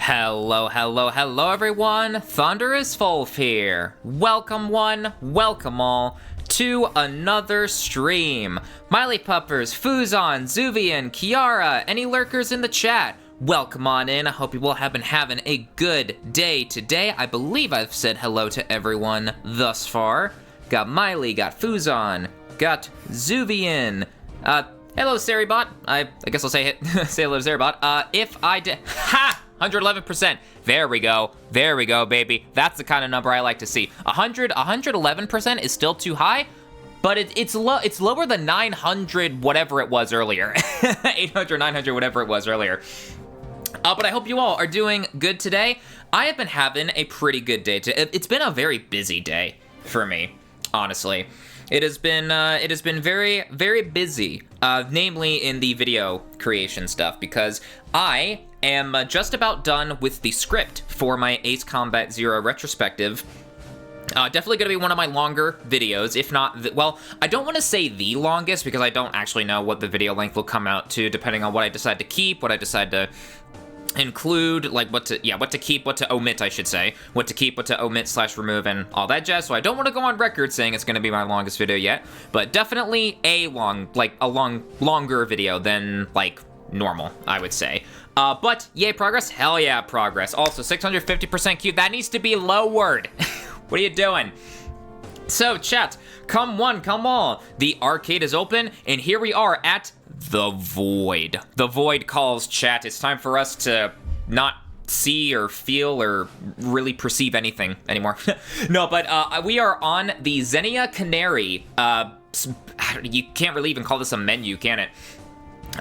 Hello, hello, hello everyone, Thunderous Wolf here. Welcome one, welcome all, to another stream. Miley Puppers, Fuzon, Zuvian, Kiara, any lurkers in the chat, welcome on in. I hope you all have been having a good day today. I believe I've said hello to everyone thus far. Got Miley, got Fuzon, got Zuvian, hello Seribot. I guess I'll say say hello to Seribot. If I did, ha! 111%. There we go, baby. That's the kind of number I like to see. 111% is still too high, but it's lower than 900 whatever it was earlier. 800, 900, whatever it was earlier. But I hope you all are doing good today. I have been having a pretty good day. It's been a very busy day for me, honestly. It has been very, very busy, namely in the video creation stuff, because I am just about done with the script for my Ace Combat Zero retrospective. Definitely going to be one of my longer videos, if not, well, I don't want to say the longest, because I don't actually know what the video length will come out to, depending on what I decide to keep, what I decide to include, like what to keep, what to omit, I should say. What to keep, what to omit / remove, and all that jazz. So I don't want to go on record saying it's going to be my longest video yet, but definitely a longer video than, like, normal, I would say. But, yay, progress? Hell yeah, progress. Also, 650% queue, that needs to be lowered. What are you doing? So, chat, come one, come all. The arcade is open, and here we are at the Void. The Void calls, chat. It's time for us to not see or feel or really perceive anything anymore. No, but we are on the Xenia Canary. You can't really even call this a menu, can it?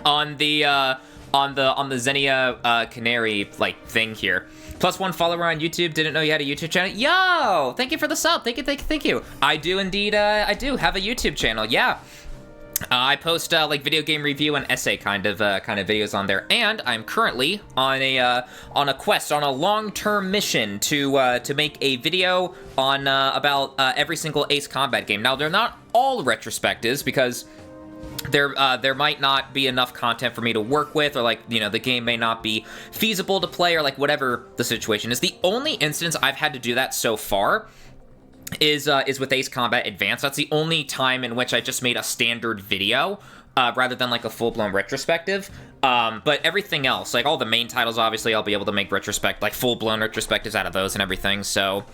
On the Xenia Canary like thing here. +1 follower on YouTube. Didn't know you had a YouTube channel. Yo, thank you for the sub. Thank you. I do indeed. I do have a YouTube channel. Yeah. I post like video game review and essay kind of videos on there, and I'm currently on a quest, on a long-term mission to make a video on about every single Ace Combat game. Now, they're not all retrospectives because there might not be enough content for me to work with, or like, you know, the game may not be feasible to play, or like whatever the situation is. The only instance I've had to do that so far is with Ace Combat Advanced. That's the only time in which I just made a standard video rather than like a full-blown retrospective. But everything else, like all the main titles, obviously I'll be able to make like full-blown retrospectives out of those and everything. So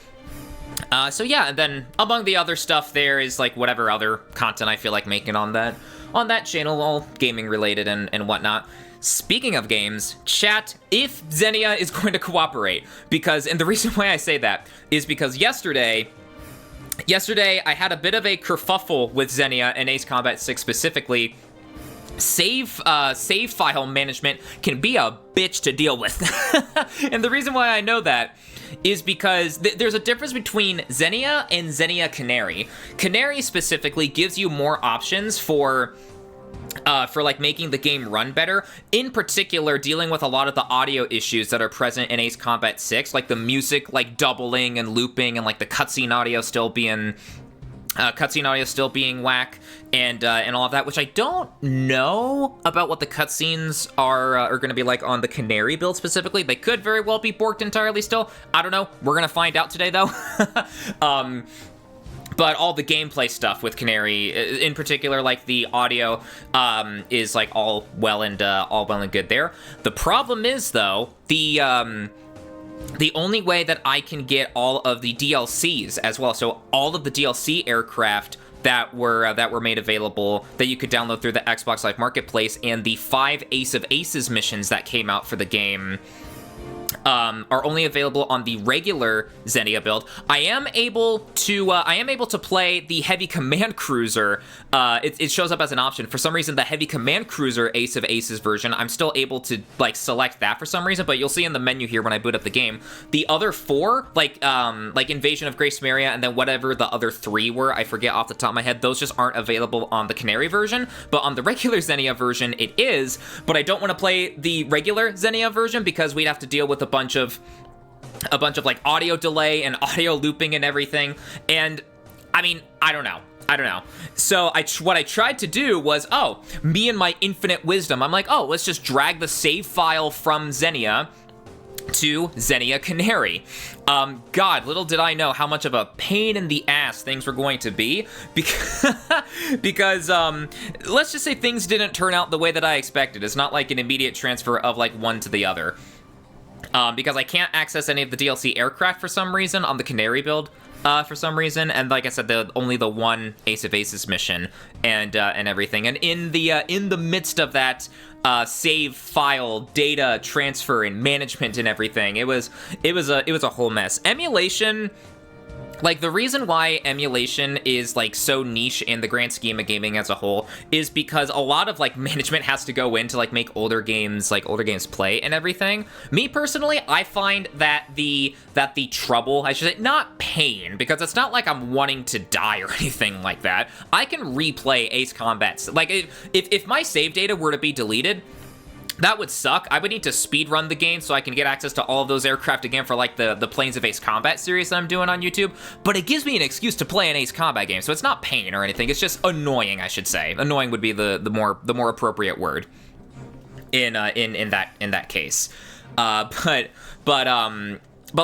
yeah, and then among the other stuff there is like whatever other content I feel like making on that channel, all gaming related and whatnot. Speaking of games, chat, if Xenia is going to cooperate, and the reason why I say that is because yesterday I had a bit of a kerfuffle with Xenia and Ace Combat 6 specifically. Save file management can be a bitch to deal with. And the reason why I know that is because there's a difference between Xenia and Xenia Canary. Canary specifically gives you more options for like making the game run better, in particular dealing with a lot of the audio issues that are present in Ace Combat 6, like the music like doubling and looping, and like the cutscene audio still being whack, and all of that, which I don't know about what the cutscenes are going to be like on the Canary build specifically. They could very well be borked entirely still. I don't know. We're going to find out today, though. But all the gameplay stuff with Canary, in particular, like the audio, is like all well and good there. The problem is, though, the only way that I can get all of the DLCs as well, so all of the DLC aircraft that were made available that you could download through the Xbox Live Marketplace, and the 5 Ace of Aces missions that came out for the game, are only available on the regular Xenia build. I am able to play the Heavy Command Cruiser. It shows up as an option. For some reason, the Heavy Command Cruiser Ace of Aces version, I'm still able to like select that for some reason, but you'll see in the menu here when I boot up the game, the other 4, like Invasion of Grace Maria, and then whatever the other 3 were, I forget off the top of my head, those just aren't available on the Canary version, but on the regular Xenia version, it is. But I don't want to play the regular Xenia version because we'd have to deal with a bunch of like audio delay and audio looping and everything, and I mean, I don't know. So what I tried to do was, me and my infinite wisdom, I'm like, let's just drag the save file from Xenia to Xenia Canary. God, little did I know how much of a pain in the ass things were going to be, because let's just say things didn't turn out the way that I expected. It's not like an immediate transfer of like one to the other, because I can't access any of the DLC aircraft for some reason on the Canary build. For some reason, and like I said, only the one Ace of Aces mission and everything. And in the midst of that save file data transfer and management and everything, it was a whole mess. Emulation. Like, the reason why emulation is, like, so niche in the grand scheme of gaming as a whole is because a lot of, like, management has to go in to, like, make older games play and everything. Me, personally, I find that the trouble, I should say, not pain, because it's not like I'm wanting to die or anything like that. I can replay Ace Combat. Like, if my save data were to be deleted, that would suck. I would need to speedrun the game so I can get access to all of those aircraft again for, like, the Planes of Ace Combat series that I'm doing on YouTube. But it gives me an excuse to play an Ace Combat game, so it's not pain or anything. It's just annoying, I should say. Annoying would be the more appropriate word in that case. But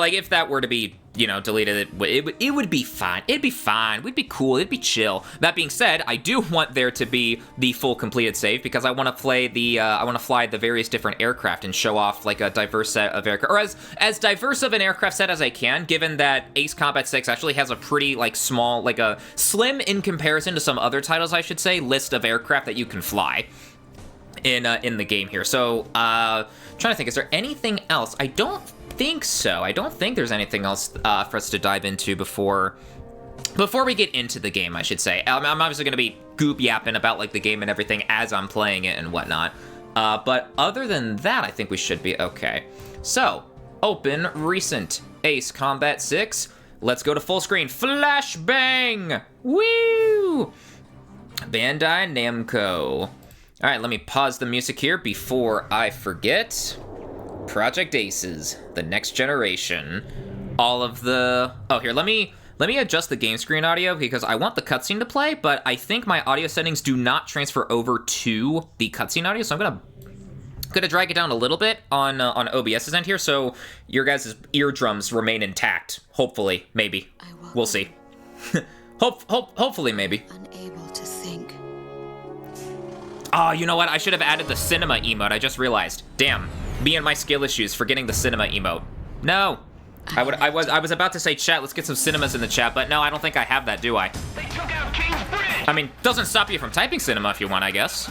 like, if that were to be, you know, deleted, it would be fine. It'd be fine. We'd be cool. It'd be chill. That being said, I do want there to be the full completed save, because I want to play I want to fly the various different aircraft and show off, like, a diverse set of aircraft, or as diverse of an aircraft set as I can, given that Ace Combat 6 actually has a pretty, like, small, like, a slim in comparison to some other titles, I should say, list of aircraft that you can fly in the game here. So, trying to think, is there anything else? I don't think so. I don't think there's anything else for us to dive into before we get into the game, I should say. I'm obviously going to be goop yapping about, like, the game and everything as I'm playing it and whatnot. But other than that, I think we should be okay. So, open recent Ace Combat 6. Let's go to full screen. Flashbang! Woo! Bandai Namco. All right, let me pause the music here before I forget. Project Aces, the next generation. All of the... Oh, here, let me adjust the game screen audio, because I want the cutscene to play, but I think my audio settings do not transfer over to the cutscene audio, so I'm gonna drag it down a little bit on OBS's end here, so your guys' eardrums remain intact. Hopefully, maybe. We'll see. Hopefully, maybe. Unable to think. Oh, you know what? I should have added the cinema emote. I just realized. Damn. Me and my skill issues for getting the cinema emote. No. I was about to say, chat, let's get some cinemas in the chat, but no, I don't think I have that, do I? They took out King's Bridge! I mean, doesn't stop you from typing cinema if you want, I guess.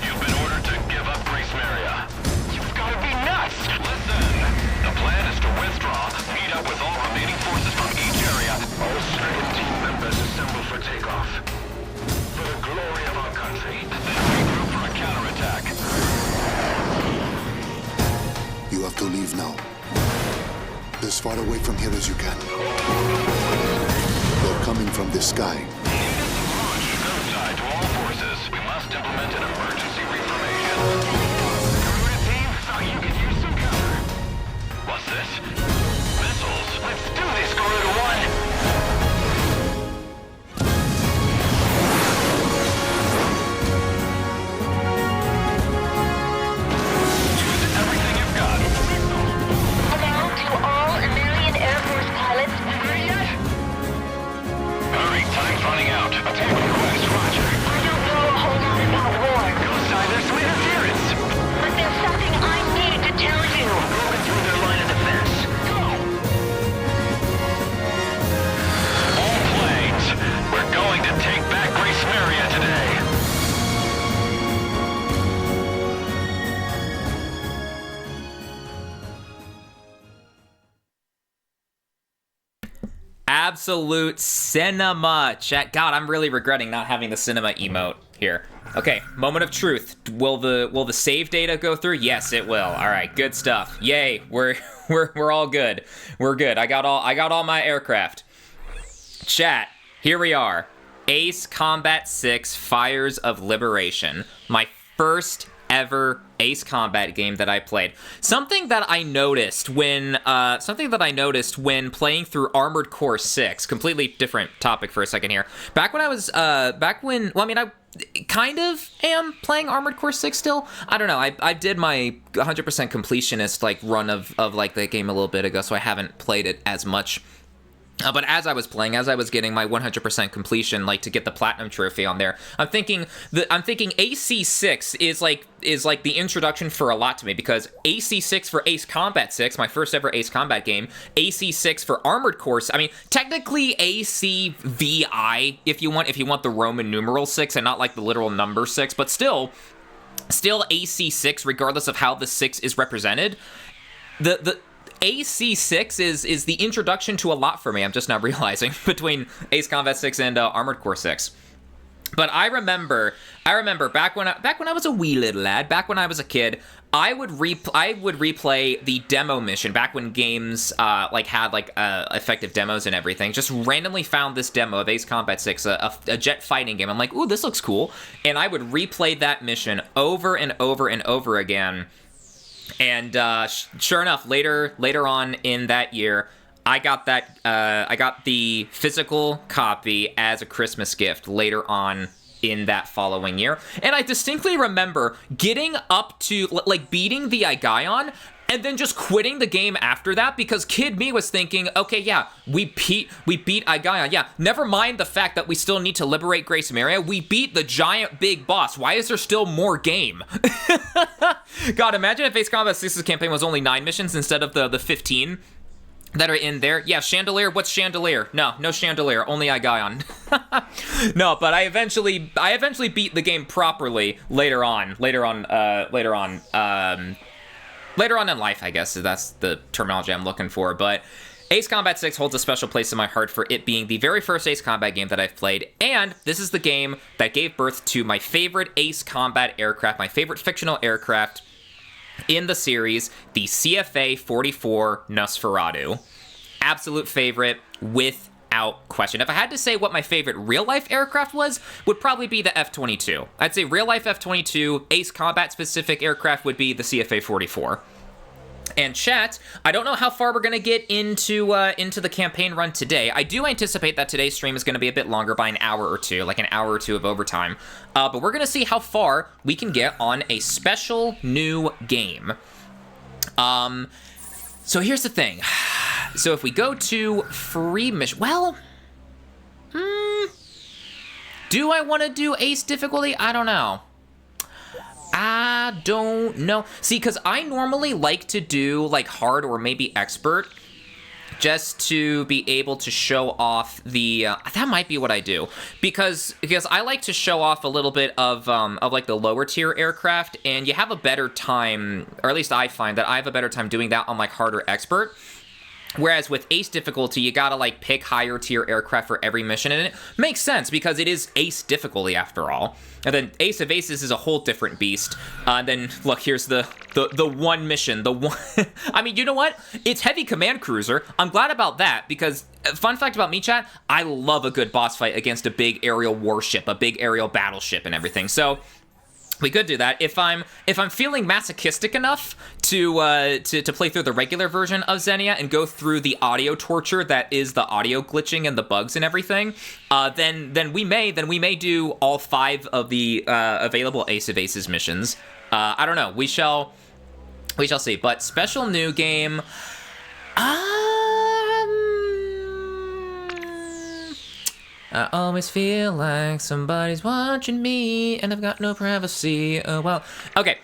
You've been ordered to give up Grace Maria. You've got to be nuts! Listen, the plan is to withdraw, meet up with all remaining forces from each area. All stricken team members assemble for takeoff. For the glory of our country, then regroup for a counterattack. You have to leave now. As far away from here as you can. They're coming from the sky. Launch, outside to all forces. We must implement an emergency reformation. Recruited team, thought you could use some cover. What's this? Missiles. Let's do this, Garuda 1. Time's running out. Attack request, roger. I don't know a whole lot about war, Go silence some interference. but there's something I need to tell you. Moving through their line of defense. Go! All planes, we're going to take back Grace Maria today. Absolute cinema, chat. God, I'm really regretting not having the cinema emote here. Okay, moment of truth. Will the save data go through? Yes, it will. All right, good stuff. Yay, we're all good. We're good. I got all my aircraft. Chat, here we are. Ace Combat 6 Fires of Liberation. My first ever Ace Combat game that I played. Something that I noticed when playing through Armored Core 6, completely different topic for a second here. Back when I kind of am playing Armored Core 6 still. I don't know. I did my 100% completionist like run of like the game a little bit ago, so I haven't played it as much. But as I was getting my 100% completion, like to get the platinum trophy on there, I'm thinking AC6 is like the introduction for a lot to me, because AC6 for Ace Combat 6, my first ever Ace Combat game, AC6 for Armored Core. I mean, technically ACVI if you want the Roman numeral 6 and not like the literal number 6, but still AC6 regardless of how the 6 is represented. The AC6 is the introduction to a lot for me. I'm just now realizing between Ace Combat 6 and Armored Core 6. But I remember back when I was a wee little lad, back when I was a kid, I would replay the demo mission back when games had effective demos and everything. Just randomly found this demo of Ace Combat 6, a jet fighting game. I'm like, ooh, this looks cool, and I would replay that mission over and over and over again. And sure enough, later on in that year, I got the physical copy as a Christmas gift later on in that following year. And I distinctly remember getting up to like beating the Aigaon and then just quitting the game after that, because kid me was thinking, okay, yeah, we beat Aigaon. Yeah, never mind the fact that we still need to liberate Grace Maria. We beat the giant big boss. Why is there still more game? God, imagine if Ace Combat 6's campaign was only 9 missions instead of the 15 that are in there. Yeah, Chandelier. What's Chandelier? No Chandelier. Only Aigaon. No, but I eventually beat the game properly later on in life, I guess. That's the terminology I'm looking for. But Ace Combat 6 holds a special place in my heart for it being the very first Ace Combat game that I've played, and this is the game that gave birth to my favorite Ace Combat aircraft, my favorite fictional aircraft in the series, the CFA-44 Nosferatu. Absolute favorite, without question. If I had to say what my favorite real-life aircraft would probably be the F-22. I'd say real-life F-22, Ace Combat-specific aircraft would be the CFA-44. And chat, I don't know how far we're going to get into the campaign run today. I do anticipate that today's stream is going to be a bit longer by an hour or two, like an hour or two of overtime. But we're going to see how far we can get on a special new game. So here's the thing. So if we go to free mission... Well... do I want to do Ace difficulty? I don't know. I don't know. See, because I normally like to do, like, hard or maybe expert, just to be able to show off the... that might be what I do. Because I like to show off a little bit of like, the lower tier aircraft, and you have a better time, or at least I find that I have a better time doing that on, like, hard or expert. Whereas with Ace difficulty, you gotta, like, pick higher tier aircraft for every mission, and it makes sense, because it is Ace difficulty, after all. And then Ace of Aces is a whole different beast. Then, look, here's the one mission, the one... I mean, you know what? It's Heavy Command Cruiser. I'm glad about that, because, fun fact about me, chat, I love a good boss fight against a big aerial warship, a big aerial battleship and everything, so... we could do that. If I'm feeling masochistic enough to play through the regular version of Xenia and go through the audio torture that is the audio glitching and the bugs and everything, then we may do all 5 of the available Ace of Aces missions. I don't know. We shall see. But special new game. I always feel like somebody's watching me, and I've got no privacy. Oh, well. Okay.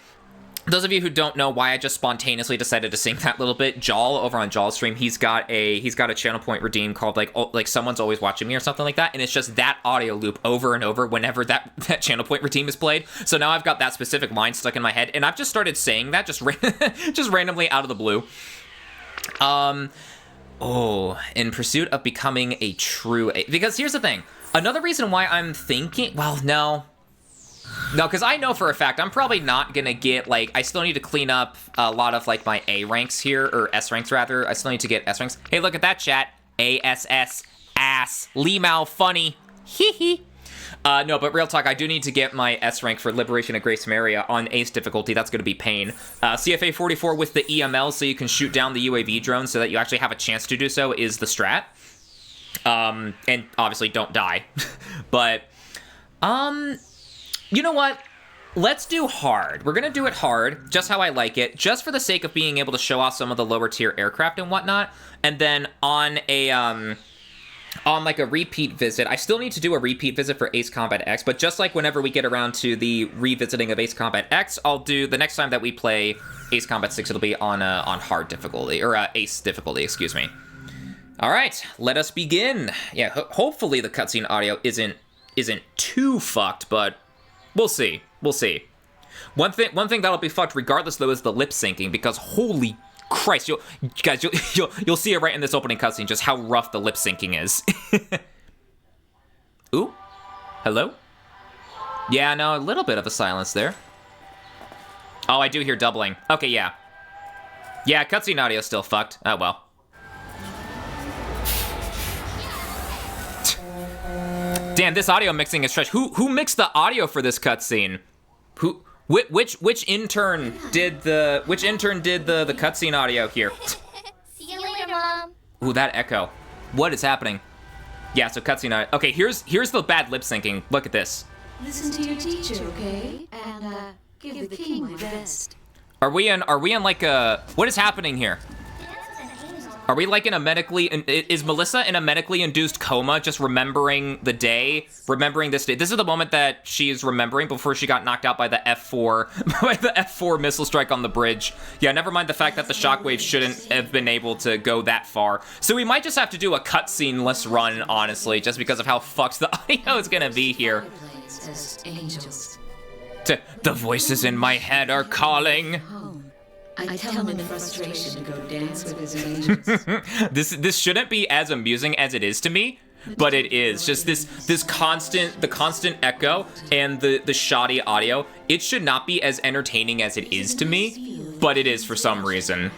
Those of you who don't know why I just spontaneously decided to sing that little bit, Jal over on Jal's stream, he's got a channel point redeem called like someone's always watching me or something like that, and it's just that audio loop over and over whenever that channel point redeem is played. So now I've got that specific line stuck in my head, and I've just started saying that just randomly out of the blue. Oh, in pursuit of becoming a true... Because here's the thing. Another reason why I'm thinking... Well, no, because I know for a fact I'm probably not going to get, like... I still need to clean up a lot of, like, my A ranks here. Or S ranks, rather. I still need to get S ranks. Hey, look at that, chat. ASS. Ass. Lemao. Funny. Hee hee. No, but real talk, I do need to get my S rank for Liberation of Grace Maria on Ace difficulty. That's going to be pain. CFA 44 with the EML, so you can shoot down the UAV drone so that you actually have a chance to do so, is the strat. And obviously don't die. But, you know what? Let's do hard. We're going to do it hard, just how I like it, just for the sake of being able to show off some of the lower tier aircraft and whatnot. And then on a, on like a repeat visit, I still need to do a repeat visit for Ace Combat X, but just like whenever we get around to the revisiting of Ace Combat X, I'll do, the next time that we play Ace Combat 6, it'll be on hard difficulty, or Ace difficulty, excuse me. All right, let us begin. Yeah, hopefully the cutscene audio isn't too fucked, but we'll see. We'll see. One thing that'll be fucked regardless though is the lip syncing, because holy Christ, you'll see it right in this opening cutscene just how rough the lip syncing is. Ooh, hello? Yeah, no, a little bit of a silence there. Oh, I do hear doubling. Okay, yeah. Yeah, cutscene audio's still fucked. Oh well. Damn, this audio mixing is trash. Who mixed the audio for this cutscene? Which intern did the cutscene audio here? See you later, Mom. Ooh, that echo. What is happening? Yeah, so cutscene audio. Okay, here's the bad lip syncing. Look at this. Listen to your teacher, okay? And give the king my best. Are we in like a, what is happening here? Are we like in a is Melissa in a medically induced coma, just remembering the day, remembering this day? This is the moment that she's remembering before she got knocked out by the F4 missile strike on the bridge. Yeah, never mind the fact that the shockwave shouldn't have been able to go that far. So we might just have to do a cutscene-less run, honestly, just because of how fucked the audio is gonna be here. The voices in my head are calling. I tell him in frustration to go dance with his angels. This shouldn't be as amusing as it is to me, but it is. Just the constant echo and the shoddy audio. It should not be as entertaining as it is to me, but it is for some reason.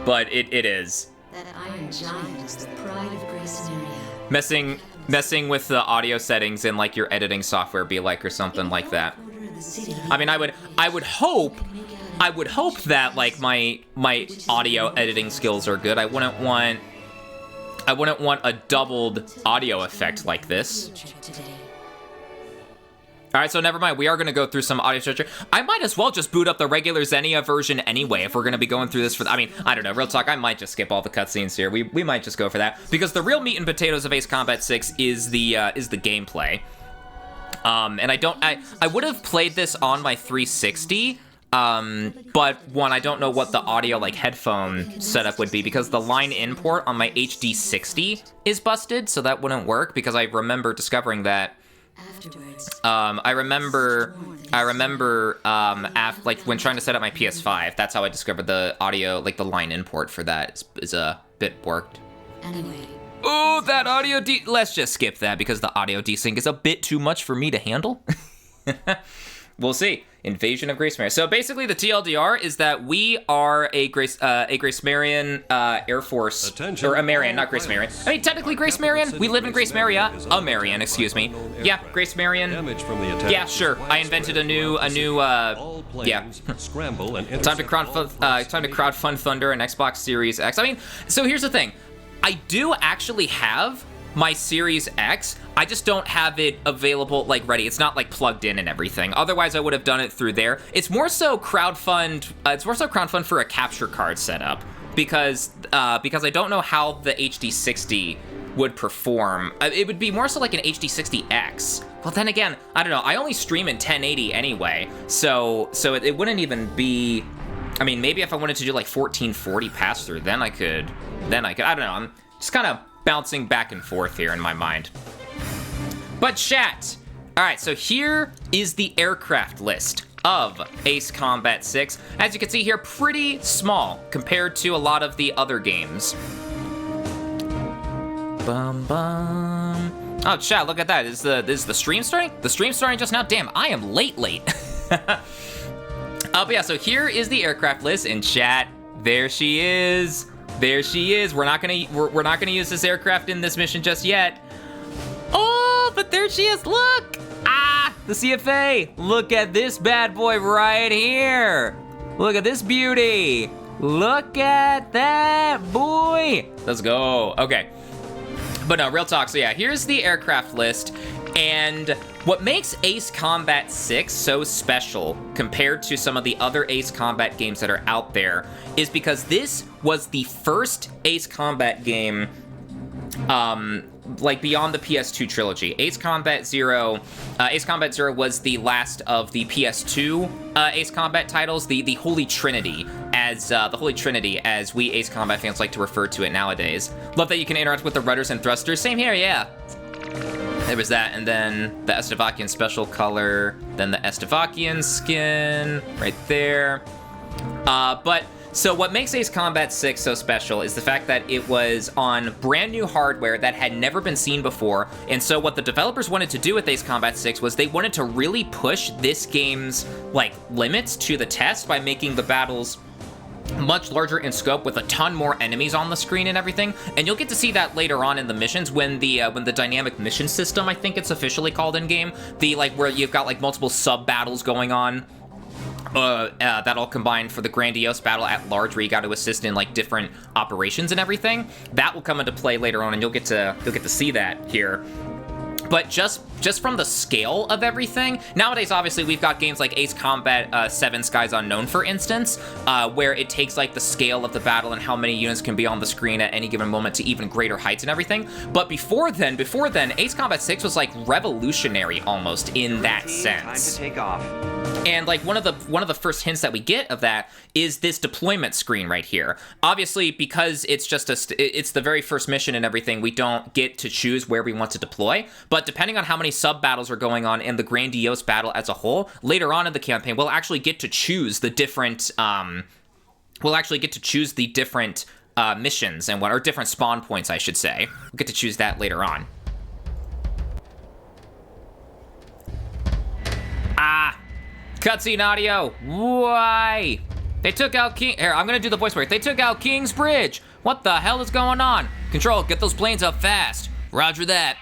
But it is. That iron giant is the pride of Grace Maria. Messing with the audio settings in like your editing software be like or something like that. I mean, I would hope that like my audio editing skills are good. I wouldn't want a doubled audio effect like this. All right, so never mind. We are going to go through some audio structure. I might as well just boot up the regular Xenia version anyway if we're going to be going through this for. I mean, I don't know. Real talk. I might just skip all the cutscenes here. We might just go for that because the real meat and potatoes of Ace Combat 6 is the gameplay. And I would have played this on my 360. But one, I don't know what the audio like headphone setup would be because the line in port on my HD 60 is busted, so that wouldn't work because I remember discovering that. I remember like when trying to set up my PS5, that's how I discovered the audio, like the line in port for that is a bit worked. Anyway. Oh, that audio let's just skip that because the audio desync is a bit too much for me to handle. We'll see. Invasion of Grace Maria. So basically, the TLDR is that we are a Grace Marian Air Force, Attention, or a Marian, not Grace Marian. I mean, technically Grace Marian. We live in Grace Maria. A Marian, excuse me. Yeah, Grace Marian. Yeah, sure. I invented a new. Yeah. Scramble and time to crowdfund Thunder and Xbox Series X. I mean, so here's the thing. I do actually have my Series X. I just don't have it available, like, ready. It's not, like, plugged in and everything. Otherwise, I would have done it through there. It's more so crowdfund for a capture card setup because I don't know how the HD60 would perform. It would be more so like an HD60X. Well, then again, I don't know. I only stream in 1080 anyway, so it wouldn't even be. I mean, maybe if I wanted to do like 1440 pass through, then I could. I don't know. I'm just kind of bouncing back and forth here in my mind. But chat. All right, so here is the aircraft list of Ace Combat 6. As you can see here, pretty small compared to a lot of the other games. Bum bum. Oh, chat, look at that. Is the stream starting? The stream starting just now? Damn, I am late. But yeah, so here is the aircraft list in chat. There she is. There she is. We're not gonna use this aircraft in this mission just yet. Oh, but look, there she is, look! Ah, the CFA. Look at this bad boy right here. Look at this beauty. Look at that, boy. Let's go. Okay. But no, real talk. So yeah, here's the aircraft list. And what makes Ace Combat 6 so special compared to some of the other Ace Combat games that are out there is because this was the first Ace Combat game like beyond the PS2 trilogy. Ace Combat Zero was the last of the PS2 Ace Combat titles, the Holy Trinity, as we Ace Combat fans like to refer to it nowadays. Love that you can interact with the rudders and thrusters. Same here, yeah. There was that, and then the Estevakian special color, then the Estevakian skin right there. So what makes Ace Combat 6 so special is the fact that it was on brand new hardware that had never been seen before. And so what the developers wanted to do with Ace Combat 6 was they wanted to really push this game's like limits to the test by making the battles much larger in scope with a ton more enemies on the screen and everything. And you'll get to see that later on in the missions when the dynamic mission system, I think it's officially called in game, the like where you've got like multiple sub battles going on. That all combined for the grandiose battle at large, where you got to assist in like different operations and everything. That will come into play later on, and you'll get to see that here. But just from the scale of everything, nowadays obviously we've got games like Ace Combat 7 Skies Unknown, for instance, where it takes like the scale of the battle and how many units can be on the screen at any given moment to even greater heights and everything. But before then, Ace Combat 6 was like revolutionary almost in that sense. Time to take off. And like one of the first hints that we get of that is this deployment screen right here. Obviously, because it's just it's the very first mission and everything, we don't get to choose where we want to deploy. But depending on how many sub battles are going on in the grandiose battle as a whole, later on in the campaign, we'll actually get to choose the different missions and what are different spawn points, I should say. We'll get to choose that later on. Cutscene audio. Why? They took out King... Here, I'm gonna do the voice work. They took out King's Bridge. What the hell is going on? Control, get those planes up fast. Roger that.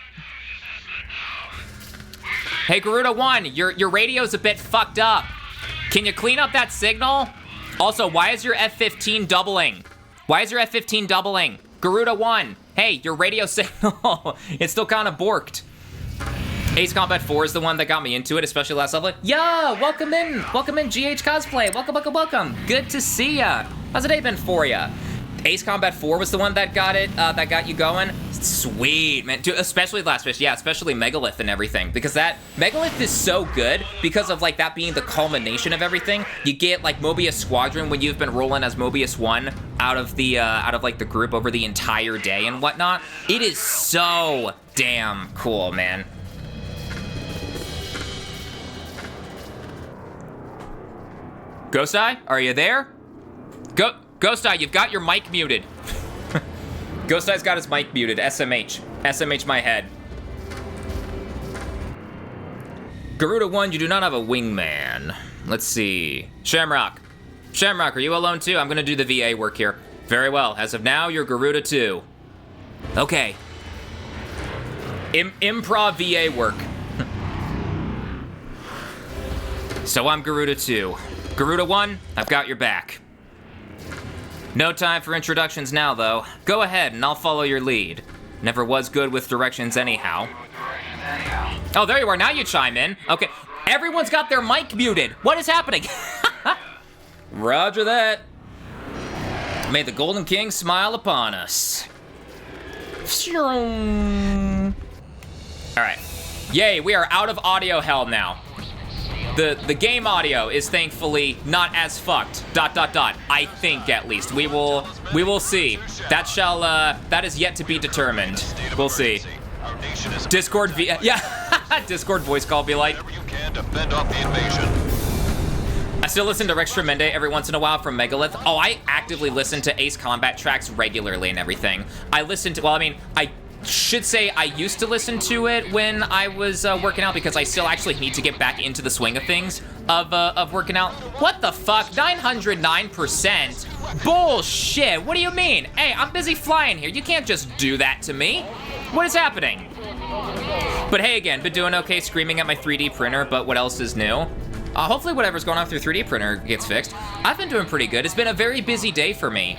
Hey, Garuda 1, your radio's a bit fucked up. Can you clean up that signal? Also, why is your F-15 doubling? Why is your F-15 doubling? Garuda 1, hey, your radio signal, it's still kind of borked. Ace Combat 4 is the one that got me into it, especially last level. Yo, welcome in, GH Cosplay. Welcome. Good to see ya. How's the day been for ya? Ace Combat 4 was the one that got it, that got you going. Sweet, man. Dude, especially last fish, yeah, especially Megalith and everything, because that Megalith is so good because of like that being the culmination of everything. You get like Mobius Squadron when you've been rolling as Mobius 1 out of like the group over the entire day and whatnot. It is so damn cool, man. Ghost Eye, are you there? Ghost Eye, you've got your mic muted. Ghost Eye's got his mic muted. SMH my head. Garuda 1, you do not have a wingman. Let's see. Shamrock, are you alone too? I'm gonna do the VA work here. Very well. As of now, you're Garuda 2. Okay. Improv VA work. So I'm Garuda 2. Garuda 1, I've got your back. No time for introductions now, though. Go ahead, and I'll follow your lead. Never was good with directions anyhow. Oh, there you are. Now you chime in. Okay. Everyone's got their mic muted. What is happening? Roger that. May the Golden King smile upon us. All right. Yay, we are out of audio hell now. The game audio is thankfully not as fucked. ... I think, at least. We will see. That is yet to be determined. We'll see. Discord Discord voice call be like. I still listen to Rex Tremende every once in a while from Megalith. Oh, I actively listen to Ace Combat tracks regularly and everything. I should say I used to listen to it when I was working out because I still actually need to get back into the swing of things of working out. What the fuck? 909%? Bullshit. What do you mean? Hey, I'm busy flying here. You can't just do that to me. What is happening? But hey, again, been doing okay screaming at my 3D printer, but what else is new? Hopefully whatever's going on with your 3D printer gets fixed. I've been doing pretty good. It's been a very busy day for me,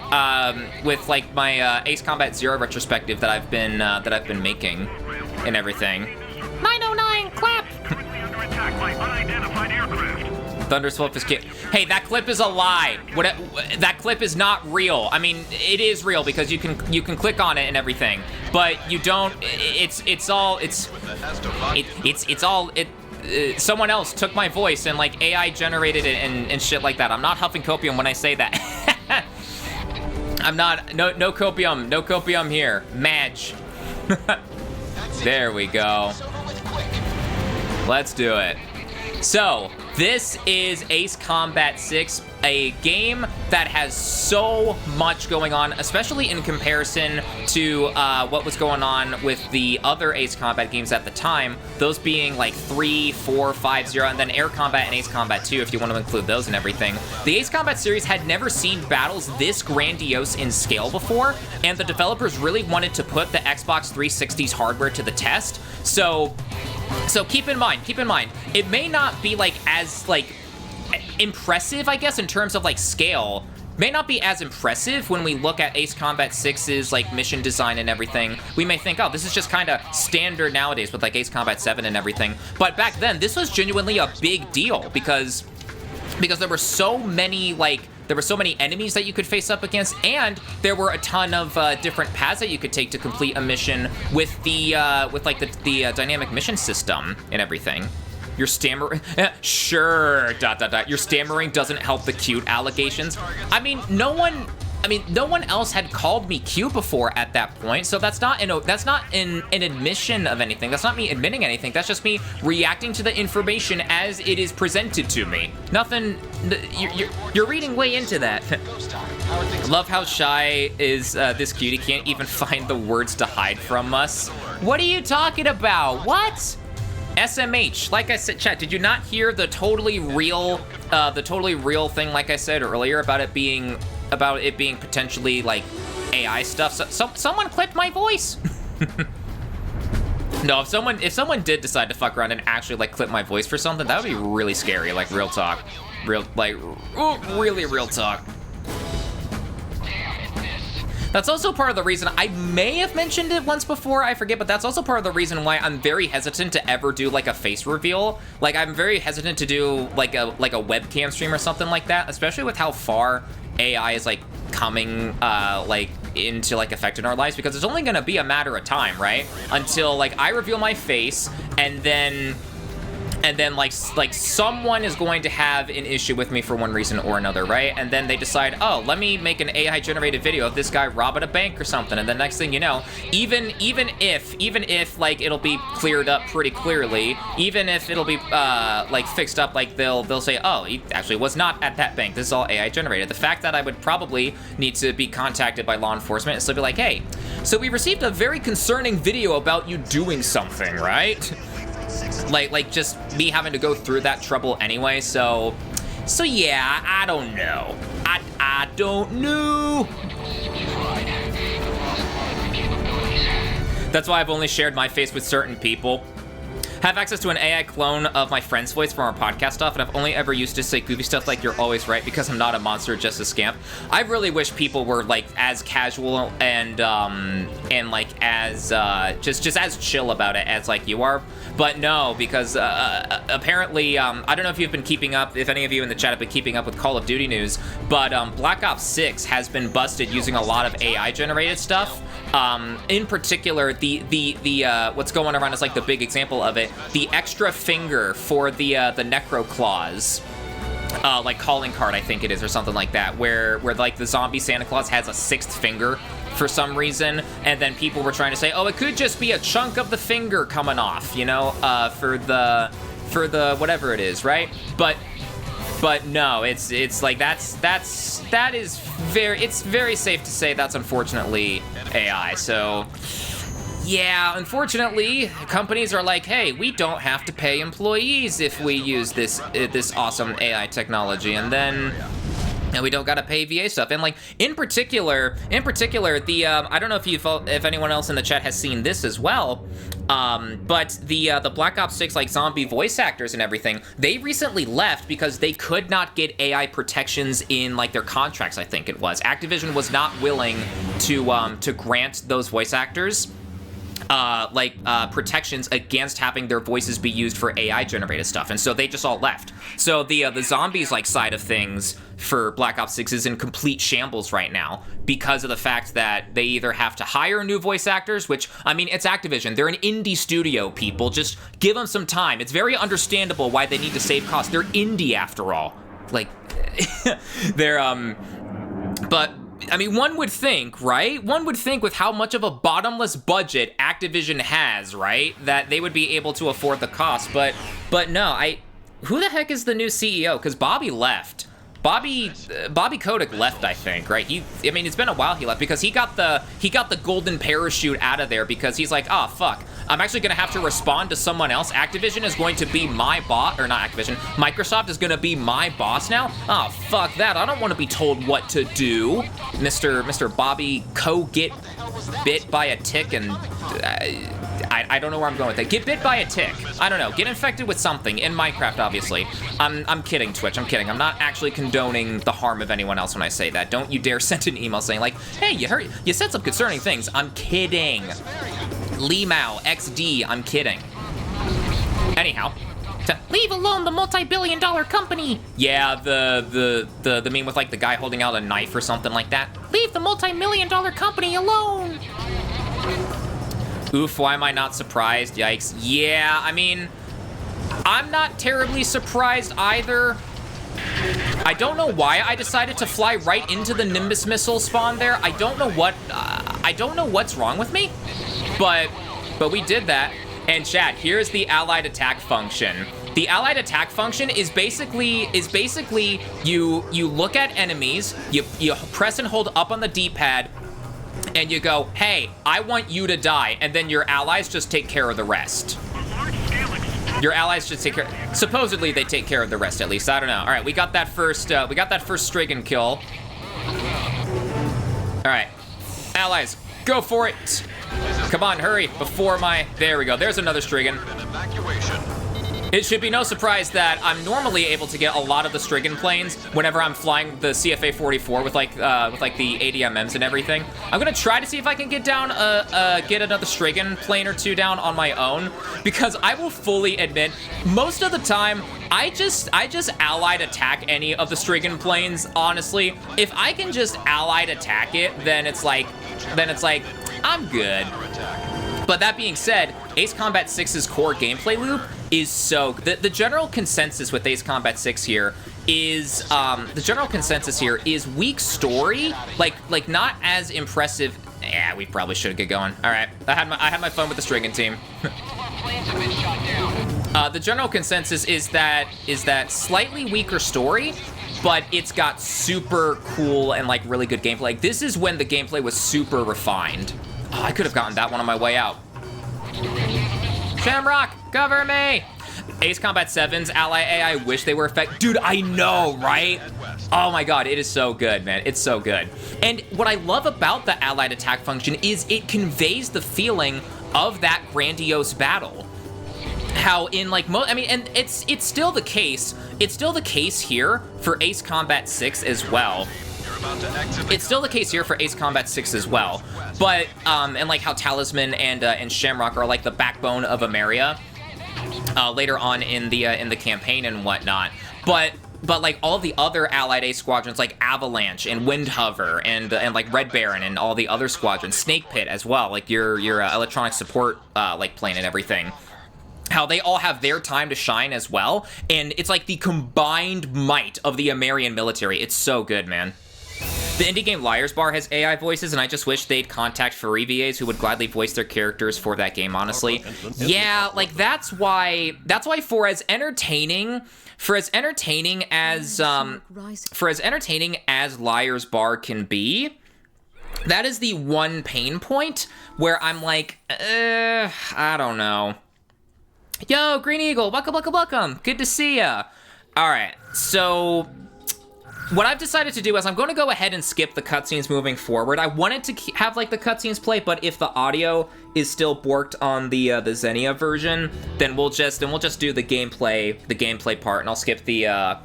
with like my Ace Combat Zero retrospective that I've been making and everything. 909, clap! Under attack by unidentified aircraft. Thunderous Wolf is Hey, that clip is a lie. That clip is not real. I mean, it is real because you can click on it and everything, but you don't. Someone else took my voice and like AI generated it and shit like that. I'm not huffing copium when I say that. I'm not. No copium. No copium here. Madge. There we go. Let's do it. So, this is Ace Combat 6, a game that has so much going on, especially in comparison to what was going on with the other Ace Combat games at the time, those being like 3, 4, 5, 0, and then Air Combat and Ace Combat 2, if you want to include those and everything. The Ace Combat series had never seen battles this grandiose in scale before, and the developers really wanted to put the Xbox 360's hardware to the test, so keep in mind, it may not be like as like impressive, I guess, in terms of like scale. May not be as impressive when we look at Ace Combat 6's like mission design and everything. We may think, oh, this is just kind of standard nowadays with like Ace Combat 7 and everything. But back then, this was genuinely a big deal because there were so many enemies that you could face up against, and there were a ton of different paths that you could take to complete a mission with the dynamic mission system and everything. Your stammering, sure, ... Your stammering doesn't help the cute allegations. I mean, no one else had called me cute before at that point, so that's not an admission of anything. That's not me admitting anything. That's just me reacting to the information as it is presented to me. Nothing. You're reading way into that. I love how Shy is this cute. He can't even find the words to hide from us. What are you talking about? What? SMH, like I said, chat, did you not hear the totally real thing, like I said earlier, about it being potentially like AI stuff? So someone clipped my voice. No, if someone did decide to fuck around and actually like clip my voice for something, that would be really scary. Like real talk, really real talk. That's also part of the reason, I may have mentioned it once before, I forget, but that's also part of the reason why I'm very hesitant to ever do like a face reveal. Like I'm very hesitant to do like a webcam stream or something like that, especially with how far AI is like coming like into like effect in our lives, because it's only gonna be a matter of time, right? Until like I reveal my face and then like someone is going to have an issue with me for one reason or another, right? And then they decide, oh, let me make an AI generated video of this guy robbing a bank or something. And the next thing you know, even if like it'll be cleared up pretty clearly, even if it'll be like fixed up, like they'll say, oh, he actually was not at that bank. This is all AI generated. The fact that I would probably need to be contacted by law enforcement and still be like, hey, so we received a very concerning video about you doing something, right? Like just me having to go through that trouble anyway, so yeah, I don't know. I don't know. That's why I've only shared my face with certain people. Have access to an AI clone of my friend's voice from our podcast stuff, and I've only ever used to say goofy stuff like "you're always right" because I'm not a monster, just a scamp. I really wish people were like as casual and like as just as chill about it as like you are. But no, because apparently, I don't know if you've been keeping up, if any of you in the chat have been keeping up with Call of Duty news, but Black Ops 6 has been busted using a lot of AI-generated stuff. In particular, the what's going around is like the big example of it, the extra finger for the Necro Claws. Like calling card, I think it is, or something like that, where like the zombie Santa Claus has a sixth finger for some reason, and then people were trying to say, oh, it could just be a chunk of the finger coming off, you know, for the whatever it is, right? But no, it's like that is very safe to say that's unfortunately AI. So yeah, unfortunately, companies are like, hey, we don't have to pay employees if we use this awesome AI technology, and then And we don't gotta pay VA stuff. And like in particular, the I don't know if anyone else in the chat has seen this as well, but the Black Ops 6 like zombie voice actors and everything, they recently left because they could not get AI protections in like their contracts. I think it was Activision was not willing to grant those voice actors protections against having their voices be used for AI generated stuff, and so they just all left. So the zombies like side of things for Black Ops 6 is in complete shambles right now because of the fact that they either have to hire new voice actors, which, I mean, it's Activision, they're an indie studio, people, just give them some time. It's very understandable why they need to save costs. They're indie after all. Like, they're but I mean, one would think, right? One would think with how much of a bottomless budget Activision has, right? That they would be able to afford the cost, but no, who the heck is the new CEO? Because Bobby left. Bobby Kotick left, I think, right? I mean, it's been a while he left because he got the golden parachute out of there because he's like, oh, fuck. I'm actually going to have to respond to someone else. Activision is going to be my boss, or not Activision, Microsoft is going to be my boss now? Oh, fuck that. I don't want to be told what to do. Mr. Bobby get bit by a tick and... I don't know where I'm going with that. Get bit by a tick. I don't know. Get infected with something in Minecraft, obviously. I'm kidding, Twitch. I'm kidding. I'm not actually condoning the harm of anyone else when I say that. Don't you dare send an email saying like, hey, you said some concerning things. I'm kidding. Lee Mao, XD, I'm kidding. Anyhow, leave alone the multi-billion-dollar company. Yeah, the meme with like the guy holding out a knife or something like that. Leave the multi-million-dollar company alone. Oof, why am I not surprised? Yikes. Yeah, I mean, I'm not terribly surprised either. I don't know why I decided to fly right into the Nimbus missile spawn there. I don't know what's wrong with me, but we did that. And chat, here's the allied attack function. The allied attack function is basically you look at enemies, you press and hold up on the D-pad, and you go, hey, I want you to die, and then your allies just take care of the rest. Your allies just take care. Supposedly they take care of the rest, at least. I don't know. All right, we got that first Strigan kill. All right, allies, go for it. Come on, hurry before there we go. There's another Strigan. It should be no surprise that I'm normally able to get a lot of the Strigan planes whenever I'm flying the CFA-44 with like the ADMMs and everything. I'm gonna try to see if I can get down get another Strigan plane or two down on my own, because I will fully admit most of the time I just allied attack any of the Strigan planes. Honestly, if I can just allied attack it, then it's like I'm good. But that being said, Ace Combat 6's core gameplay loop is so... The general consensus with Ace Combat 6 here is... weak story. Like not as impressive... Yeah, we probably should get going. All right, I had my fun with the Strigan team. The general consensus is that slightly weaker story, but it's got super cool and like really good gameplay. Like, this is when the gameplay was super refined. Oh, I could have gotten that one on my way out. Shamrock, cover me! Ace Combat 7's ally AI, I wish they were effective. Dude, I know, right? Oh my god, it is so good, man. It's so good. And what I love about the allied attack function is it conveys the feeling of that grandiose battle. How in like and it's still the case. It's still the case here for Ace Combat 6 as well. It's still the case here for Ace Combat 6 as well, but and like how Talisman and Shamrock are like the backbone of Ameria later on in the campaign and whatnot. But like all the other allied Ace squadrons like Avalanche and Windhover and like Red Baron and all the other squadrons, Snake Pit as well, like your electronic support like plane and everything. How they all have their time to shine as well, and it's like the combined might of the Amerian military. It's so good, man. The indie game Liar's Bar has AI voices, and I just wish they'd contact free VAs who would gladly voice their characters for that game, honestly. Yeah, like that's why for as entertaining as Liar's Bar can be, that is the one pain point where I'm like, I don't know. Yo, Green Eagle, welcome. Good to see ya. All right, so what I've decided to do is I'm going to go ahead and skip the cutscenes moving forward. I wanted to have like the cutscenes play, but if the audio is still borked on the Xenia version, then we'll just do the gameplay part, and I'll skip the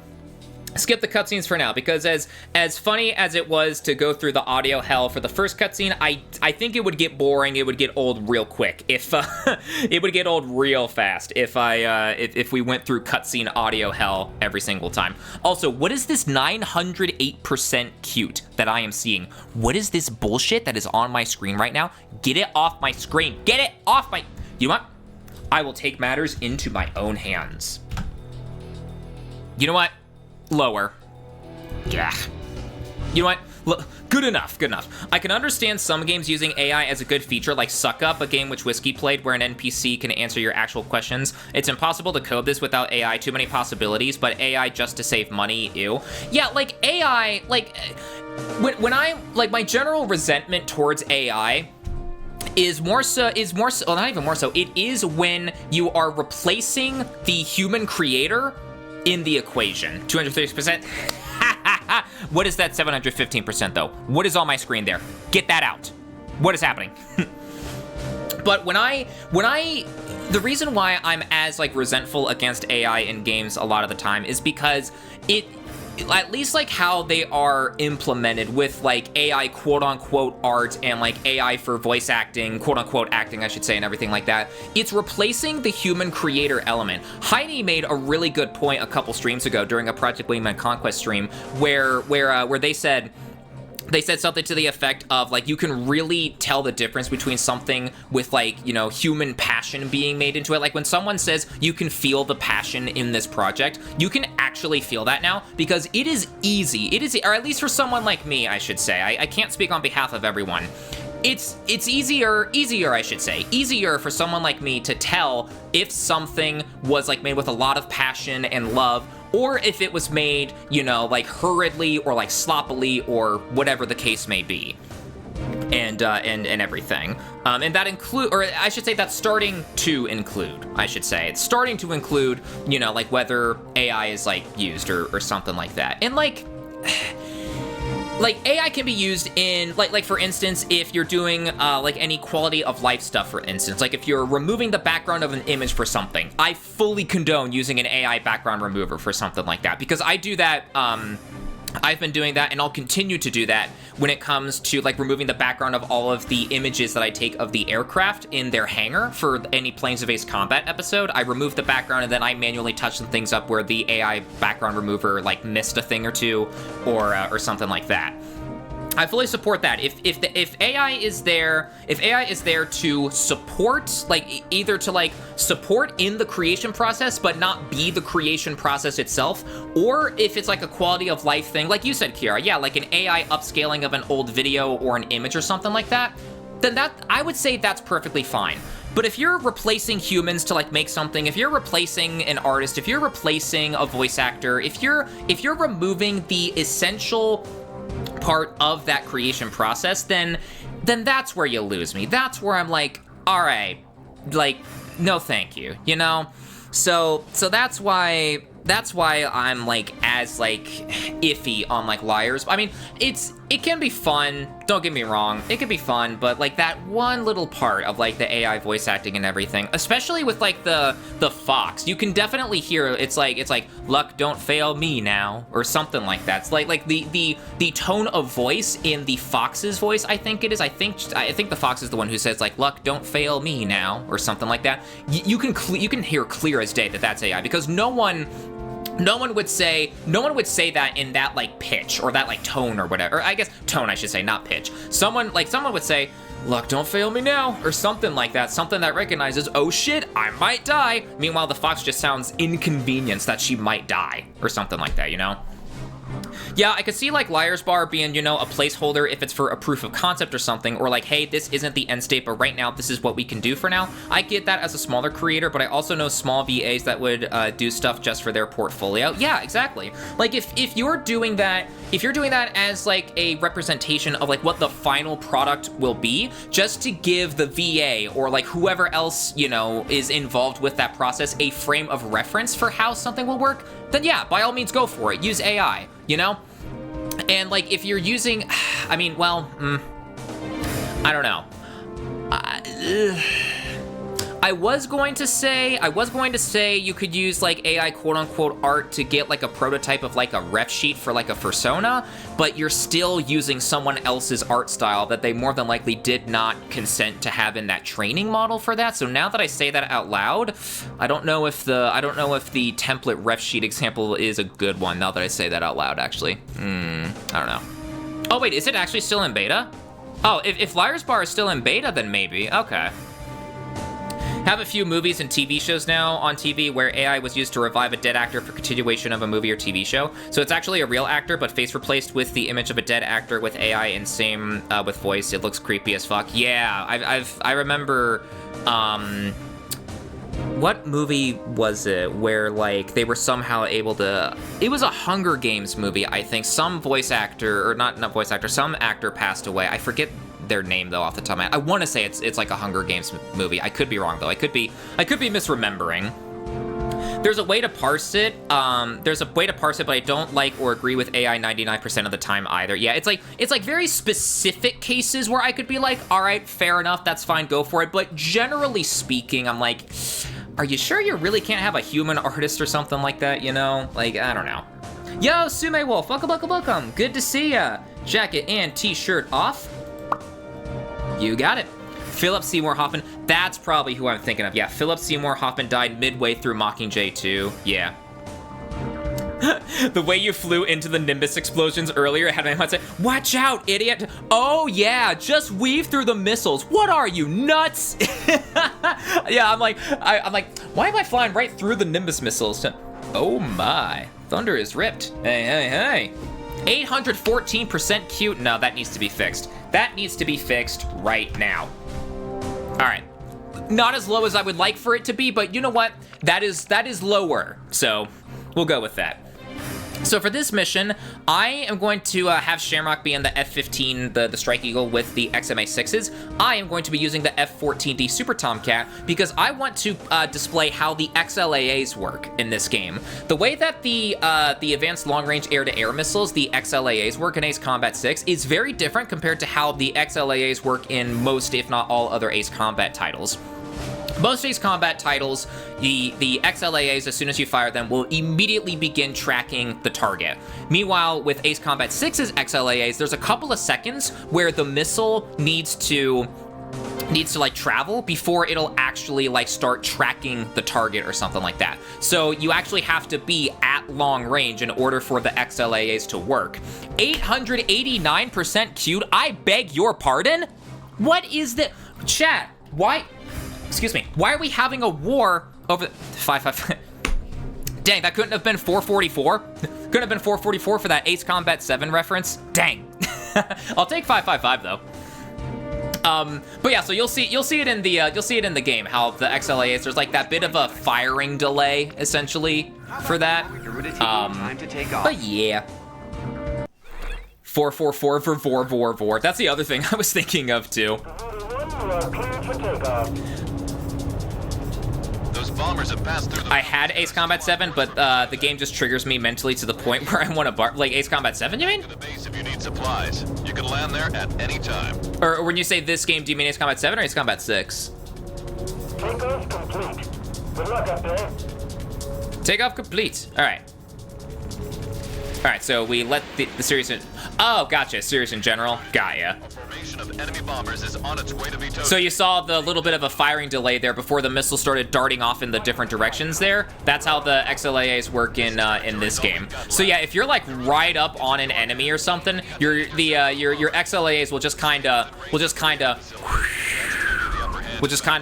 cutscenes for now, because as funny as it was to go through the audio hell for the first cutscene, I think it would get boring. It would get old real quick if it would get old real fast if we went through cutscene audio hell every single time. Also, what is this 908% cute that I am seeing? What is this bullshit that is on my screen right now? Get it off my screen. Get it off my... You know what? I will take matters into my own hands. You know what? Lower. Yeah. You know what? Good enough. I can understand some games using AI as a good feature, like Suck Up, a game which Whiskey played, where an NPC can answer your actual questions. It's impossible to code this without AI, too many possibilities, but AI just to save money, ew. Yeah, like, AI, like, when I, like, my general resentment towards AI is more so, well, not even more so, it is when you are replacing the human creator in the equation. 230%. What is that 715% though? What is on my screen there? Get that out. What is happening? But the reason why I'm as like resentful against AI in games a lot of the time is because at least like how they are implemented with like AI quote-unquote art and like AI for voice acting, quote-unquote acting I should say, and everything like that, it's replacing the human creator element. Heidi made a really good point a couple streams ago during a Project Wingman Conquest stream where they said something to the effect of, like, you can really tell the difference between something with, like, you know, human passion being made into it. Like, when someone says you can feel the passion in this project, you can actually feel that now, because it is easy. Or at least for someone like me, I should say. I can't speak on behalf of everyone. It's easier, I should say, easier for someone like me to tell if something was, like, made with a lot of passion and love, or if it was made, you know, like hurriedly or like sloppily or whatever the case may be, and everything. And that include, or I should say that's starting to include, it's starting to include, you know, like whether AI is like used or something like that. And like AI can be used in, like for instance, if you're doing, like any quality of life stuff, for instance, like if you're removing the background of an image for something, I fully condone using an AI background remover for something like that, because I do that, I've been doing that, and I'll continue to do that when it comes to, like, removing the background of all of the images that I take of the aircraft in their hangar for any Planes of Ace Combat episode. I remove the background, and then I manually touch some things up where the AI background remover, like, missed a thing or two, or something like that. I fully support that. If AI is there, to support, like, either to, like, support in the creation process, but not be the creation process itself, or if it's, like, a quality of life thing, like you said, Kiara, yeah, like an AI upscaling of an old video or an image or something like that, then I would say that's perfectly fine. But if you're replacing humans to, like, make something, if you're replacing an artist, if you're replacing a voice actor, if you're removing the essential part of that creation process, then that's where you lose me. That's where I'm like, all right, like, no thank you, you know? So that's why I'm, like, as, like, iffy on, like, Liars. I mean, it can be fun, don't get me wrong, it can be fun, but, like, that one little part of, like, the AI voice acting and everything, especially with, like, the Fox, you can definitely hear, it's like, luck don't fail me now, or something like that. It's like the tone of voice in the Fox's voice, I think it is, I think the Fox is the one who says, like, luck don't fail me now, or something like that. You can hear clear as day that that's AI, because no one would say that in that, like, pitch or that, like, tone or whatever. Or I guess tone, I should say, not pitch. Someone would say, luck don't fail me now, or something like that. Something that recognizes, oh shit, I might die. Meanwhile, the Fox just sounds inconvenienced that she might die, or something like that, you know? Yeah, I could see, like, Liar's Bar being, you know, a placeholder if it's for a proof of concept or something, or like, hey, this isn't the end state, but right now, this is what we can do for now. I get that as a smaller creator, but I also know small VAs that would do stuff just for their portfolio. Yeah, exactly. Like, if you're doing that as, like, a representation of, like, what the final product will be, just to give the VA or, like, whoever else, you know, is involved with that process a frame of reference for how something will work, then yeah, by all means, go for it. Use AI, you know? And, like, if you're using... I mean, well... I don't know. I was going to say you could use, like, AI quote-unquote art to get, like, a prototype of, like, a ref sheet for, like, a fursona, but you're still using someone else's art style that they more than likely did not consent to have in that training model for that. So now that I say that out loud, I don't know if the template ref sheet example is a good one now that I say that out loud, actually. I don't know. Oh, wait, is it actually still in beta? Oh, if Liar's Bar is still in beta, then maybe. Okay. Have a few movies and TV shows now on TV where AI was used to revive a dead actor for continuation of a movie or TV show. So it's actually a real actor, but face replaced with the image of a dead actor with AI and same with voice. It looks creepy as fuck. Yeah, I remember, what movie was it where, like, they were somehow able to... It was a Hunger Games movie, I think. Some voice actor, or not voice actor, some actor passed away. I forget their name, though, off the top of my head. I want to say it's like a Hunger Games movie. I could be wrong, though. I could be misremembering. There's a way to parse it. But I don't like or agree with AI 99% of the time either. Yeah, it's like very specific cases where I could be like, all right, fair enough, that's fine, go for it. But generally speaking, I'm like, are you sure you really can't have a human artist or something like that, you know? Like, I don't know. Yo, Sume Wolf, welcome. Good to see ya. Jacket and t-shirt off. You got it. Philip Seymour Hoffman, that's probably who I'm thinking of. Yeah, Philip Seymour Hoffman died midway through Mockingjay 2. Yeah. The way you flew into the Nimbus explosions earlier had my mind say, watch out, idiot. Oh, yeah, just weave through the missiles. What are you, nuts? Yeah, I'm like, why am I flying right through the Nimbus missiles? Oh, my. Thunder is ripped. Hey. 814% cute. No, that needs to be fixed. That needs to be fixed right now. All right. Not as low as I would like for it to be, but you know what? That is lower. So we'll go with that. So for this mission, I am going to have Shamrock be in the F-15, the Strike Eagle with the XMA-6s. I am going to be using the F-14D Super Tomcat because I want to display how the XLAAs work in this game. The way that the Advanced Long-Range Air-to-Air Missiles, the XLAAs, work in Ace Combat 6 is very different compared to how the XLAAs work in most, if not all, other Ace Combat titles. Most Ace Combat titles, the XLAAs, as soon as you fire them, will immediately begin tracking the target. Meanwhile, with Ace Combat 6's XLAAs, there's a couple of seconds where the missile needs to like travel before it'll actually like start tracking the target or something like that. So you actually have to be at long range in order for the XLAAs to work. 889% cute. I beg your pardon? What is the chat? Why? Excuse me. Why are we having a war over 555? Dang, that couldn't have been 444. Couldn't have been 444 for that Ace Combat 7 reference. Dang. I'll take 555 though. But yeah, so you'll see it in the game how the XLAAs, there's like that bit of a firing delay essentially for that. But yeah. 444 for vor. That's the other thing I was thinking of too. Those bombers have passed through the... I had Ace Combat 7, but the game just triggers me mentally to the point where I want to like Ace Combat 7, you mean? To the base if you need supplies. You can land there at any time. Or when you say this game, do you mean Ace Combat 7 or Ace Combat 6? Takeoff complete. Good luck up there. Takeoff complete. All right. All right, so we let the series in... Oh, gotcha. Series in general. Got ya. A formation of enemy bombers is on its way to be towed. So you saw the little bit of a firing delay there before the missile started darting off in the different directions there. That's how the XLAAs work in this game. So yeah, if you're like right up on an enemy or something, your XLAAs will just kind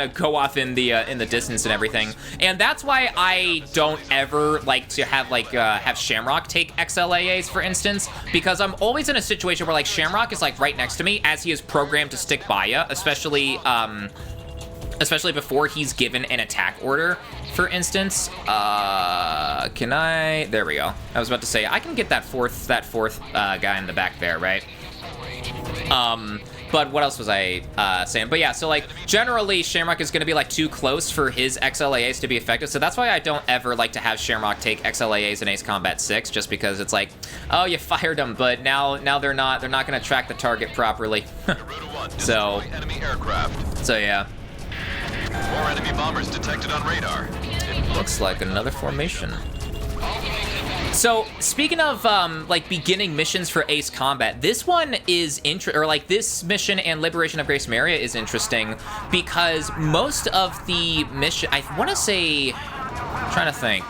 of go off in the distance and everything. And that's why I don't ever like to have Shamrock take XLAAs, for instance, because I'm always in a situation where like Shamrock is like right next to me as he is programmed to stick by ya, especially before he's given an attack order, for instance. Can I? There we go. I was about to say I can get that fourth guy in the back there, right? but what else was I saying? But yeah, so like generally Shamrock is going to be like too close for his XLAAs to be effective. So that's why I don't ever like to have Shamrock take XLAAs in Ace Combat 6, just because it's like, oh, you fired them, but now they're not going to track the target properly. So enemy aircraft. so yeah. 4 enemy bombers detected on radar. Looks like another formation. So, speaking of, like, beginning missions for Ace Combat, this one is this mission and Liberation of Grace Maria is interesting because most of the mission, I want to say, I'm trying to think.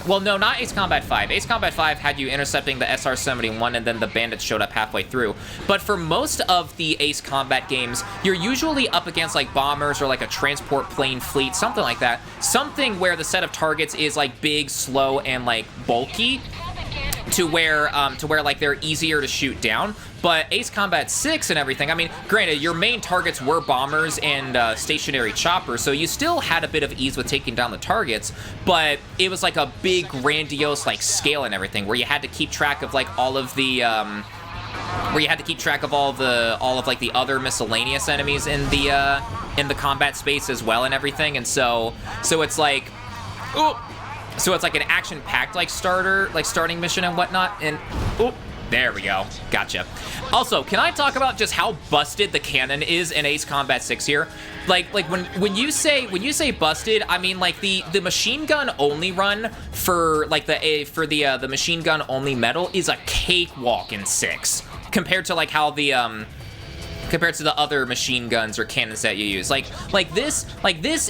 Well, no, not Ace Combat 5. Ace Combat 5 had you intercepting the SR-71 and then the bandits showed up halfway through. But for most of the Ace Combat games, you're usually up against like bombers or like a transport plane fleet, something like that. Something where the set of targets is like big, slow, and like bulky to where like they're easier to shoot down. But Ace Combat 6 and everything, I mean, granted, your main targets were bombers and stationary choppers, so you still had a bit of ease with taking down the targets, but it was like a big, grandiose, like, scale and everything, where you had to keep track of, like, all of the, like, the other miscellaneous enemies in the combat space as well and everything, and so it's like, so it's like an action-packed, like, starting mission and whatnot, and, there we go. Gotcha. Also, can I talk about just how busted the cannon is in Ace Combat 6 here? Like when you say busted, I mean like the machine gun only run for like the machine gun only medal is a cakewalk in 6 compared to like how compared to the other machine guns or cannons that you use. Like this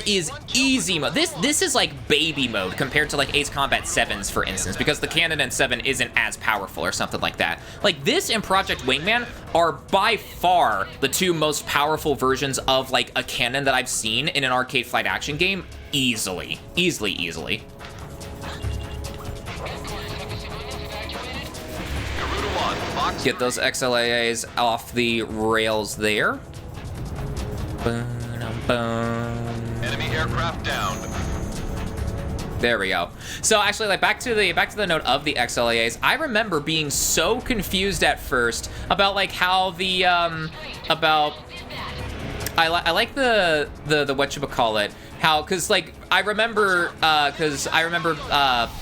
is easy mode. This is like baby mode compared to like Ace Combat 7's, for instance, because the cannon in 7 isn't as powerful or something like that. Like this and Project Wingman are by far the two most powerful versions of like a cannon that I've seen in an arcade flight action game easily. Get those XLAAs off the rails there. Enemy aircraft down. There we go. So actually, like back to the note of the XLAAs, I remember being so confused at first about like how the I like the whatchamacallit, how, cause like I remember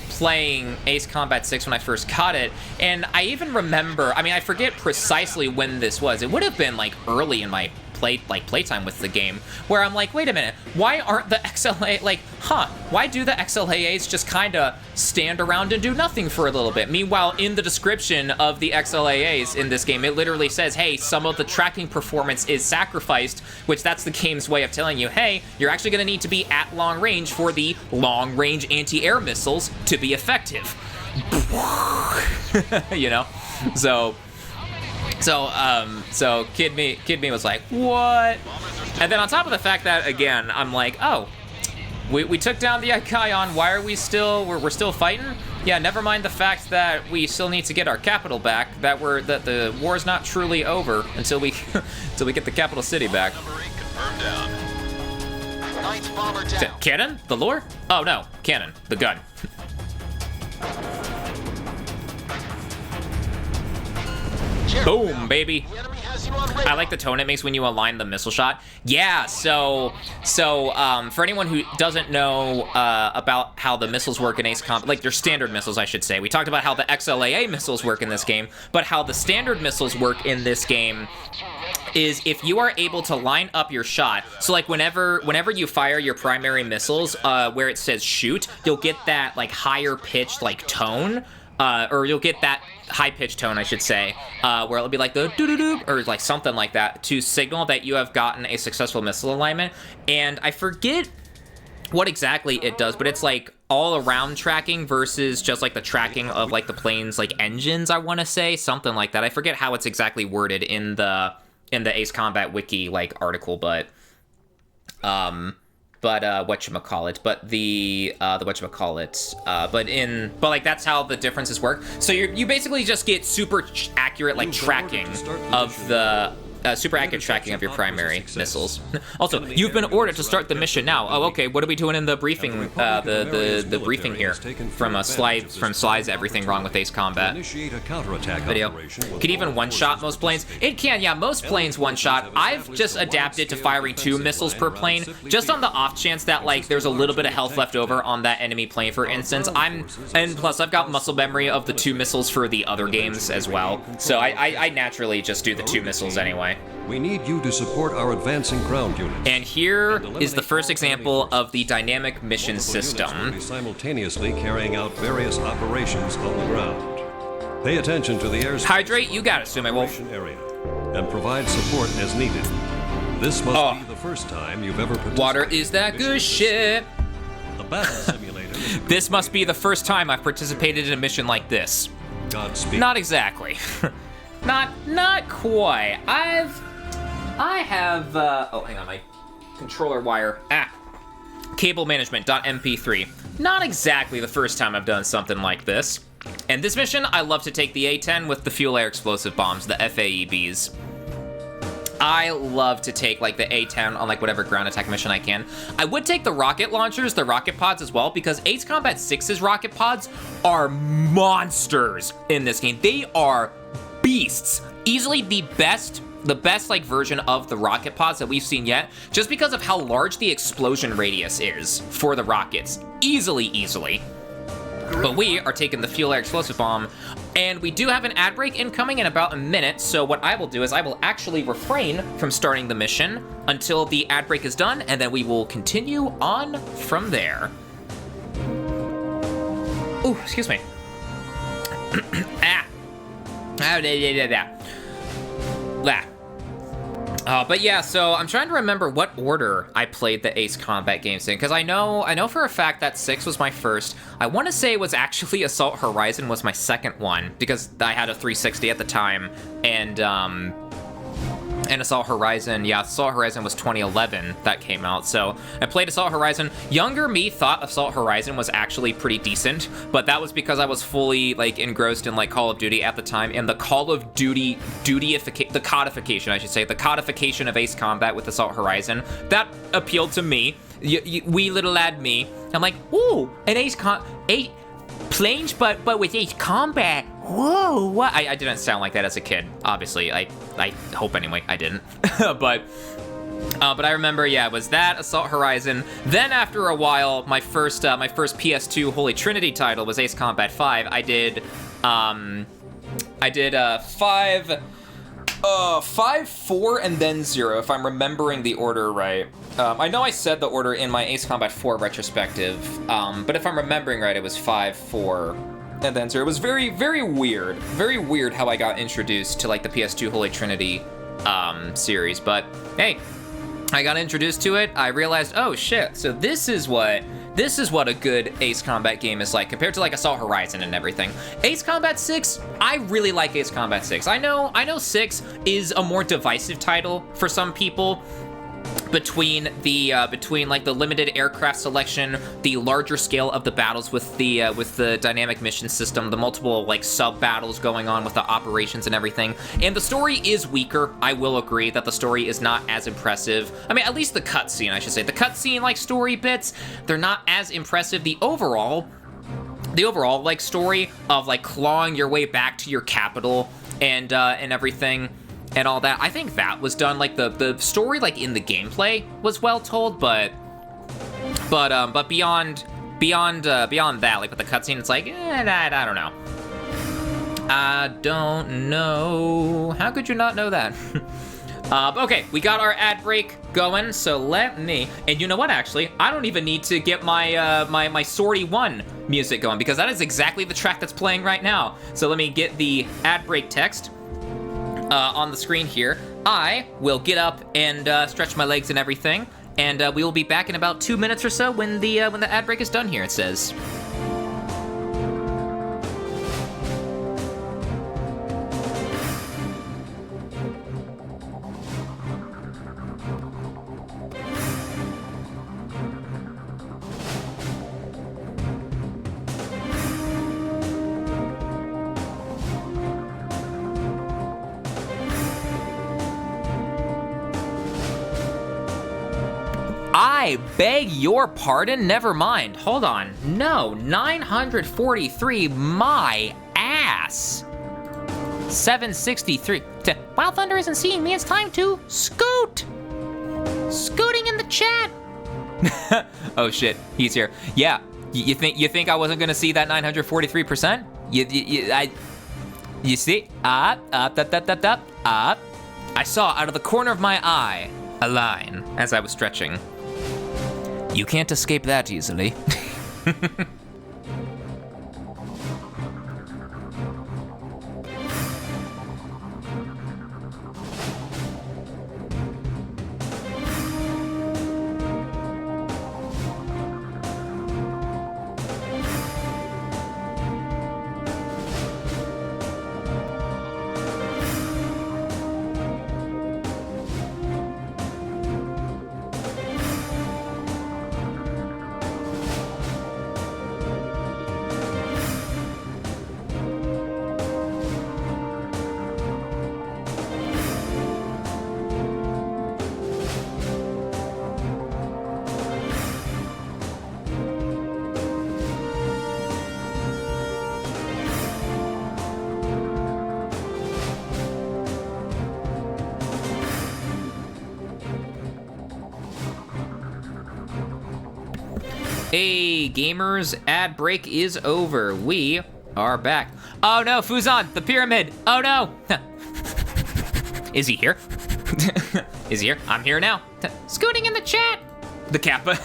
playing Ace Combat 6 when I first caught it, and I even remember, I mean, I forget precisely when this was. It would have been like early in my playtime with the game, where I'm like, wait a minute, why aren't the XLA, like, why do the XLAAs just kind of stand around and do nothing for a little bit? Meanwhile, in the description of the XLAAs in this game, it literally says, hey, some of the tracking performance is sacrificed, which that's the game's way of telling you, hey, you're actually going to need to be at long range for the long-range anti-air missiles to be effective. You know? So Kid Me was like, what? And then on top of the fact that, again, I'm like, oh, we took down the Ikion, why are we still, we're still fighting? Yeah, never mind the fact that we still need to get our capital back, that the war's not truly over until we get the capital city back. Cannon? The lure? Oh no, cannon, the gun. Boom, baby. I like the tone it makes when you align the missile shot. Yeah, so for anyone who doesn't know about how the missiles work in Ace Combat, like your standard missiles, I should say. We talked about how the XLAA missiles work in this game, but how the standard missiles work in this game is if you are able to line up your shot. So like whenever you fire your primary missiles, where it says shoot, you'll get that like higher pitched like tone. Or you'll get that high-pitched tone, I should say, where it'll be like the doo-doo-doo, or like something like that, to signal that you have gotten a successful missile alignment. And I forget what exactly it does, but it's like all-around tracking versus just like the tracking of like the plane's like engines, I want to say, something like that. I forget how it's exactly worded in the Ace Combat Wiki like article, but whatchamacallit, but like that's how the differences work. So you basically just get super accurate like tracking of the super accurate tracking of your primary missiles. Also, you've been ordered to start the mission now. Oh, okay. What are we doing in the briefing? The briefing here from slides. Everything wrong with Ace Combat video. Can even one-shot most planes? It can. Yeah, most planes one-shot. I've just adapted to firing 2 missiles per plane, just on the off chance that like there's a little bit of health left over on that enemy plane, for instance. And plus I've got muscle memory of the 2 missiles for the other games as well, so I naturally just do the 2 missiles anyway. We need you to support our advancing ground units. And here is the first example of the dynamic mission system. Simultaneously carrying out various operations on the ground. Pay attention to the airspace. Hydrate, you got it, Sume Wolf. Area, and provide support as needed. This must be the first time you've ever participated. Water is that good shit. The battle simulator. This must be the first time I've participated in a mission like this. Godspeed. Not exactly. Not quite. I have, oh, hang on, my controller wire. Cable management.mp3. Not exactly the first time I've done something like this. And this mission, I love to take the A-10 with the fuel air explosive bombs, the FAEBs. I love to take, like, the A-10 on, like, whatever ground attack mission I can. I would take the rocket launchers, the rocket pods as well, because Ace Combat 6's rocket pods are monsters in this game. They are beasts. Easily the best like version of the rocket pods that we've seen yet, just because of how large the explosion radius is for the rockets. Easily. But we are taking the fuel air explosive bomb, and we do have an ad break incoming in about a minute, so what I will do is I will actually refrain from starting the mission until the ad break is done, and then we will continue on from there. Ooh, excuse me. But yeah, so I'm trying to remember what order I played the Ace Combat games in, because I know for a fact that 6 was my first. I want to say it was actually Assault Horizon was my second one, because I had a 360 at the time, and Assault Horizon, yeah, Assault Horizon was 2011 that came out, so I played Assault Horizon. Younger me thought Assault Horizon was actually pretty decent, but that was because I was fully, like, engrossed in, like, Call of Duty at the time, and the Call of Duty the codification, I should say, the codification of Ace Combat with Assault Horizon, that appealed to me, wee little lad me. I'm like, ooh, an planes, but with Ace Combat. Whoa, what? I didn't sound like that as a kid, obviously. I hope anyway, I didn't. but I remember, yeah, it was that, Assault Horizon. Then after a while, my first PS2 Holy Trinity title was Ace Combat 5. I did 5, 4, and then 0, if I'm remembering the order right. I know I said the order in my Ace Combat 4 retrospective, but if I'm remembering right, it was 5, 4, and then 0. It was very, very weird. Very weird how I got introduced to, like, the PS2 Holy Trinity series, but hey, I got introduced to it. I realized, oh shit, so this is what a good Ace Combat game is like compared to, like, Assault Horizon and everything. Ace Combat 6, I really like Ace Combat 6. I know 6 is a more divisive title for some people, between like the limited aircraft selection, the larger scale of the battles with the dynamic mission system, the multiple, like, sub battles going on with the operations and everything. And the story is weaker. I will agree that the story is not as impressive. I mean, at least the cutscene, I should say. The cutscene, like, story bits, they're not as impressive. The overall, like, story of, like, clawing your way back to your capital and everything and all that, I think that was done. Like, the story, like, in the gameplay was well told, but beyond that, like, with the cutscene, it's like, I don't know. I don't know. How could you not know that? Okay, we got our ad break going, so let me, and you know what, actually, I don't even need to get my my Sortie 1 music going, because that is exactly the track that's playing right now. So let me get the ad break text on the screen here. I will get up and stretch my legs and everything, and we will be back in about 2 minutes or so when the ad break is done here, it says. I beg your pardon? Never mind. Hold on. No, 943, my ass. 763. While Thunder isn't seeing me, it's time to scoot. Scooting in the chat. Oh shit, he's here. Yeah, you think I wasn't gonna see that 943%? You see? Up. I saw out of the corner of my eye a line as I was stretching. You can't escape that easily. Hey, gamers, ad break is over. We are back. Oh no, Fuzon, the pyramid. Oh no. Is he here? Is he here? I'm here now. Scooting in the chat. The Kappa.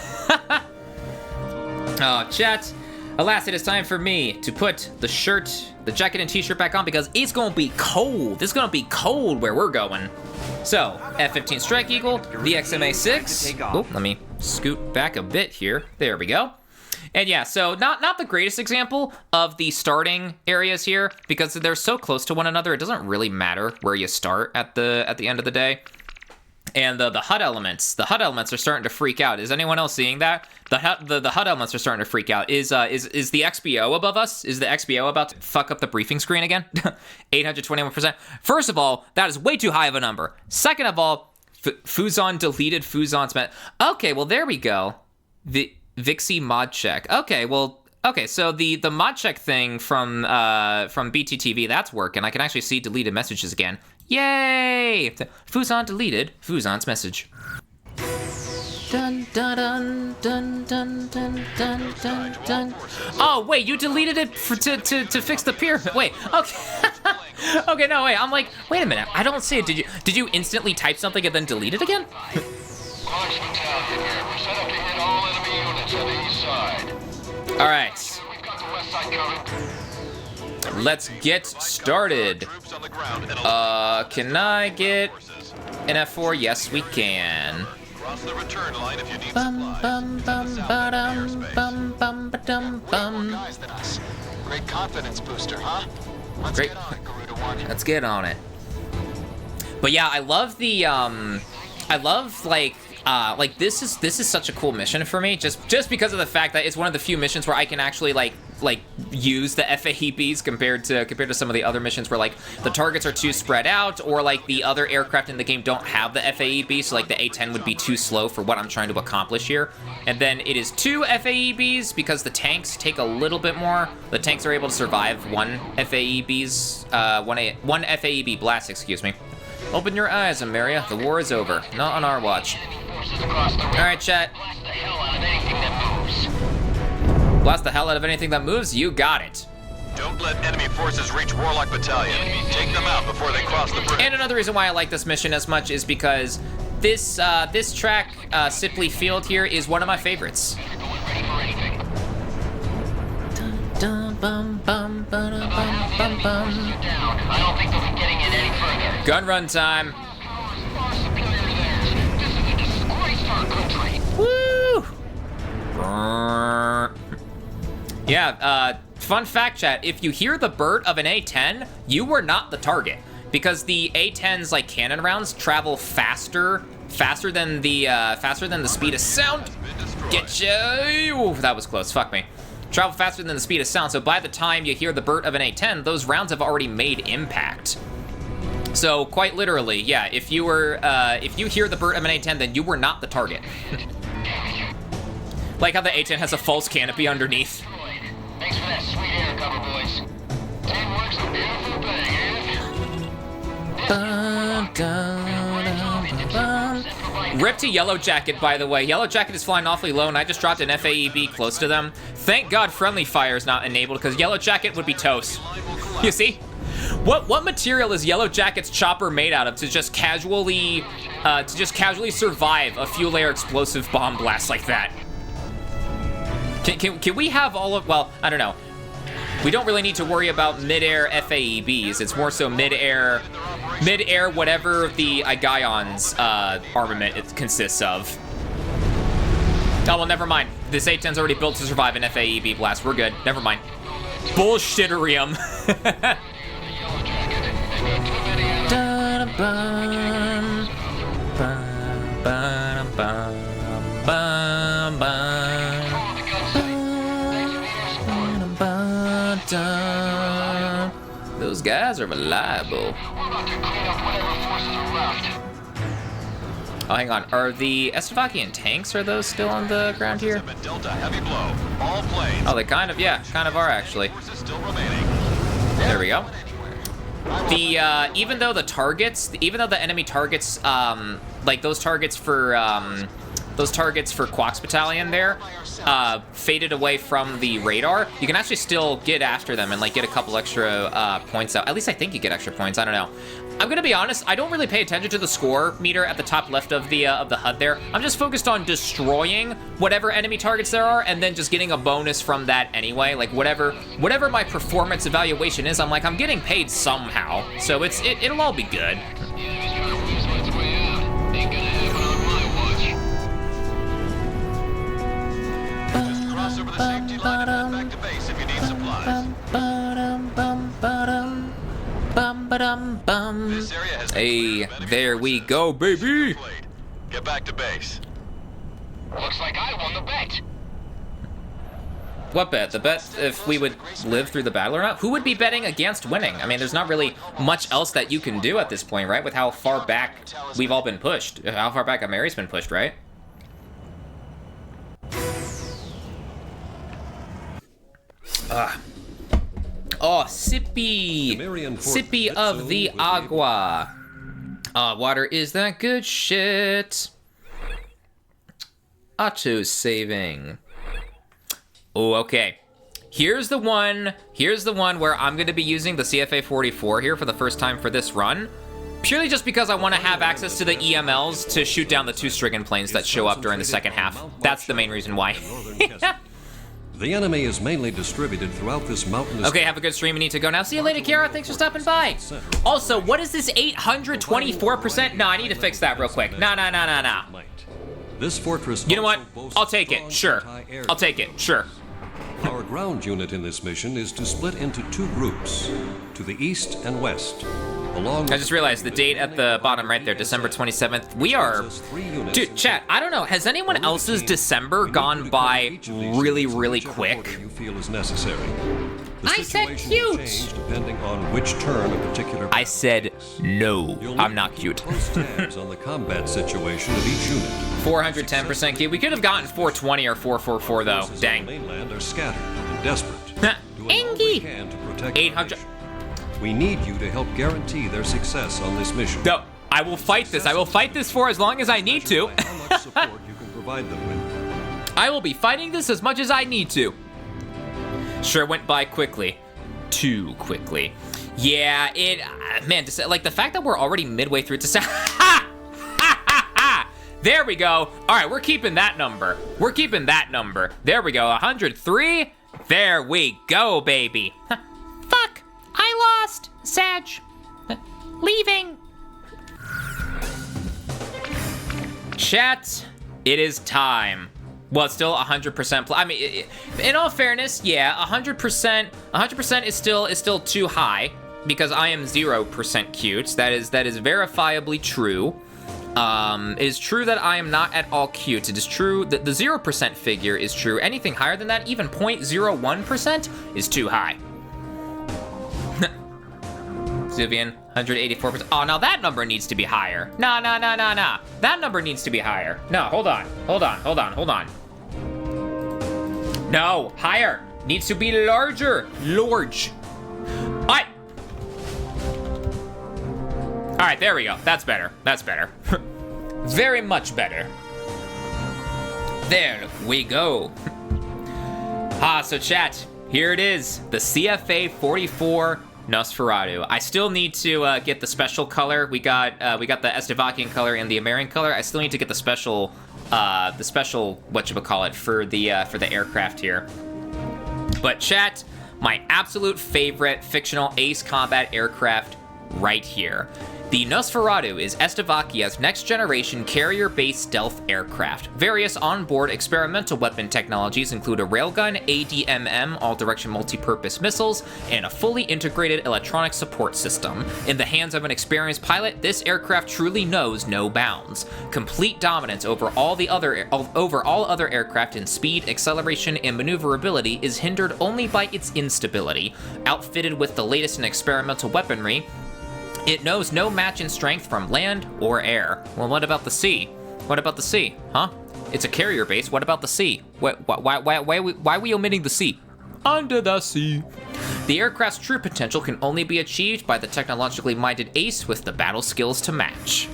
Oh, chat. Alas, it is time for me to put the shirt, the jacket and t-shirt back on because it's gonna be cold. It's gonna be cold where we're going. So, F-15 Strike Eagle, the XMA-6. Oh, let me scoot back a bit here. There we go. And yeah, so not the greatest example of the starting areas here because they're so close to one another. It doesn't really matter where you start at the end of the day. And the HUD elements are starting to freak out. Is anyone else seeing that? The HUD elements are starting to freak out. Is the XBO above us? Is the XBO about to fuck up the briefing screen again? 821%. First of all, that is way too high of a number. Second of all, Fuzon deleted Fuzon's met. Okay, well there we go. The Vixie mod check. Okay, well. Okay, so the mod check thing from BTTV, that's working. I can actually see deleted messages again. Yay! Fuzon deleted Fuzon's message. Dun dun dun dun dun dun dun dun dun. Oh wait, you deleted it to fix the pyramid. Wait, okay. Okay, no wait. I'm like, wait a minute. I don't see it. Did you instantly type something and then delete it again? All right. Let's get started. Can I get an F4? Yes, we can. Bum bum bum ba-dum bum bum ba-dum bum. Great confidence booster, huh? Great. Let's get on it. But yeah, I love the I love like this is such a cool mission for me just because of the fact that it's one of the few missions where I can actually like use the FAEBs compared to some of the other missions where like the targets are too spread out or like the other aircraft in the game don't have the FAEB, so like the A-10 would be too slow for what I'm trying to accomplish here. And then it is 2 FAEBs because the tanks take a little bit more. The tanks are able to survive one FAEB's one FAEB blast, excuse me. Open your eyes, Ameria. The war is over. Not on our watch. Alright, chat. Blast the hell out of anything that moves? You got it. Don't let enemy forces reach Warlock Battalion. Take them out before they cross the bridge. And another reason why I like this mission as much is because this track, Sipley Field here, is one of my favorites. Gun run time. Woo! Yeah, fun fact, chat, if you hear the burst of an A-10, you were not the target. Because the A-10's, like, cannon rounds travel faster than the speed of sound. Get you! Ooh, that was close, fuck me. Travel faster than the speed of sound, so by the time you hear the burst of an A-10, those rounds have already made impact. So, quite literally, yeah, if you hear the burst of an A-10, then you were not the target. Like how the A-10 has a false canopy underneath. Thanks for that sweet air cover, boys. Teamwork's a beautiful thing, Rip to Yellow Jacket, by the way. Yellow Jacket is flying awfully low, and I just dropped an FAEB close to them. Thank God friendly fire is not enabled, because Yellow Jacket would be toast. You see? What material is Yellow Jacket's chopper made out of to just casually survive a few layer explosive bomb blast like that? Can we have all of, well, I don't know. We don't really need to worry about mid-air FAEBs. It's more so mid-air whatever the Igaion's armament it consists of. Oh, well, never mind. This A-10's already built to survive an FAEB blast. We're good. Never mind. Bullshitterium. Those guys are reliable. Oh, hang on. Are the Estavakian tanks, are those still on the ground here? Delta, heavy blow. All planes. Oh, they kind of are actually. Still remaining. There we go. The, even though the enemy targets, like those targets for Quox Battalion there, faded away from the radar, you can actually still get after them and, like, get a couple extra, points out. At least I think you get extra points, I don't know. I'm gonna be honest, I don't really pay attention to the score meter at the top left of the HUD there. I'm just focused on destroying whatever enemy targets there are, and then just getting a bonus from that anyway. Like, whatever my performance evaluation is, I'm like, I'm getting paid somehow. So it'll all be good. Cross over the safety line and head back to base if you need supplies. This area has Hey, there we go, baby. Get back to base. Looks like I won the bet. What bet? The bet if we would live through the battle or not? Who would be betting against winning? I mean, there's not really much else that you can do at this point, right? With how far back we've all been pushed. How far back Ameri's been pushed, right? Oh, sippy! Sippy of the agua. Water is that good shit. Auto saving. Oh, okay. Here's the one where I'm going to be using the CFA-44 here for the first time for this run. Purely just because I want to have access to the EMLs to shoot down the 2 Strigan planes that show up during the second half. That's the main reason why. The enemy is mainly distributed throughout this mountainous... Okay, have a good stream. I need to go now. See you later, Kiara. Thanks for stopping by. Also, what is this 824%? No, I need to fix that real quick. No. This fortress... You know what? I'll take it. Sure. I'll take it. Sure. Our ground unit in this mission is to split into 2 groups, to the east and west. Along I just realized the date at the bottom right there, December 27th. We are... Dude, chat, I don't know. Has anyone else's December gone by really, really quick? You feel is necessary. I said cute! Depending on which turn a particular... I said no. I'm not cute. Close tabs on the combat situation of each unit. 410% cute. We could have gotten 420 or 444 though. Dang. Mainland are scattered and desperate. Engie! 800... We need you to help guarantee their success on this mission. No, I will fight this. I will fight this for as long as I need to. How much support you can provide them with. I will be fighting this as much as I need to. Sure went by quickly. Too quickly. Yeah, man, like the fact that we're already midway through December. There we go. All right, we're keeping that number. We're keeping that number. There we go, 103. There we go, baby. Fuck. I lost, Sag. Leaving. Chat, it is time. Well, it's still 100%. I mean, in all fairness, yeah, 100%. 100% is still too high because I am 0% cute. That is verifiably true. It is true that I am not at all cute. It is true that the 0% figure is true. Anything higher than that, even 0.01%, is too high. Zuvian, 184%. Oh, now that number needs to be higher. Nah. That number needs to be higher. No, hold on. No, higher. Needs to be larger. Large. All right, there we go. That's better. That's better. Very much better. There we go. So chat, here it is. The CFA 44 Nosferatu. I still need to get the special color. We got the Estevakian color and the American color. I still need to get the special whatchamacallit for the aircraft here. But chat, my absolute favorite fictional ace combat aircraft right here. The Nosferatu is Estevakia's next-generation carrier-based stealth aircraft. Various onboard experimental weapon technologies include a railgun, ADMM, all-direction multi-purpose missiles, and a fully integrated electronic support system. In the hands of an experienced pilot, this aircraft truly knows no bounds. Complete dominance over all other aircraft in speed, acceleration, and maneuverability is hindered only by its instability. Outfitted with the latest in experimental weaponry, it knows no match in strength from land or air. Well, what about the sea? What about the sea? Huh? It's a carrier base. What about the sea? Why are we omitting the sea? Under the sea. The aircraft's true potential can only be achieved by the technologically minded ace with the battle skills to match.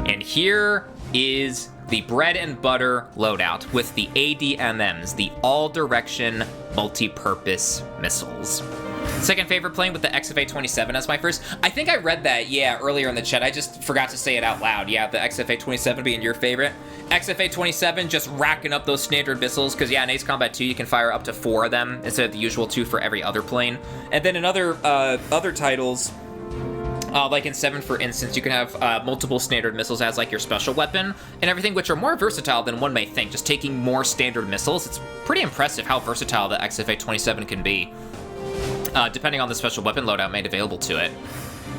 And here is the bread and butter loadout with the ADMMs, the all-direction multi-purpose missiles. Second favorite, playing with the XFA-27 as my first. I think I read that, yeah, earlier in the chat. I just forgot to say it out loud. Yeah, the XFA-27 being your favorite. XFA-27 just racking up those standard missiles, because yeah, in Ace Combat 2 you can fire up to 4 of them instead of the usual 2 for every other plane. And then in other titles, like in 7, for instance, you can have multiple standard missiles as like your special weapon and everything, which are more versatile than one may think. Just taking more standard missiles, it's pretty impressive how versatile the XFA-27 can be. Depending on the special weapon loadout made available to it.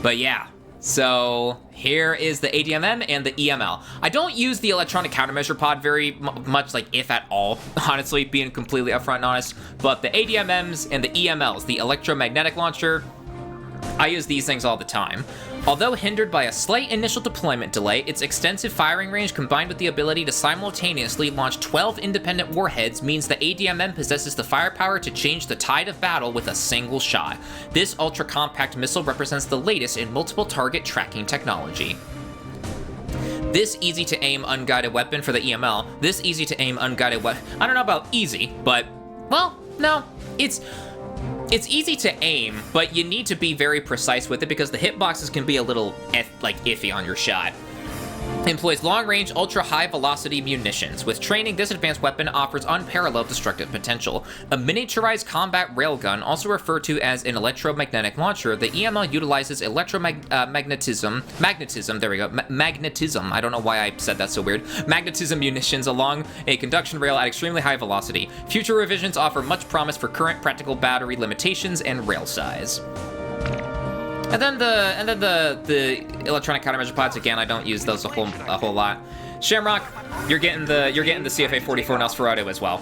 But yeah, so here is the ADMM and the EML. I don't use the electronic countermeasure pod very much, like if at all, honestly, being completely upfront and honest. But the ADMMs and the EMLs, the electromagnetic launcher, I use these things all the time. Although hindered by a slight initial deployment delay, its extensive firing range combined with the ability to simultaneously launch 12 independent warheads means the ADMM possesses the firepower to change the tide of battle with a single shot. This ultra-compact missile represents the latest in multiple target tracking technology. This easy-to-aim unguided weapon for the EML, this easy-to-aim unguided weapon, I don't know about easy, but, well, no, it's easy to aim, but you need to be very precise with it because the hitboxes can be a little, iffy on your shot. Employs long-range, ultra-high-velocity munitions. With training, this advanced weapon offers unparalleled destructive potential. A miniaturized combat railgun, also referred to as an electromagnetic launcher, the EML utilizes magnetism, there we go, magnetism, I don't know why I said that so weird, magnetism munitions along a conduction rail at extremely high velocity. Future revisions offer much promise for current practical battery limitations and rail size. And then the electronic countermeasure pods, again, I don't use those a whole lot. Shamrock, you're getting the CFA 44 Nosferatu as well.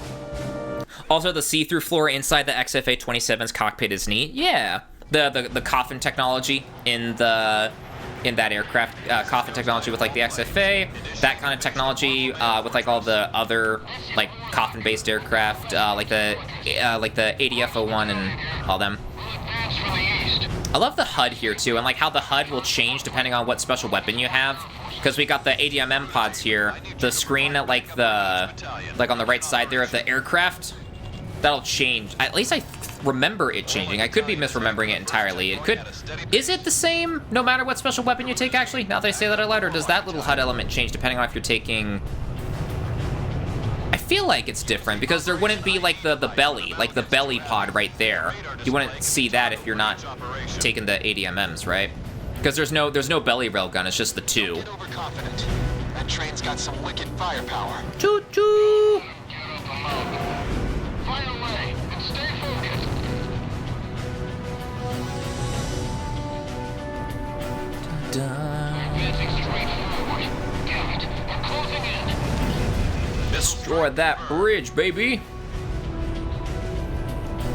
Also, the see-through floor inside the XFA 27's cockpit is neat. Yeah, the coffin technology in that aircraft, coffin technology with like the XFA, that kind of technology with like all the other like coffin-based aircraft, like the ADF-01 and all them. I love the HUD here too, and like how the HUD will change depending on what special weapon you have. Because we got the ADMM pods here, the screen at like on the right side there of the aircraft, that'll change. At least I remember it changing. I could be misremembering it entirely. Is it the same no matter what special weapon you take actually? Now that I say that out loud, or does that little HUD element change depending on if you're taking... I feel like it's different because there wouldn't be like the belly pod right there. You wouldn't see that if you're not taking the ADMMs, right? Because there's no belly railgun, it's just the 2. Overconfident. That train's got some wicked firepower. Choo choo! Fire away and stay focused. Advancing straight forward. Got it. We're closing in. Destroy that bridge, baby!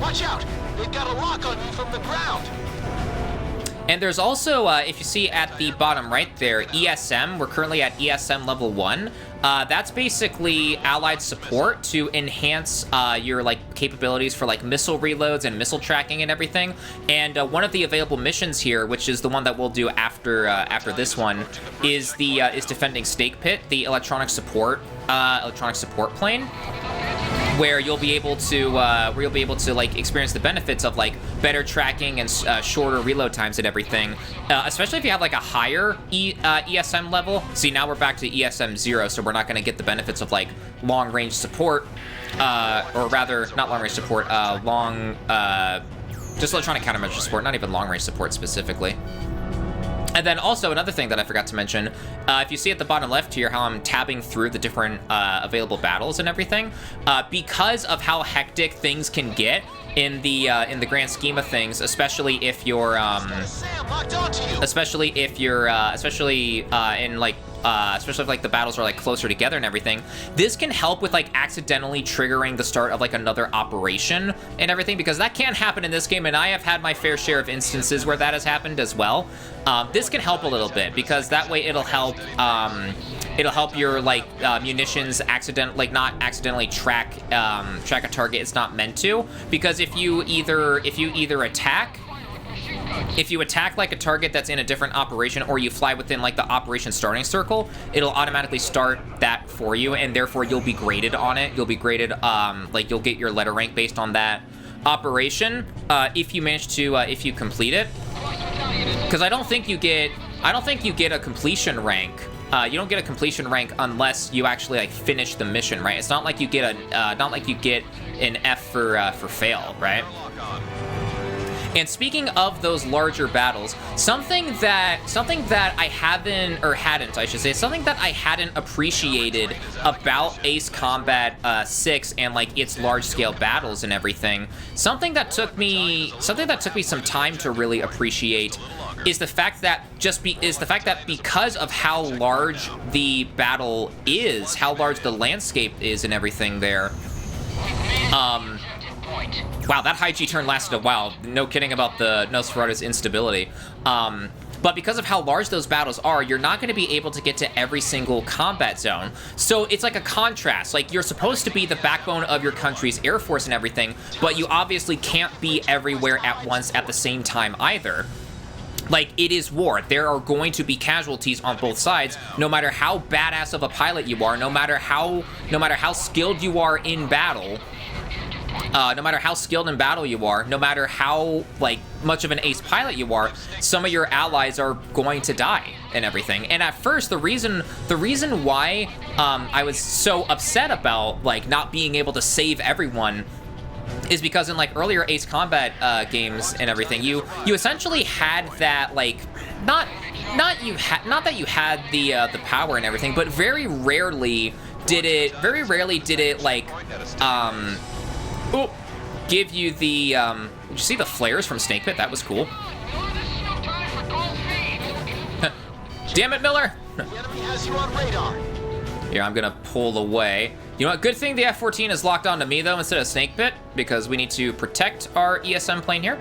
Watch out! They've got a lock on you from the ground. And there's also, if you see at the bottom right there, ESM. We're currently at ESM level 1. That's basically allied support to enhance your like capabilities for like missile reloads and missile tracking and everything. And one of the available missions here, which is the one that we'll do after this one, is defending Snake Pit, the electronic support plane, where you'll be able to like experience the benefits of like better tracking and shorter reload times and everything, especially if you have like a higher ESM level. See, now we're back to ESM 0, so we're not going to get the benefits of like long range support, or rather not long range support, just electronic countermeasure support, not even long range support specifically. And then also another thing that I forgot to mention, if you see at the bottom left here how I'm tabbing through the different available battles and everything, because of how hectic things can get in the grand scheme of things, especially if you're especially if like the battles are like closer together and everything, this can help with like accidentally triggering the start of like another operation and everything, because that can happen in this game, and I have had my fair share of instances where that has happened as well. This can help a little bit, because that way it'll help your like munitions not accidentally track a target it's not meant to, because if you attack like a target that's in a different operation, or you fly within like the operation starting circle, it'll automatically start that for you, and therefore you'll be graded on it. You'll be graded, like you'll get your letter rank based on that operation, if you manage to, if you complete it. Because I don't think you get a completion rank. You don't get a completion rank unless you actually like finish the mission, right? It's not like you get an F for fail, right? And speaking of those larger battles, something that I hadn't appreciated about Ace Combat 6 and like its large-scale battles and everything, something that took me some time to really appreciate, is the fact that because of how large the battle is, how large the landscape is and everything there. Wow, that high G turn lasted a while. No kidding about the Nosferatu's instability. But because of how large those battles are, you're not going to be able to get to every single combat zone. So it's like a contrast. Like, you're supposed to be the backbone of your country's air force and everything, but you obviously can't be everywhere at once at the same time either. Like, it is war. There are going to be casualties on both sides, no matter how badass of a pilot you are, no matter how skilled you are in battle. No matter how skilled in battle you are, no matter how like much of an ace pilot you are, some of your allies are going to die and everything. And at first, the reason why I was so upset about like not being able to save everyone is because in like earlier Ace Combat games and everything, you essentially had that like not that you had the power and everything, but very rarely did it like give you the, did you see the flares from Snake Pit? That was cool. Damn it, Miller! Here, I'm gonna pull away. You know what? Good thing the F-14 is locked onto me, though, instead of Snake Pit, because we need to protect our ESM plane here.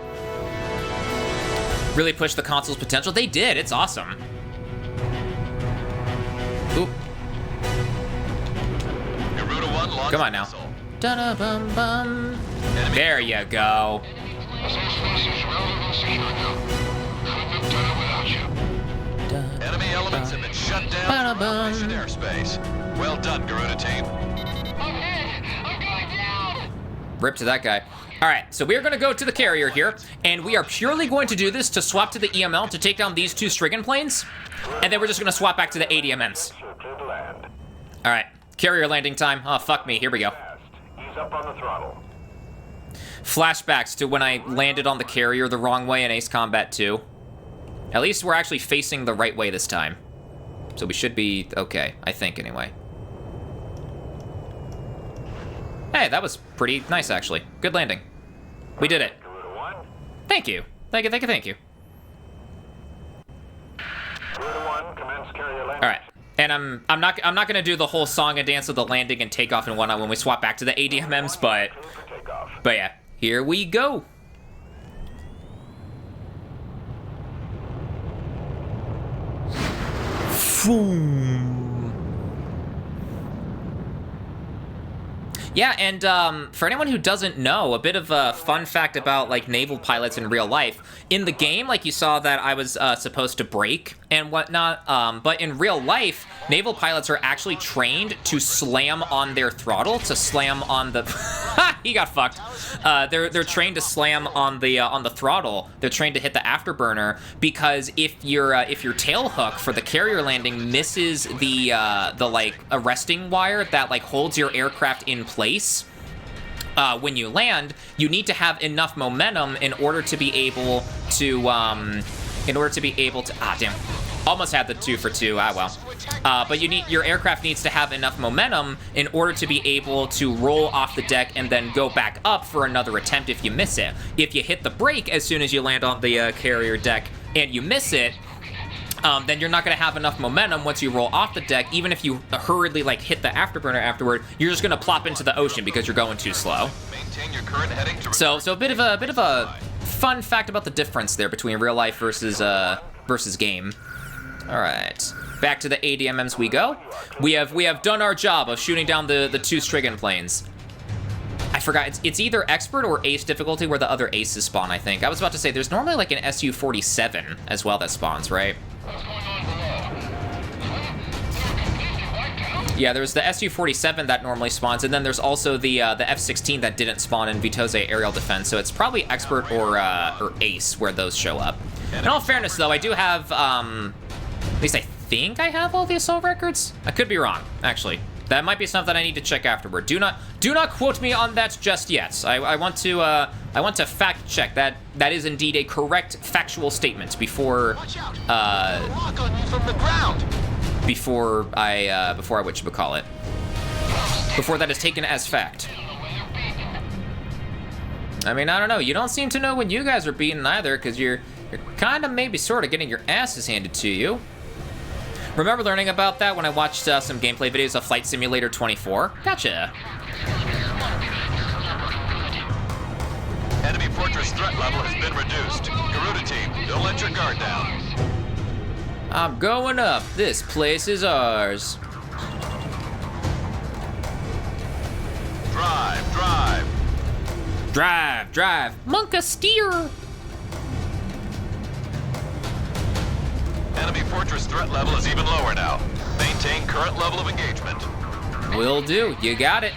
Really push the console's potential. They did. It's awesome. Oop. Come on now. Da-da-bum-bum. There you go. Enemy elements have been shut down from Russian airspace. Well done, Garuda team. Rip to that guy. All right, so we are going to go to the carrier here, and we are purely going to do this to swap to the EML to take down these two Strigan planes, and then we're just going to swap back to the ADMMs. All right, carrier landing time. Oh, fuck me. Here we go. Ease up on the throttle. Flashbacks to when I landed on the carrier the wrong way in Ace Combat 2. At least we're actually facing the right way this time. So we should be okay, I think, anyway. Hey, that was pretty nice, actually. Good landing. We did it. Thank you. Thank you. Alright. And I'm not gonna do the whole song and dance of the landing and takeoff and whatnot when we swap back to the ADMMs, but yeah, here we go. Yeah, and for anyone who doesn't know, a bit of a fun fact about like naval pilots in real life. In the game, like you saw that I was supposed to brake and whatnot, but in real life, naval pilots are actually trained to slam on their throttle, to slam on the... he got fucked. They're trained to slam on the throttle. They're trained to hit the afterburner because if your tail hook for the carrier landing misses the like arresting wire that like holds your aircraft in place, when you land, you need to have enough momentum in order to be able to ah, damn, almost had the 2 for 2, ah well. But your aircraft needs to have enough momentum in order to be able to roll off the deck and then go back up for another attempt if you miss it. If you hit the brake as soon as you land on the carrier deck and you miss it, then you're not going to have enough momentum once you roll off the deck. Even if you hurriedly like hit the afterburner afterward, you're just going to plop into the ocean because you're going too slow. Maintain your current heading to... So a bit of a fun fact about the difference there between real life versus game. All right, back to the ADMMs we go. We have done our job of shooting down the 2 Strigan planes. I forgot, it's either expert or ace difficulty where the other aces spawn, I think. I was about to say, there's normally like an SU-47 as well that spawns, right? Yeah, there's the SU-47 that normally spawns, and then there's also the F-16 that didn't spawn in Vitose Aerial Defense, so it's probably expert or ace where those show up. In all fairness, though, I do have, at least I think I have all the assault records? I could be wrong, actually. That might be something I need to check afterward. Do not quote me on that just yet. I want to fact check that is indeed a correct factual statement before Rock on you from the ground. before I whatchamacallit. Before that is taken as fact. I mean, I don't know. You don't seem to know when you guys are beaten either, because you're kind of maybe sort of getting your asses handed to you. Remember learning about that when I watched some gameplay videos of Flight Simulator 24? Gotcha. Enemy fortress threat level has been reduced. Garuda team, don't let your guard down. I'm going up. This place is ours. Drive, drive. Drive, drive. Monka steer. Enemy fortress threat level is even lower now. Maintain current level of engagement. Will do. You got it.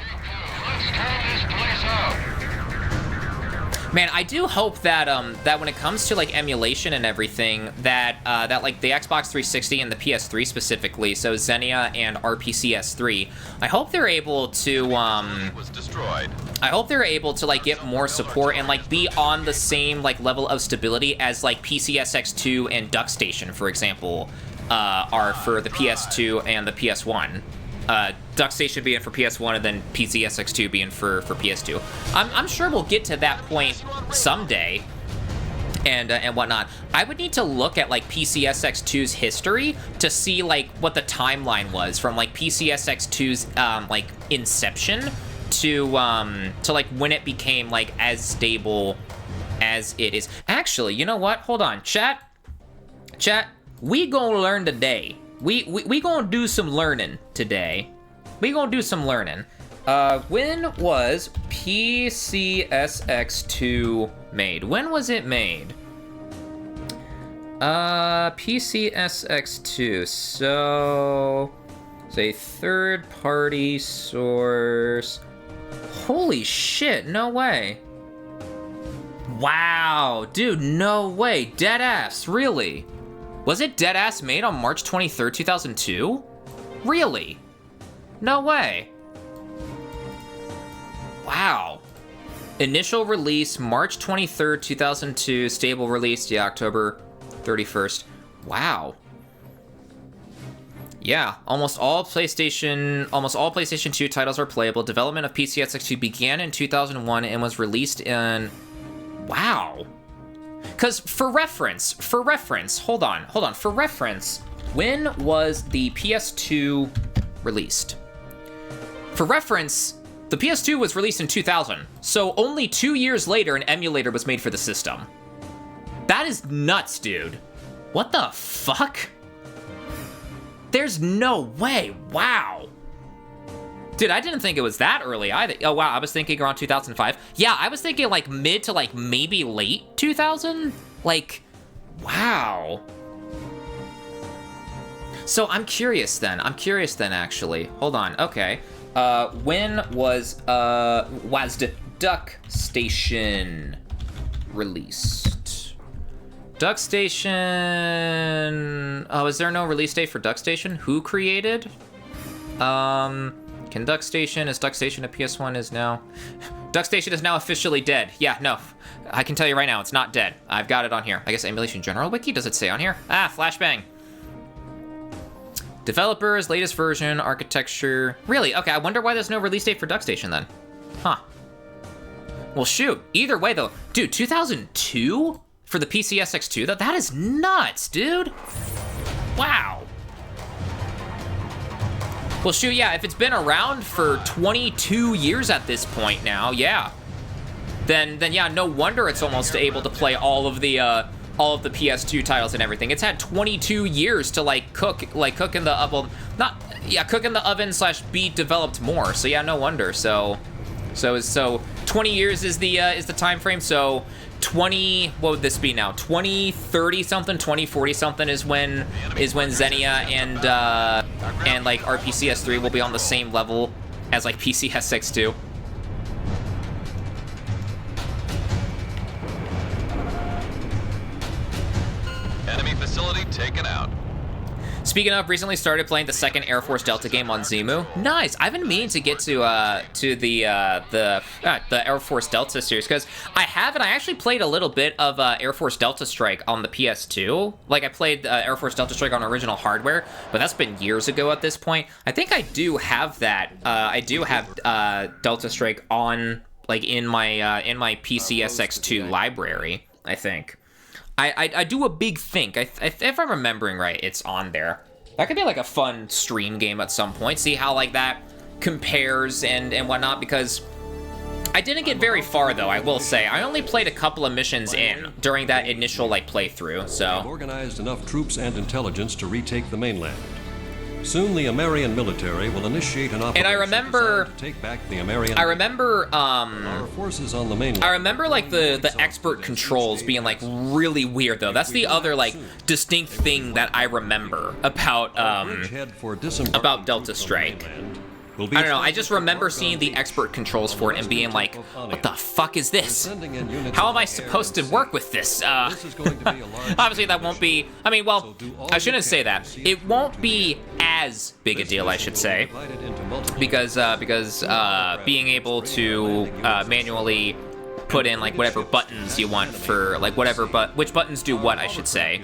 Man, I do hope that that when it comes to like emulation and everything, that that like the Xbox 360 and the PS3 specifically, so Xenia and RPCS3, I hope they're able to Was destroyed. I hope they're able to like get more support and like be on the same like level of stability as like PCSX2 and DuckStation, for example, are for the PS2 and the PS1. DuckStation being for PS1 and then PCSX2 being for PS2. I'm sure we'll get to that point someday and whatnot. I would need to look at like PCSX2's history to see like what the timeline was from like PCSX2's like inception to like when it became like as stable as it is. Actually, you know what? Hold on, chat, we gonna learn today. We gonna do some learning today. We gonna do some learning. When was PCSX2 made? When was it made? PCSX2. So it's a third-party source. Holy shit! No way. Wow, dude, no way. Deadass, really? Was it deadass made on March 23rd, 2002? Really? No way. Wow. Initial release, March 23rd, 2002. Stable release, yeah, October 31st. Wow. Yeah, almost all PlayStation 2 titles are playable. Development of PCSX2 began in 2001 and was released in... Wow. Because for reference, hold on, for reference, when was the PS2 released? For reference, the PS2 was released in 2000, so only 2 years later an emulator was made for the system. That is nuts, dude. What the fuck? There's no way, wow. Dude, I didn't think it was that early either. Oh, wow, I was thinking around 2005. Yeah, I was thinking like mid to like maybe late 2000. Like, wow. So I'm curious then. Actually. Hold on. Okay. When was the Duck Station released? Duck Station. Oh, is there no release date for Duck Station? Who created? Can Duck Station, is Duck Station a PS1 is now? Duck Station is now officially dead. Yeah, no. I can tell you right now, it's not dead. I've got it on here. I guess Emulation General Wiki, does it say on here? Ah, flashbang. Developers, latest version, architecture. Really? Okay, I wonder why there's no release date for Duck Station then. Huh. Well, shoot. Either way, though. Dude, 2002 for the PCSX2? That is nuts, dude. Wow. Well, shoot, yeah, if it's been around for 22 years at this point now, yeah. Then yeah, no wonder it's almost able to play all of the PS2 titles and everything. It's had 22 years to cook in the oven, cook in the oven / be developed more. So yeah, no wonder. So 20 years is the time frame. So 20, what would this be now? 2030 something, 2040 something is when Xenia and like RPCS3 will be on the same level as like PCSX2. Enemy facility taken out. Speaking of, recently started playing the second Air Force Delta game on Zemu. Nice. I've been meaning to get to the Air Force Delta series because I actually played a little bit of Air Force Delta Strike on the PS2. Like I played Air Force Delta Strike on original hardware, but that's been years ago at this point. I think I do have that. I do have Delta Strike on in my PCSX2 library. I think. I do a big think. If I'm remembering right, it's on there. That could be like a fun stream game at some point. See how like that compares and whatnot, because I didn't get very far though, I will say. I only played a couple of missions in during that initial playthrough, so. They've organized enough troops and intelligence to retake the mainland. Soon the Amerian military will initiate an operation. And I remember to take back the Amerian. Our forces on the mainland. I remember the expert controls being really weird though. That's the other distinct thing that I remember about Delta Strike. I don't know, I just remember seeing the expert controls for it and being like, what the fuck is this? How am I supposed to work with this? Obviously that won't be, I shouldn't say that. It won't be as big a deal, I should say, because being able to manually put in whatever buttons you want for which buttons do what, I should say,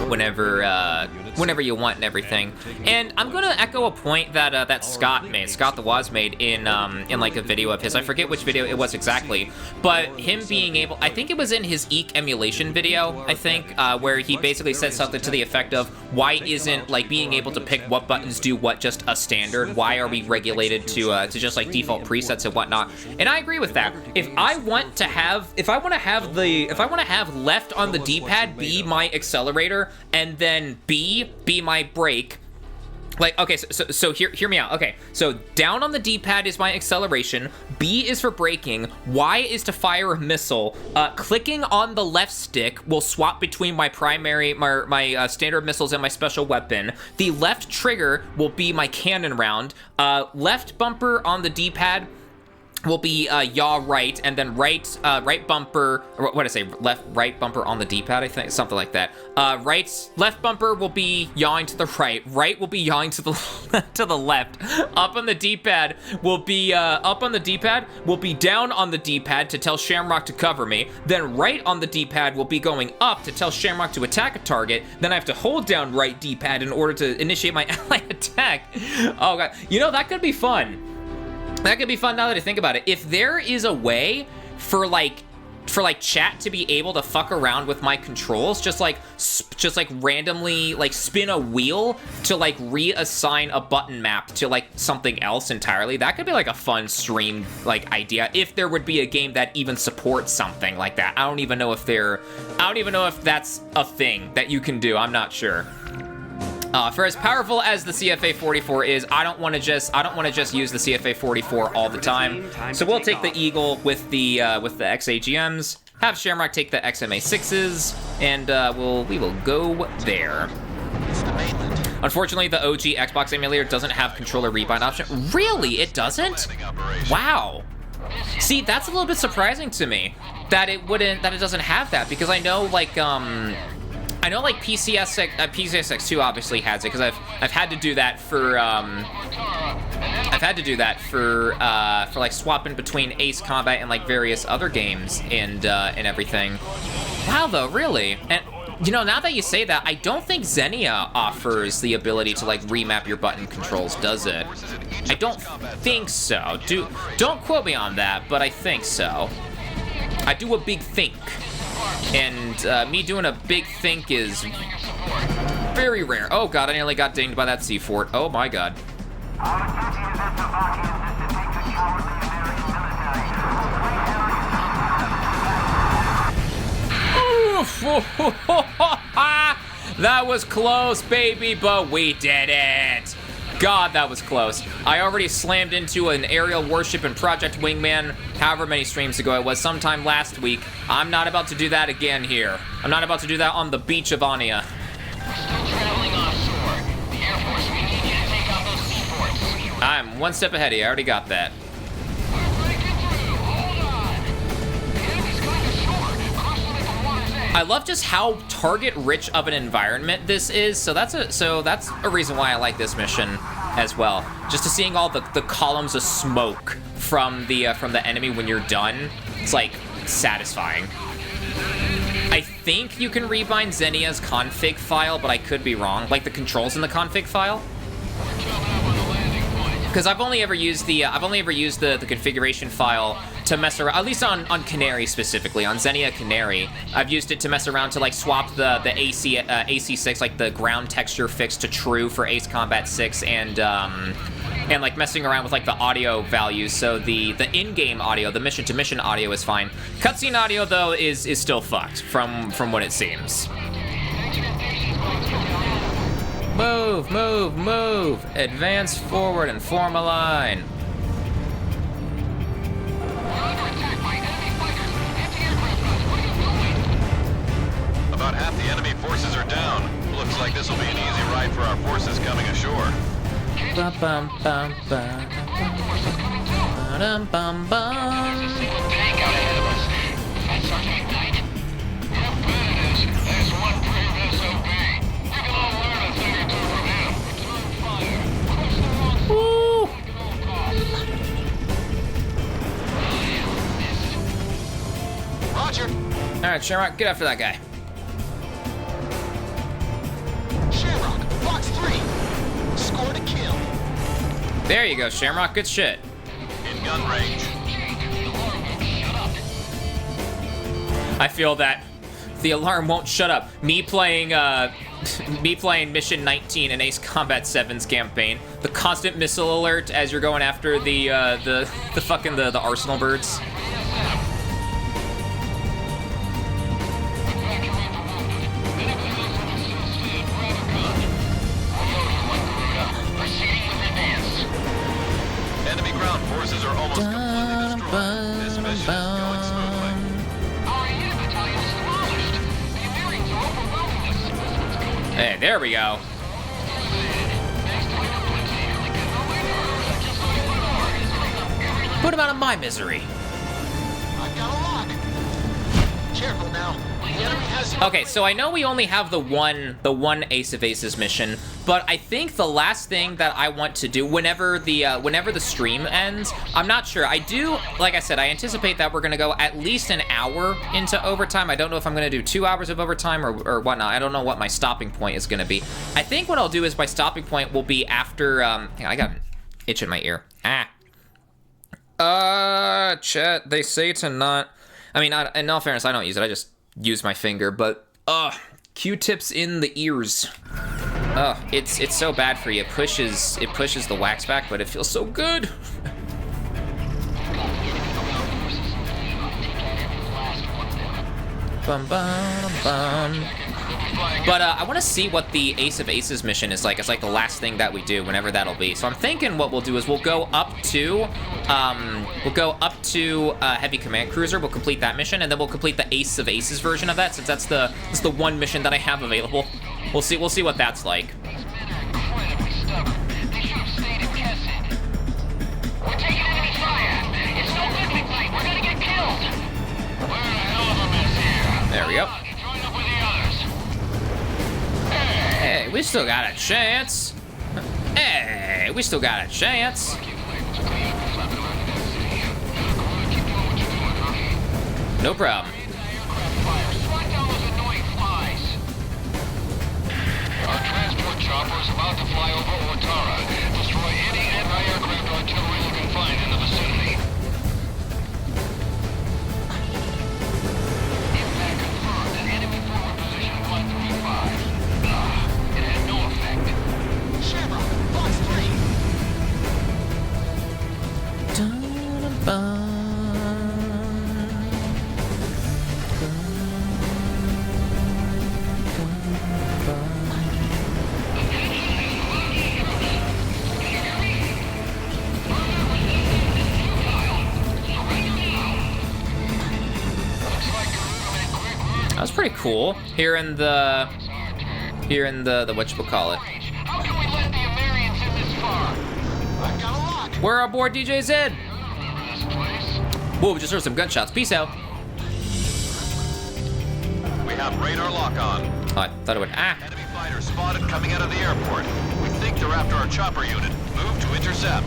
whenever you want and everything. And I'm gonna echo a point that Scott the Woz made in a video of his. I forget which video it was exactly, but him being able, I think it was in his Eek emulation video, I think, where he basically said something to the effect of, why isn't being able to pick what buttons do what just a standard? Why are we regulated to just default presets and whatnot? And I agree with that. If I want to have left on the D-pad be my accelerator and then B be my brake, okay, so hear me out. Okay, so down on the D-pad is my acceleration, B is for braking, Y is to fire a missile, clicking on the left stick will swap between my my standard missiles and my special weapon, the left trigger will be my cannon round, left bumper on the D-pad will be yaw right, and then right bumper, or what did I say, right bumper on the D-pad, I think, something like that. Left bumper will be yawing to the right will be yawing to the to the left. Up on the D-pad will be down on the D-pad to tell Shamrock to cover me. Then right on the D-pad will be going up to tell Shamrock to attack a target. Then I have to hold down right D-pad in order to initiate my ally attack. Oh god, that could be fun. That could be fun now that I think about it. If there is a way for chat to be able to fuck around with my controls, just randomly spin a wheel to reassign a button map to something else entirely, that could be a fun stream idea, if there would be a game that even supports something like that. I don't even know if that's a thing that you can do. I'm not sure. For as powerful as the CFA-44 is, I don't want to just use the CFA-44 all the time. So we'll take the Eagle with the XAGMs, have Shamrock take the XMA-6s, and we will go there. Unfortunately, the OG Xbox emulator doesn't have controller rebind option. Really? It doesn't? Wow. See, that's a little bit surprising to me that it doesn't have that, because I know like PCSX2 obviously has it, because I've had to do that for like swapping between Ace Combat and like various other games and everything. Wow, though, really? And you know, now that you say that, I don't think Xenia offers the ability to like remap your button controls, does it? I don't think so. Don't quote me on that, but I think so. I do a big think. And me doing a big think is very rare. Oh god, I nearly got dinged by that sea fort. Oh my god. That was close, baby, but we did it. God, that was close. I already slammed into an aerial warship in Project Wingman however many streams ago it was, sometime last week. I'm not about to do that again here. I'm not about to do that on the beach of Anya. I'm one step ahead of you. I already got that. I love just how target-rich of an environment this is. So that's a reason why I like this mission as well. Just to seeing all the columns of smoke from the enemy when you're done. It's like satisfying. I think you can rebind Xenia's config file, but I could be wrong. Like the controls in the config file. Because I've only ever used the configuration file to mess around, at least on Canary specifically, on Xenia Canary. I've used it to mess around to like swap the AC6, like the ground texture fix to true for Ace Combat 6, and like messing around with like the audio values. So the in-game audio, the mission-to-mission audio is fine. Cutscene audio though is still fucked from what it seems. Move, move, move! Advance forward and form a line. About half the enemy forces are down. Looks like this will be an easy ride for our forces coming ashore. Bum, bum, bum, bum, bum, bum, bum. Woo! Roger. All right, Shamrock, get after that guy. Shamrock, box 3. Scored a kill. There you go, Shamrock. Good shit. In gun range. I feel that the alarm won't shut up. Me playing Mission 19 in Ace Combat 7's campaign. The constant missile alert as you're going after the Arsenal birds. Enemy ground forces are almost completely destroyed. This mission is going smoothly. Hey, there we go. Put him out of my misery. I've got a lock. Careful now. The enemy has... Okay, so I know we only have the one Ace of Aces mission, but I think the last thing that I want to do whenever the stream ends, I'm not sure. I do, like I said, I anticipate that we're gonna go at least an hour into overtime. I don't know if I'm gonna do 2 hours of overtime or whatnot. I don't know what my stopping point is gonna be. I think what I'll do is my stopping point will be after, hang on, I got an itch in my ear. Chat, they say to not, I mean, in all fairness, I don't use it, I just use my finger, but, Q-tips in the ears. It's so bad for you. It pushes the wax back, but it feels so good. Bum bum bum. But I want to see what the Ace of Aces mission is like. It's like the last thing that we do, whenever that'll be. So I'm thinking what we'll do is we'll go up to Heavy Command Cruiser. We'll complete that mission, and then we'll complete the Ace of Aces version of that, since that's the one mission that I have available. We'll see what that's like. We're taking enemy fire. It's no good, big fight. We're gonna get killed. We're a hell of a mess here. There we go. Join up with the others. Hey, we still got a chance. Hey, we still got a chance. No problem. Swat down those annoying flies. Our transport chopper is about to fly over Otara. Destroy any anti-aircraft artillery you can find in the vicinity. Impact confirmed at enemy forward position 135. It had no effect. Shamrock, Fox 3. That was pretty cool. Here in the whatchamacallit. How can we let the Amerians in this far? I've got a lock. We're aboard DJ Zed. This place. Whoa, we just heard some gunshots. Peace out. We have radar lock on. Oh, I thought it would. Enemy fighters spotted coming out of the airport. We think they're after our chopper unit. Move to intercept.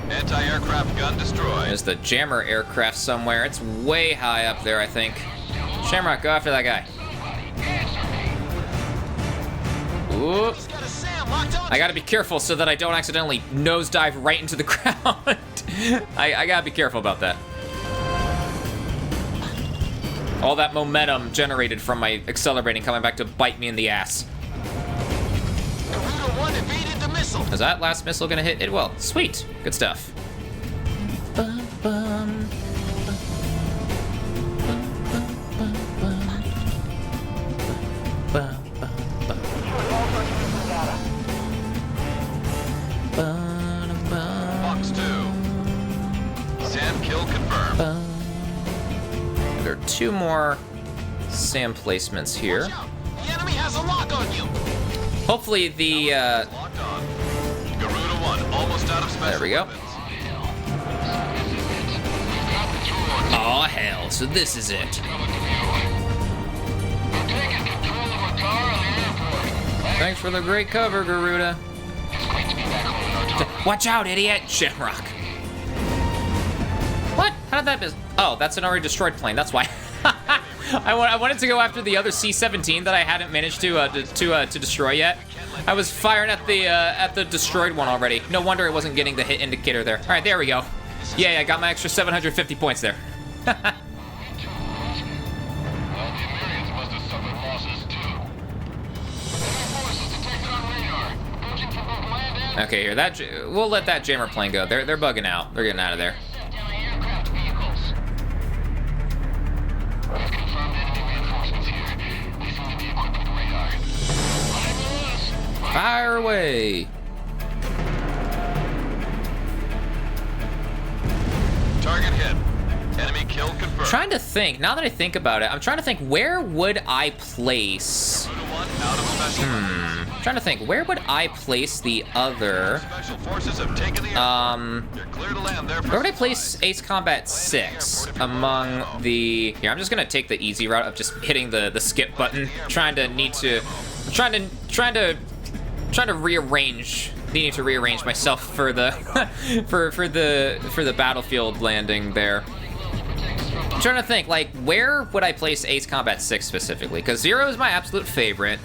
Anti-aircraft gun destroyed. There's the jammer aircraft somewhere. It's way high up there, I think. Shamrock, go after that guy. Ooh. I gotta be careful so that I don't accidentally nosedive right into the ground. I gotta be careful about that. All that momentum generated from my accelerating coming back to bite me in the ass. Is that last missile gonna hit? It will. Sweet. Good stuff. Fox 2. SAM kill confirmed. There are 2 more SAM placements here. The enemy has a lock on you. Hopefully the, Locked on. Garuda 1 almost out of special there we go. weapons. Oh hell, so this is it. Thanks for the great cover, Garuda. Watch out, idiot! Shamrock. What? How did that miss? Oh, that's an already destroyed plane. That's why. I wanted to go after the other C-17 that I hadn't managed to destroy yet. I was firing at the destroyed one already. No wonder it wasn't getting the hit indicator there. All right, there we go. Yeah, I got my extra 750 points there. Okay, here we'll let that jammer plane go. They're bugging out. They're getting out of there. Fire away. Target hit. Enemy kill confirmed. Trying to think. Now that I think about it, I'm trying to think, where would I place? Trying to think, where would I place the other? Special forces have taken the They're clear to land there. Where would I place Ace Combat 6 among the? Here, I'm just gonna take the easy route of just hitting the skip button. Trying to rearrange. Needing to rearrange myself for the for the battlefield landing there. I'm trying to think, like, where would I place Ace Combat 6 specifically? Because 0 is my absolute favorite.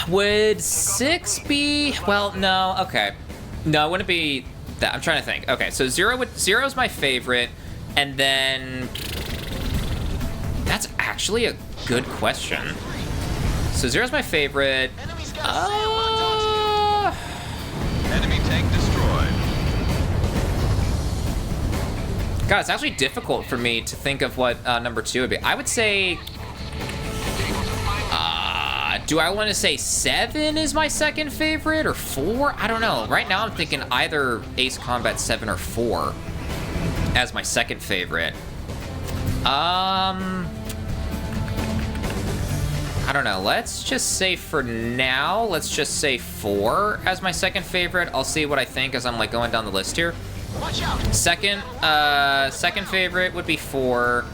Would 6 be? Well, no. Okay, no, it wouldn't be that. I'm trying to think. Okay, so 0 is my favorite, and then that's actually a good question. So 0 is my favorite. Enemy tank destroyed. God, it's actually difficult for me to think of what number 2 would be. I would say Do I want to say 7 is my second favorite or 4? I don't know. Right now I'm thinking either Ace Combat 7 or 4 as my second favorite. I don't know. Let's just say for now, let's just say 4 as my second favorite. I'll see what I think as I'm like going down the list here. Watch out! Second favorite would be 4.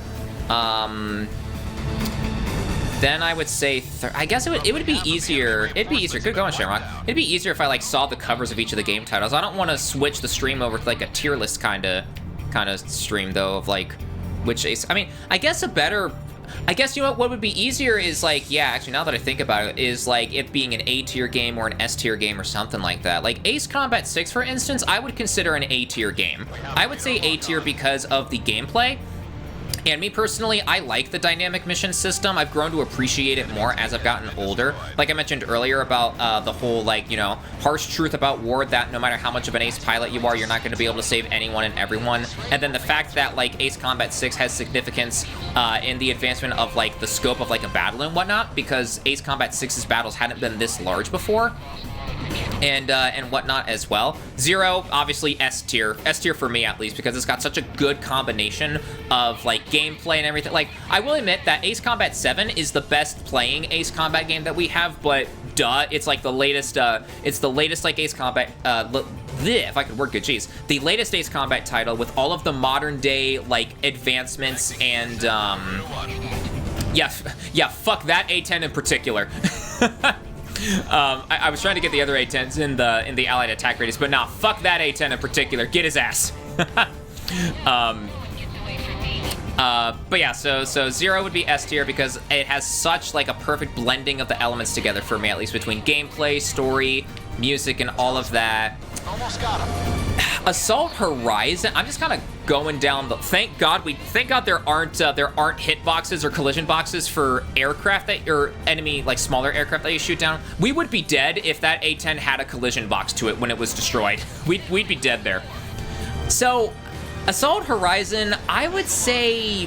Then I would say, I guess it would be easier. It'd be easier. Good going, Shamrock. It'd be easier if I like saw the covers of each of the game titles. I don't want to switch the stream over to like a tier list kind of stream though of like which Ace. I mean, I guess you know what would be easier is like, yeah, actually now that I think about it, is like it being an A tier game or an S tier game or something like that. Like Ace Combat 6, for instance, I would consider an A tier game. I would say A tier because of the gameplay. And me personally, I like the dynamic mission system. I've grown to appreciate it more as I've gotten older. Like I mentioned earlier about the whole, like, you know, harsh truth about war that no matter how much of an ace pilot you are, you're not going to be able to save anyone and everyone. And then the fact that, like, Ace Combat 6 has significance in the advancement of, like, the scope of, like, a battle and whatnot, because Ace Combat 6's battles hadn't been this large before. And whatnot as well. 0, obviously S tier for me at least, because it's got such a good combination of like gameplay and everything. Like, I will admit that Ace Combat 7 is the best playing Ace Combat game that we have, but duh, it's like the latest, like Ace Combat, if I could word good, jeez. The latest Ace Combat title with all of the modern day like advancements and yeah, fuck that A10 in particular. I was trying to get the other A10s in the allied attack radius, but nah, fuck that A10 in particular. Get his ass. But yeah, so 0 would be S tier because it has such like a perfect blending of the elements together for me, at least between gameplay, story, music, and all of that. Almost got him. Assault Horizon, I'm just kind of going down the, thank God there aren't hitboxes or collision boxes for aircraft or enemy, like smaller aircraft that you shoot down. We would be dead if that A10 had a collision box to it when it was destroyed. We'd be dead there. So Assault Horizon, I would say,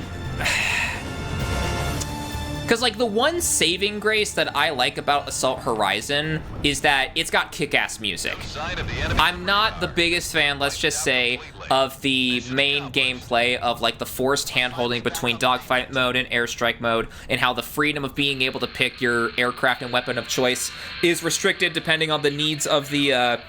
because like the one saving grace that I like about Assault Horizon is that it's got kick-ass music. I'm not the biggest fan, let's just say, of the main gameplay of like the forced hand-holding between dogfight mode and airstrike mode, and how the freedom of being able to pick your aircraft and weapon of choice is restricted depending on the needs of the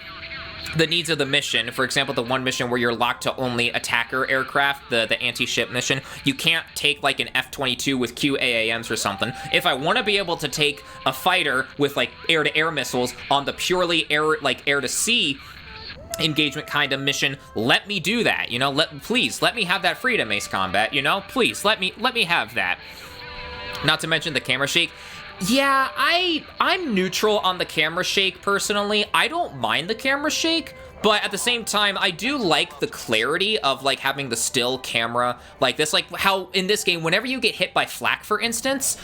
mission. For example, the one mission where you're locked to only attacker aircraft, the anti-ship mission, you can't take like an F-22 with QAAMs or something. If I want to be able to take a fighter with like air-to-air missiles on the purely air-to-sea engagement kind of mission, let me do that, you know? Please let me have that freedom, Ace Combat, you know? Please let me have that. Not to mention the camera shake. Yeah, I'm neutral on the camera shake personally. I don't mind the camera shake, but at the same time, I do like the clarity of like having the still camera like this. Like how in this game, whenever you get hit by flak, for instance,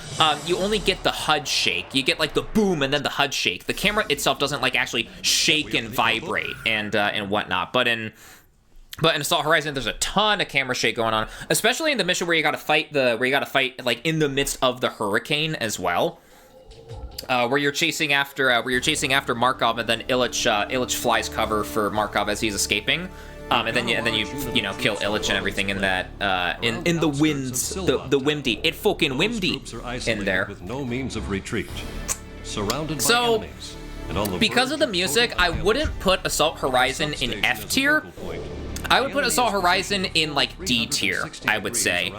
you only get the HUD shake. You get like the boom and then the HUD shake. The camera itself doesn't like actually shake and vibrate and whatnot. But in Assault Horizon, there's a ton of camera shake going on, especially in the mission where you gotta fight like in the midst of the hurricane as well. Where you're chasing after Markov, and then Illich flies cover for Markov as he's escaping, and then you kill Illich and everything in that in the winds, the windy, it fucking windy in there. With no means of retreat, surrounded by so enemies, and on the because of the music, I wouldn't put Assault Horizon in F tier. I would put Assault Horizon in, like, D tier, I would say.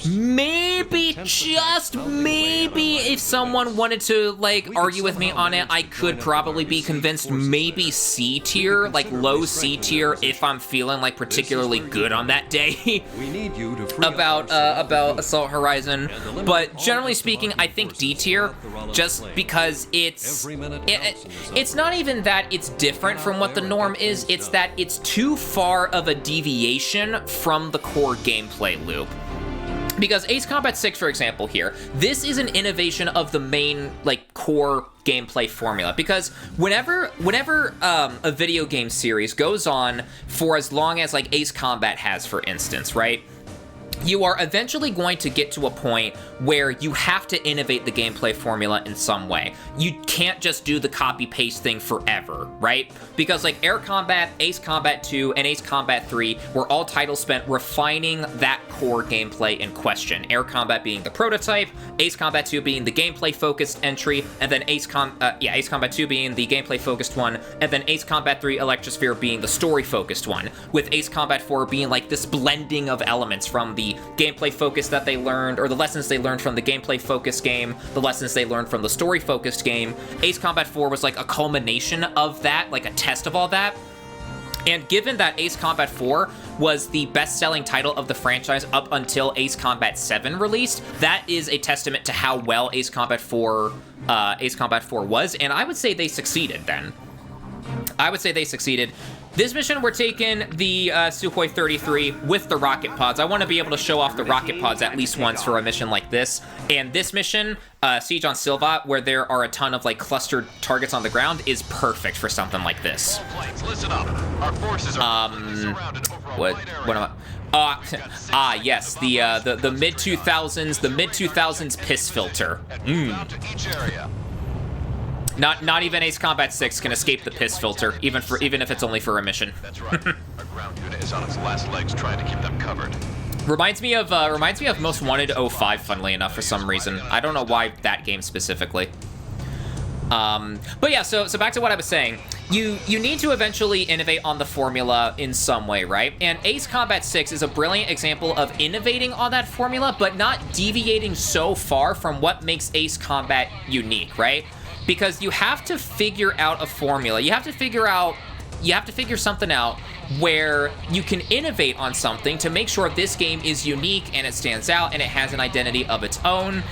Maybe, just maybe, if someone wanted to, like, argue with me on it, I could probably be convinced maybe C tier, like, low C tier, if I'm feeling, like, particularly good on that day about Assault Horizon. But generally speaking, I think D tier, just because it's not even that it's different from what the norm is, it's that it's too far of a deviation from the core gameplay loop. Because Ace Combat 6, for example, here, this is an innovation of the main, like, core gameplay formula. Because whenever a video game series goes on for as long as, like, Ace Combat has, for instance, right? you are eventually going to get to a point where you have to innovate the gameplay formula in some way. You can't just do the copy-paste thing forever, right? Because like Air Combat, Ace Combat 2, and Ace Combat 3 were all titles spent refining that core gameplay in question. Air Combat being the prototype, Ace Combat 2 being the gameplay-focused entry, and then Ace Combat 2 being the gameplay-focused one, and then Ace Combat 3 Electrosphere being the story-focused one, with Ace Combat 4 being like this blending of elements from the gameplay focus that they learned, or the lessons they learned from the gameplay focused game, the lessons they learned from the story focused game. Ace Combat 4 was like a culmination of that, like a test of all that. And given that Ace Combat 4 was the best-selling title of the franchise up until Ace Combat 7 released, that is a testament to how well Ace Combat 4 was, and I would say they succeeded then. I would say they succeeded. This mission, we're taking the Sukhoi 33 with the rocket pods. I want to be able to show off the rocket pods at least once for a mission like this. And this mission, Siege on Silvat, where there are a ton of like clustered targets on the ground, is perfect for something like this. Listen up. Our forces are surrounded over a wide area. What am I? Yes, the mid 2000s piss filter. Down to each area. Not even Ace Combat 6 can escape the piss filter, even if it's only for a mission. That's right. Our ground unit is on its last legs trying to keep them covered. Reminds me of Most Wanted 05, funnily enough, for some reason. I don't know why that game specifically. But yeah, so back to what I was saying. You need to eventually innovate on the formula in some way, right? And Ace Combat 6 is a brilliant example of innovating on that formula, but not deviating so far from what makes Ace Combat unique, right? Because you have to figure out a formula. You have to figure something out where you can innovate on something to make sure this game is unique and it stands out and it has an identity of its own.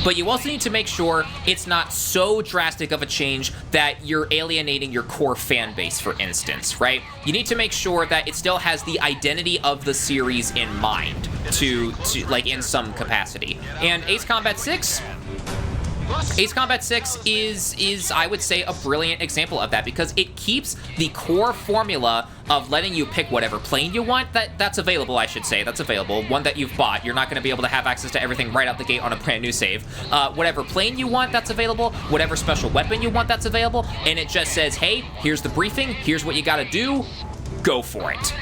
But you also need to make sure it's not so drastic of a change that you're alienating your core fan base, for instance, right? You need to make sure that it still has the identity of the series in mind to like in some capacity. And Ace Combat 6 is, I would say, a brilliant example of that, because it keeps the core formula of letting you pick whatever plane you want. That's available, I should say. That's available. One that you've bought. You're not going to be able to have access to everything right out the gate on a brand new save. Whatever plane you want, that's available. Whatever special weapon you want, that's available. And it just says, hey, here's the briefing. Here's what you got to do. Go for it.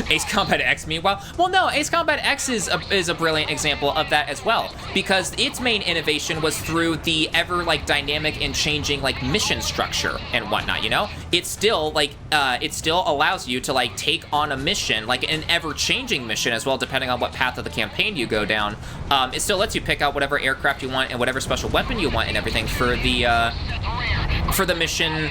Ace Combat X, meanwhile, well, no, Ace Combat X is a brilliant example of that as well, because its main innovation was through the ever like dynamic and changing like mission structure and whatnot. You know, it still allows you to like take on a mission, like an ever-changing mission as well, depending on what path of the campaign you go down. It still lets you pick out whatever aircraft you want and whatever special weapon you want and everything for the mission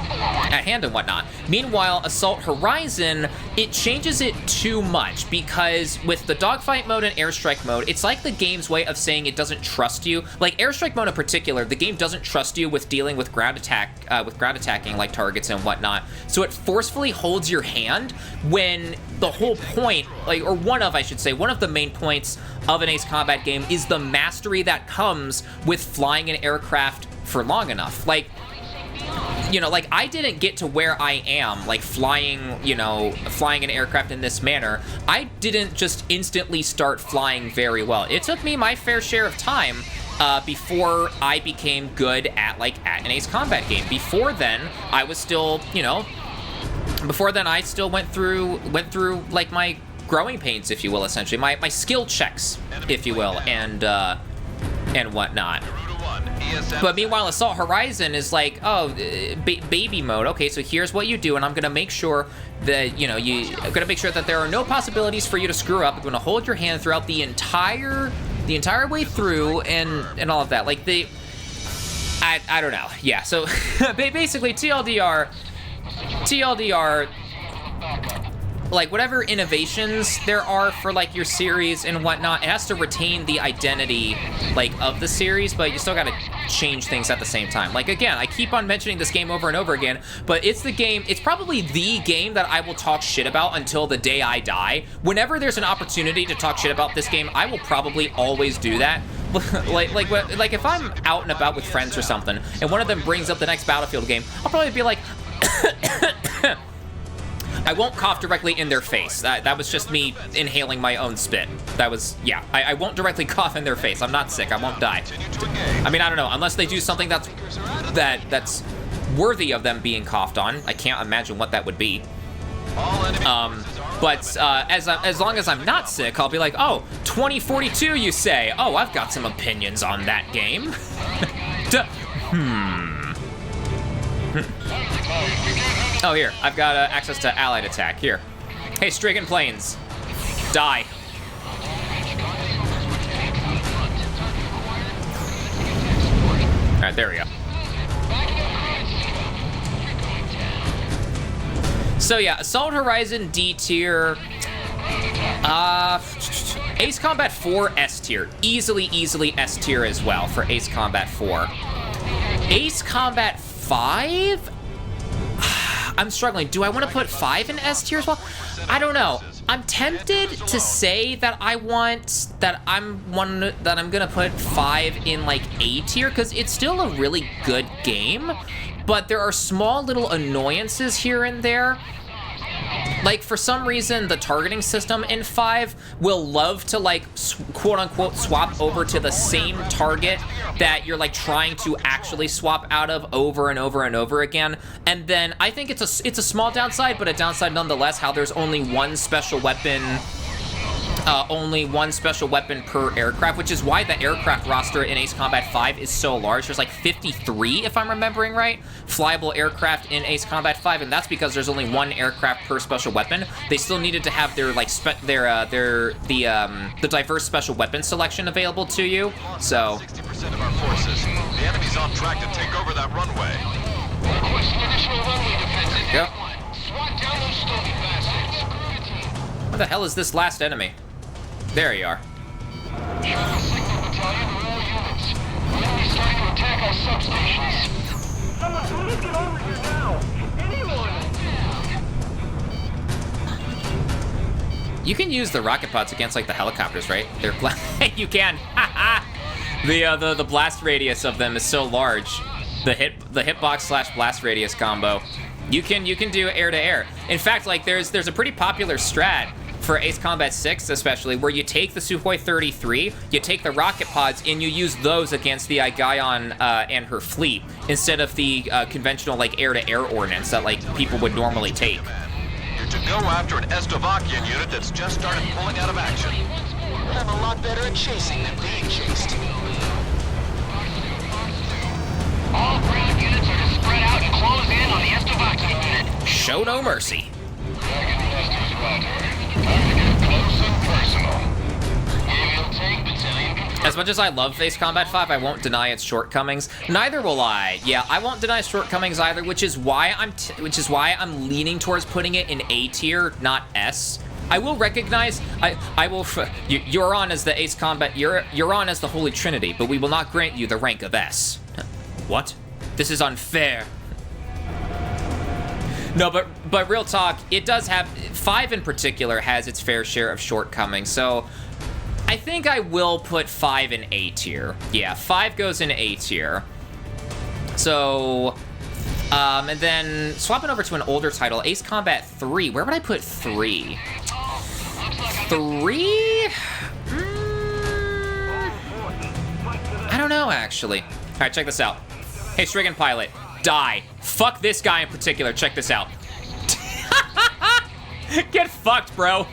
at hand and whatnot. Meanwhile, Assault Horizon, it changes it too much, because with the dogfight mode and airstrike mode, it's like the game's way of saying it doesn't trust you. Like airstrike mode in particular, the game doesn't trust you with dealing with ground attacking like targets and whatnot. So it forcefully holds your hand when the whole point, like, or one of the main points of an Ace Combat game is the mastery that comes with flying an aircraft for long enough. Like, you know, like, I didn't get to where I am, like, flying an aircraft in this manner. I didn't just instantly start flying very well. It took me my fair share of time before I became good at an Ace Combat game. Before then, I was still, I still went through, like, my growing pains, if you will, essentially. My skill checks, if you will, and whatnot. But meanwhile, Assault Horizon is like, oh, baby mode. Okay, so here's what you do, and I'm gonna make sure that, I'm gonna make sure that there are no possibilities for you to screw up. I'm gonna hold your hand throughout the entire way through, and all of that. Like, I don't know. Yeah, so basically, TLDR, like, whatever innovations there are for, like, your series and whatnot, it has to retain the identity, like, of the series, but you still gotta change things at the same time. Like, again, I keep on mentioning this game over and over again, but it's probably the game that I will talk shit about until the day I die. Whenever there's an opportunity to talk shit about this game, I will probably always do that. like if I'm out and about with friends or something, and one of them brings up the next Battlefield game, I'll probably be like, I won't cough directly in their face. That was just me inhaling my own spit. That was, yeah. I won't directly cough in their face. I'm not sick. I won't die. I mean, I don't know. Unless they do something that's worthy of them being coughed on. I can't imagine what that would be. But as long as I'm not sick, I'll be like, oh, 2042, you say? Oh, I've got some opinions on that game. Oh, here, I've got access to allied attack. Here. Hey, Strigan planes, die. All right, there we go. So yeah, Assault Horizon D tier. Ace Combat 4 S tier. Easily S tier as well for Ace Combat 4. Ace Combat 5? I'm struggling. Do I want to put 5 in S tier as well? I don't know. I'm tempted to say that I'm gonna put 5 in like A tier because it's still a really good game, but there are small little annoyances here and there. Like, for some reason, the targeting system in 5 will love to, like, quote-unquote swap over to the same target that you're, like, trying to actually swap out of over and over and over again. And then I think it's a small downside, but a downside nonetheless, how there's only one special weapon per aircraft, which is why the aircraft roster in Ace Combat 5 is so large. There's like 53, if I'm remembering right, flyable aircraft in Ace Combat 5, and that's because there's only one aircraft per special weapon. They still needed to have their like the diverse special weapon selection available to you. So 60% of our forces. The enemy's on track to take over that runway. Yep. Where the hell is this last enemy? There you are. You can use the rocket pods against like the helicopters, right? They're you can. The blast radius of them is so large. The hitbox / blast radius combo. You can do air to air. In fact, like there's a pretty popular strat for Ace Combat 6 especially, where you take the Sukhoi 33, you take the rocket pods, and you use those against the Aigayon and her fleet, instead of the conventional, like, air-to-air ordnance that, like, people would normally take. You're to go after an Estovakian unit that's just started pulling out of action. I'm a lot better at chasing than being chased. All ground units are to spread out and close in on the Estovakian unit. Show no mercy. As much as I love Ace Combat 5, I won't deny its shortcomings. Neither will I. Yeah, I won't deny shortcomings either, which is why I'm leaning towards putting it in A tier, not S. I will recognize. You're on as the Ace Combat. You're on as the Holy Trinity, but we will not grant you the rank of S. What? This is unfair. No, but real talk, it does have 5 in particular has its fair share of shortcomings. So I think I will put 5 in A tier. Yeah, 5 goes in A tier. So and then swapping over to an older title, Ace Combat 3. Where would I put 3? 3? I don't know, actually. All right, check this out. Hey, Strigan Pilot, die. Fuck this guy in particular. Check this out. Get fucked, bro.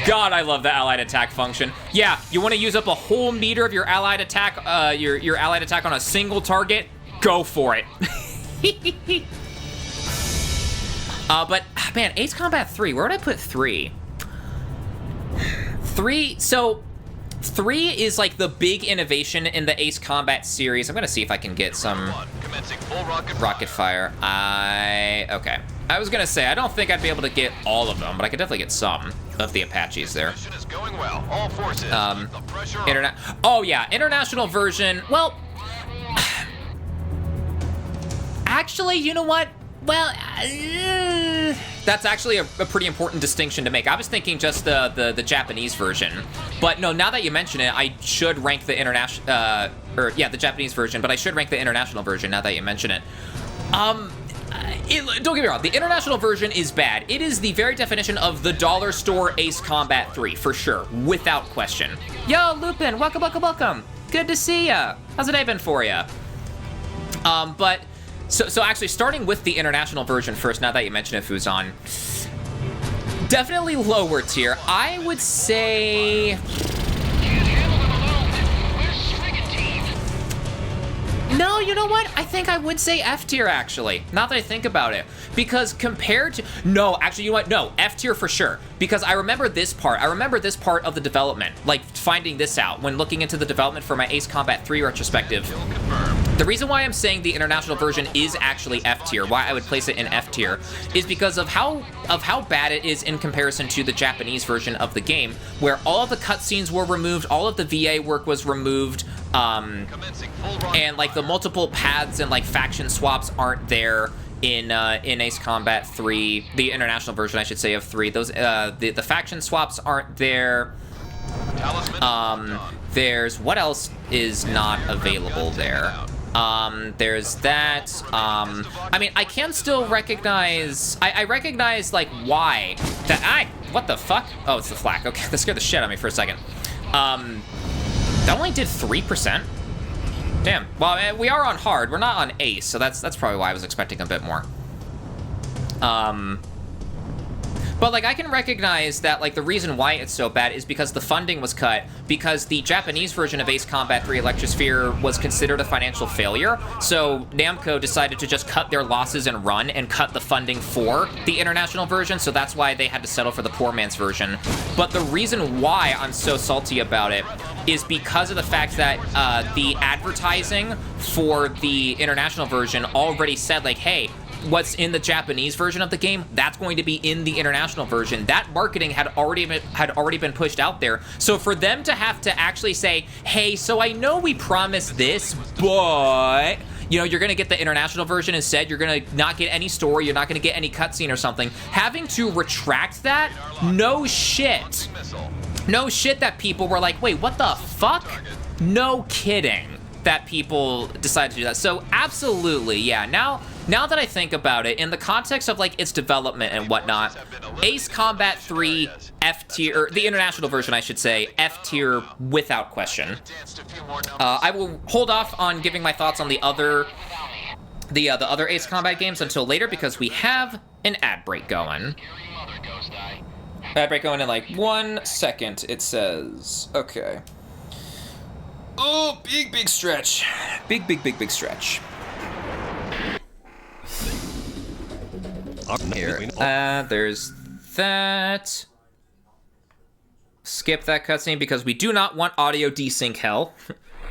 God, I love the allied attack function. Yeah, you want to use up a whole meter of your allied attack, your allied attack on a single target? Go for it. But man, Ace Combat 3. Where would I put 3? 3. So 3 is like the big innovation in the Ace Combat series. I'm gonna see if I can get some rocket fire. Okay. I was gonna say, I don't think I'd be able to get all of them, but I could definitely get some of the Apaches there. Is going well. All forces. Oh yeah, international version. Well, actually, you know what? Well, that's actually a pretty important distinction to make. I was thinking just the Japanese version, but no. Now that you mention it, I should rank the international, the Japanese version. But I should rank the international version now that you mention it. Don't get me wrong, the international version is bad. It is the very definition of the dollar store Ace Combat 3, for sure, without question. Yo, Lupin, welcome, welcome, welcome. Good to see ya. How's the day been for ya? So actually, starting with the international version first, now that you mention it, Fuzon, definitely lower tier. I would say... No, you know what? I think I would say F tier, actually. Now that I think about it. Because compared to... No, actually, you know what? No, F tier for sure. Because I remember this part. I remember this part of the development. Like, finding this out when looking into the development for my Ace Combat 3 retrospective. The reason why I'm saying the international version is actually F tier, why I would place it in F tier, is because of how bad it is in comparison to the Japanese version of the game, where all of the cutscenes were removed, all of the VA work was removed, and like the multiple paths and like faction swaps aren't there in Ace Combat 3, the international version, I should say, of 3. Those the faction swaps aren't there. There's what else is not available there? There's that. I mean, I can still recognize. I recognize like why that. What the fuck? Oh, it's the flak. Okay, that scared the shit out of me for a second. That only did 3%. Damn. Well, we are on hard. We're not on ace, so that's probably why I was expecting a bit more. But like I can recognize that like the reason why it's so bad is because the funding was cut, because the Japanese version of Ace Combat 3 Electrosphere was considered a financial failure. So Namco decided to just cut their losses and run and cut the funding for the international version. So that's why they had to settle for the poor man's version. But the reason why I'm so salty about it is because of the fact that the advertising for the international version already said like, hey, what's in the Japanese version of the game, that's going to be in the international version. That marketing had already been pushed out there. So for them to have to actually say, hey, so I know we promised this, but you know, you're gonna get the international version instead, you're gonna not get any story, you're not gonna get any cutscene or something, having to retract that, no shit. No shit that people were like, wait, what the fuck? No kidding that people decided to do that. So absolutely, yeah, now that I think about it, in the context of like its development and whatnot, Ace Combat 3 F tier, or the international version I should say, F tier without question. I will hold off on giving my thoughts on the other Ace Combat games until later because we have an ad break going. Ad break going in like 1 second, it says. Okay. Oh, big stretch. Big stretch. Here, there's that. Skip that cutscene because we do not want audio desync hell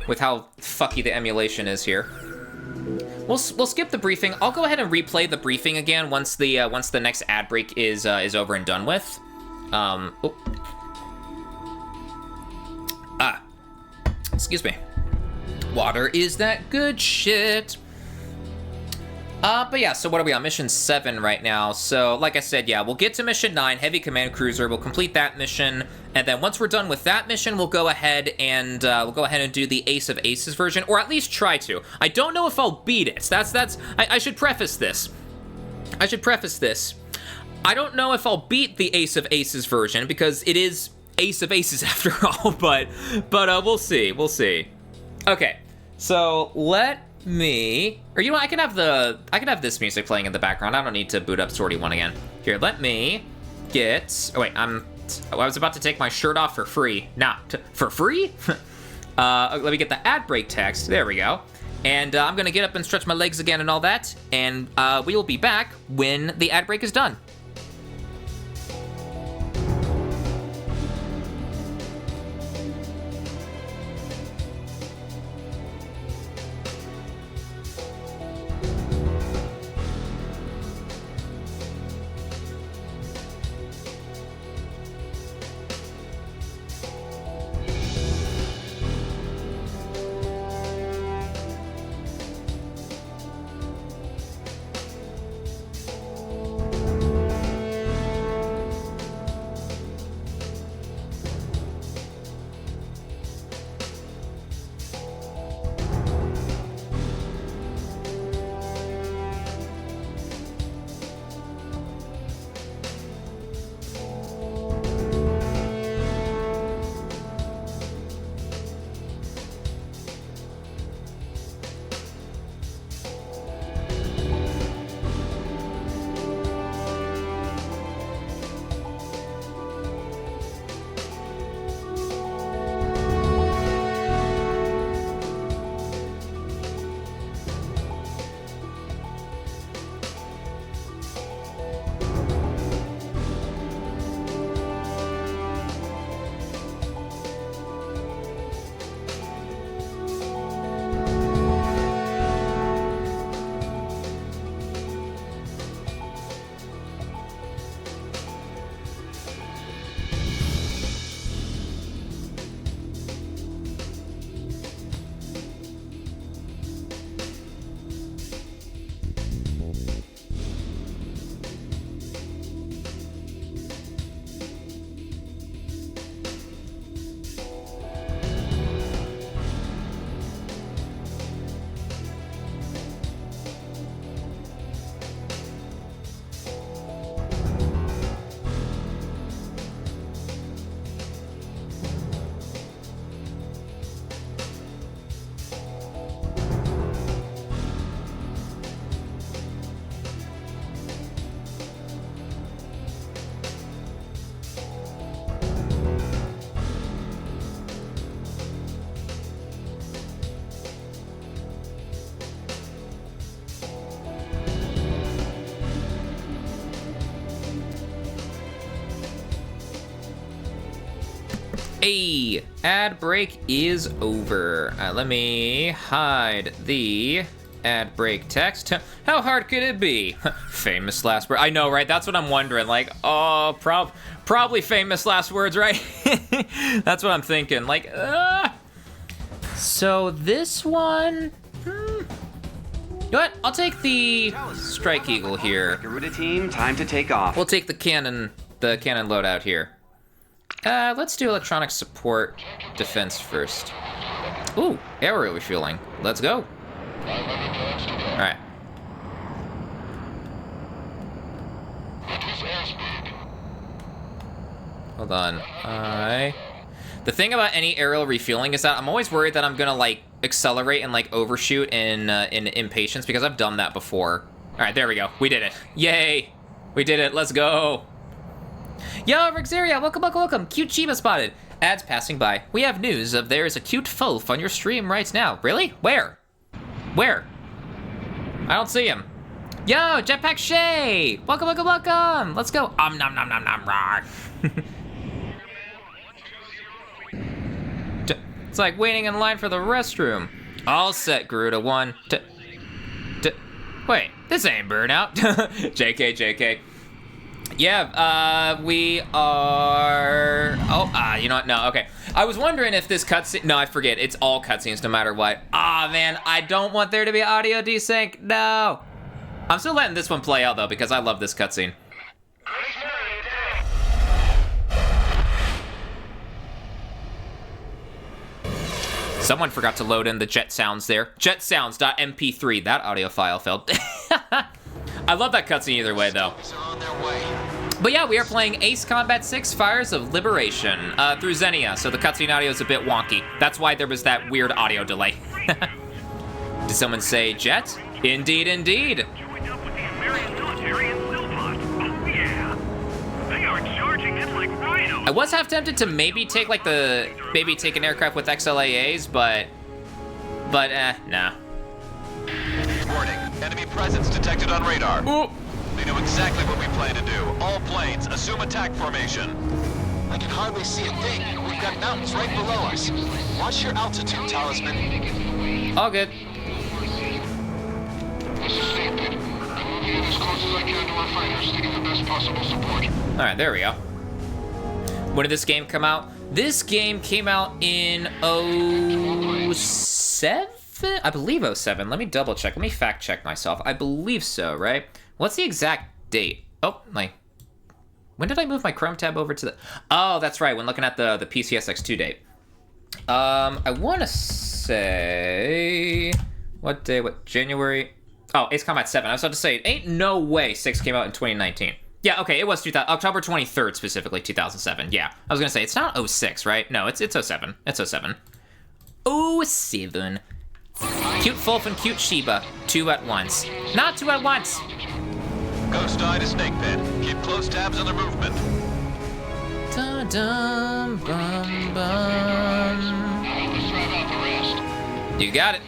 with how fucky the emulation is here. We'll skip the briefing. I'll go ahead and replay the briefing again once the next ad break is over and done with. Excuse me. Water is that good shit. But yeah, so what are we on? Mission 7 right now. So, like I said, yeah, we'll get to Mission 9, Heavy Command Cruiser. We'll complete that mission, and then once we're done with that mission, we'll go ahead and do the Ace of Aces version, or at least try to. I don't know if I'll beat it. I should preface this. I don't know if I'll beat the Ace of Aces version, because it is Ace of Aces after all, but we'll see. Okay, so let me, or you know what, I can have this music playing in the background. I don't need to boot up Sortie 1 again. Here, let me get, oh wait, I was about to take my shirt off for free. For free? Let me get the ad break text, there we go. And I'm gonna get up and stretch my legs again and all that, and we will be back when the ad break is done. Hey, ad break is over. Let me hide the ad break text. How hard could it be? Famous last word. I know, right? That's what I'm wondering. Like, oh, probably famous last words, right? That's what I'm thinking. Like, So this one, You know what? I'll take the Strike Eagle here. Garuda team, time to take off. We'll take the cannon loadout here. Let's do electronic support defense first. Ooh, aerial refueling. Let's go. All right. Hold on. The thing about any aerial refueling is that I'm always worried that I'm gonna like accelerate and like overshoot in impatience because I've done that before. All right, there we go. We did it. Yay! We did it. Let's go. Yo, Rexeria, welcome. Cute Chiba spotted. Ads passing by. We have news of there is a cute Fulf on your stream right now. Really? Where? I don't see him. Yo, Jetpack Shay! Welcome. Let's go. Nom, rar. It's like waiting in line for the restroom. All set, Garuda. Wait, this ain't Burnout. JK. Yeah, we are... Oh, you know what? No, okay. I was wondering if this cutscene... No, I forget. It's all cutscenes no matter what. Man, I don't want there to be audio desync. No. I'm still letting this one play out, though, because I love this cutscene. Someone forgot to load in the jet sounds there. Jetsounds.mp3. That audio file failed. I love that cutscene either way, though. But yeah, we are playing Ace Combat 6 Fires of Liberation through Xenia, so the cutscene audio is a bit wonky. That's why there was that weird audio delay. Did someone say jet? Indeed. Joined up with the American military in Silpot. Oh yeah. They are charging in like rhinos. I was half tempted to maybe take an aircraft with XLAAs, but nah. Warning, enemy presence detected on radar. Ooh. They know exactly what we plan to do. All planes, assume attack formation. I can hardly see a thing. We've got mountains right below us. Watch your altitude, Talisman. All good. This is David. I'm moving in as close as I can to our fighters to get the best possible support. All right, there we go. When did this game come out? This game came out in 07? I believe 07. Let me double check. Let me fact check myself. I believe so, right? What's the exact date? Oh, when did I move my Chrome tab over to the... Oh, that's right, when looking at the PCSX2 date. I want to say... What day? What, January? Oh, Ace Combat 7. I was about to say, ain't no way 6 came out in 2019. Yeah, okay, it was October 23rd, specifically, 2007. Yeah, I was going to say, it's not 06, right? No, it's 07. It's 07. 07. Cute Fulf and cute Shiba. 2 at once. Not 2 at once. Ghost Eye to Snake Pit. Keep close tabs on their movement. Dum bum bum. You got it.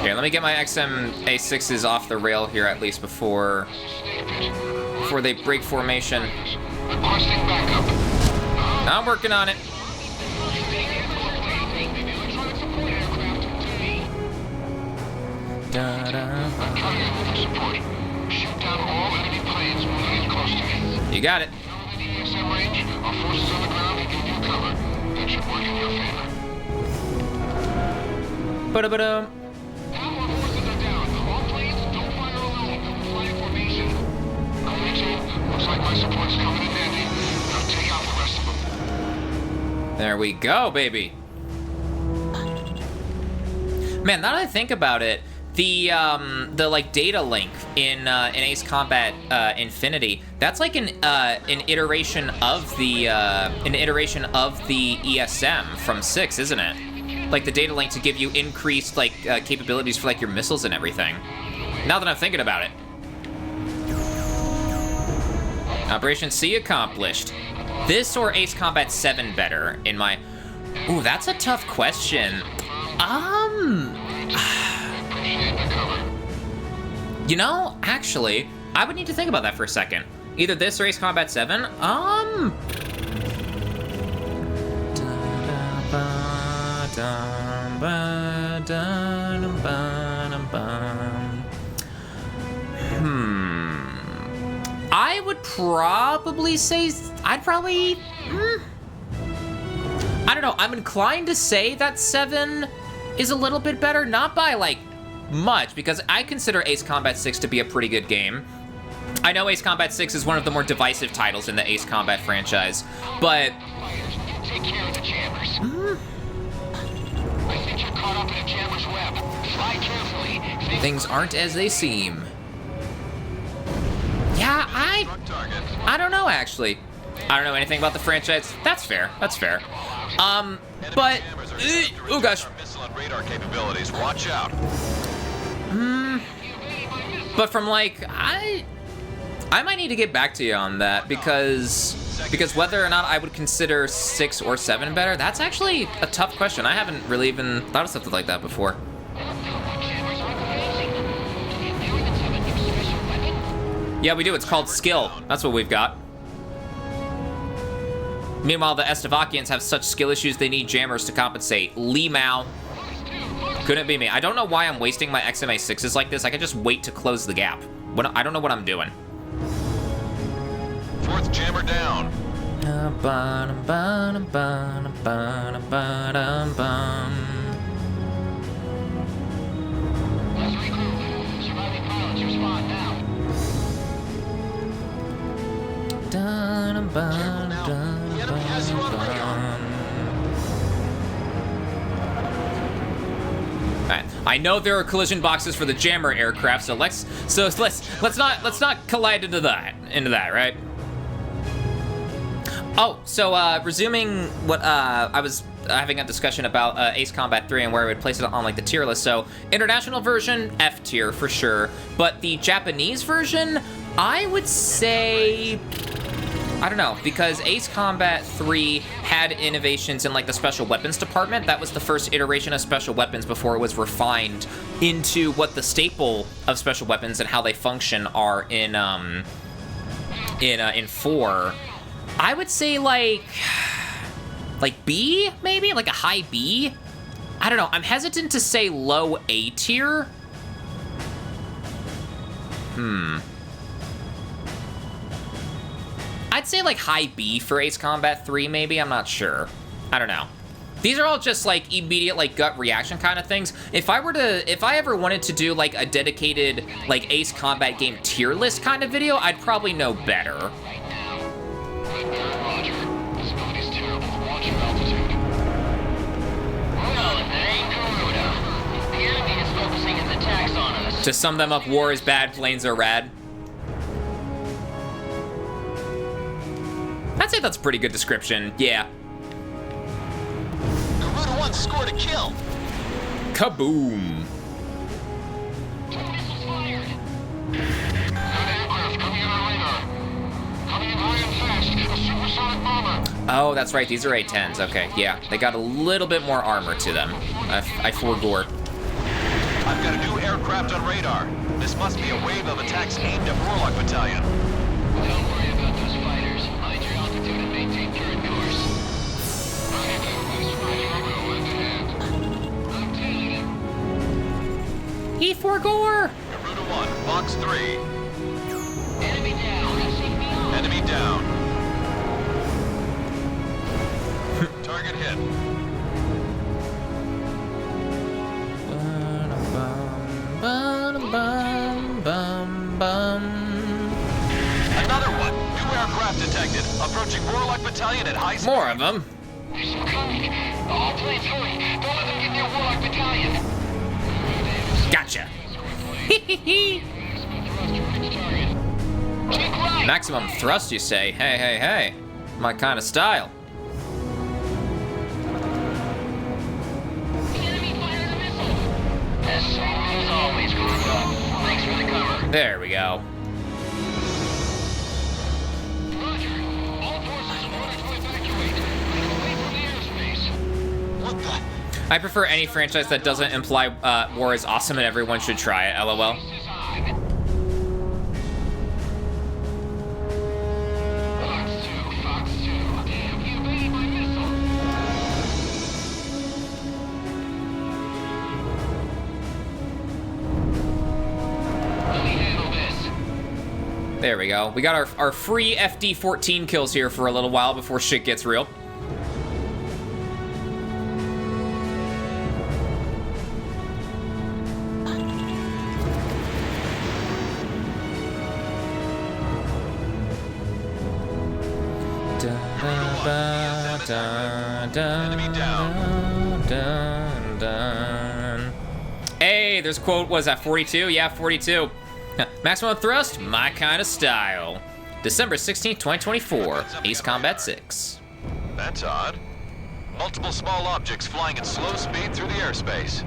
Here, let me get my XM-A6s off the rail here at least before they break formation. I'm working on it. You got it. Ba-da-ba-dum. There we go, baby. Man, now that I think about it, the like data link in Ace Combat Infinity, that's like an iteration of the ESM from 6, isn't it? Like the data link to give you increased like capabilities for like your missiles and everything. Now that I'm thinking about it. Operation C accomplished. This or Ace Combat 7 better in my... Ooh, that's a tough question. You know, actually, I would need to think about that for a second. Either this or Ace Combat 7. I would probably say, I don't know, I'm inclined to say that 7 is a little bit better, not by like much, because I consider Ace Combat 6 to be a pretty good game. I know Ace Combat 6 is one of the more divisive titles in the Ace Combat franchise, but Take care of the jammers. I think you're caught up in a jammer's web. Fly carefully. things aren't as they seem. Yeah, I don't know, actually. I don't know anything about the franchise. That's fair. That's fair. But oh gosh. Missile and radar capabilities. Watch out. But from like I might need to get back to you on that because whether or not I would consider 6 or 7 better, that's actually a tough question. I haven't really even thought of something like that before. Yeah, we do. It's called skill. That's what we've got. Meanwhile, the Estevakians have such skill issues they need jammers to compensate. Lee Mao. Couldn't be me. I don't know why I'm wasting my XMA 6s like this. I could just wait to close the gap. I don't know what I'm doing. Fourth jammer down. Alright, I know there are collision boxes for the jammer aircraft, so let's not collide into that, right? Oh, so resuming what I was having a discussion about Ace Combat 3 and where I would place it on like the tier list. So international version, F tier for sure, but the Japanese version, I would say, I don't know, because Ace Combat 3 had innovations in like the special weapons department. That was the first iteration of special weapons before it was refined into what the staple of special weapons and how they function are in 4. I would say like B, maybe? Like a high B? I don't know. I'm hesitant to say low A tier. I'd say like high B for Ace Combat 3, maybe. I'm not sure. I don't know. These are all just like immediate like gut reaction kind of things. If I ever wanted to do like a dedicated like Ace Combat game tier list kind of video, I'd probably know better. Roger. Visibility's terrible. Watch your altitude. Well, if it ain't Garuda, the enemy is focusing its attacks on us. To sum them up, war is bad, planes are rad. I'd say that's a pretty good description, yeah. Garuda 1 scored a kill. Kaboom. 2 missiles fired. Good aircraft coming in our radar. Coming in high and fast. A supersonic bomber. Oh, that's right, these are A-10s, okay, yeah. They got a little bit more armor to them. I forgore. I've got a new aircraft on radar. This must be a wave of attacks aimed at Warlock Battalion. Don't worry about those fighters. Mind your altitude and maintain current course. I'm tailing it. He forgore! Garuda 1, box 3. Enemy down. Take me on. Enemy down. Target hit. Another one. New aircraft detected. Approaching Warlock Battalion at high speed. More of them. There's some coming. All planes hurry. Don't let them get near Warlock Battalion. Gotcha. Take right. Maximum thrust, you say? Hey, hey, hey. My kind of style. The enemy fired a missile. As smooth as always, Garuda. Thanks for the cover. There we go. Roger. All forces ordered to evacuate. Away from the airspace. What the? I prefer any franchise that doesn't imply war is awesome and everyone should try it, lol. There we go. We got our free FD-14 kills here for a little while before shit gets real. Hey, there's a quote, was that 42? Yeah, 42. Maximum thrust, my kind of style. December 16th, 2024, Ace Combat 6. That's odd. Multiple small objects flying at slow speed through the airspace.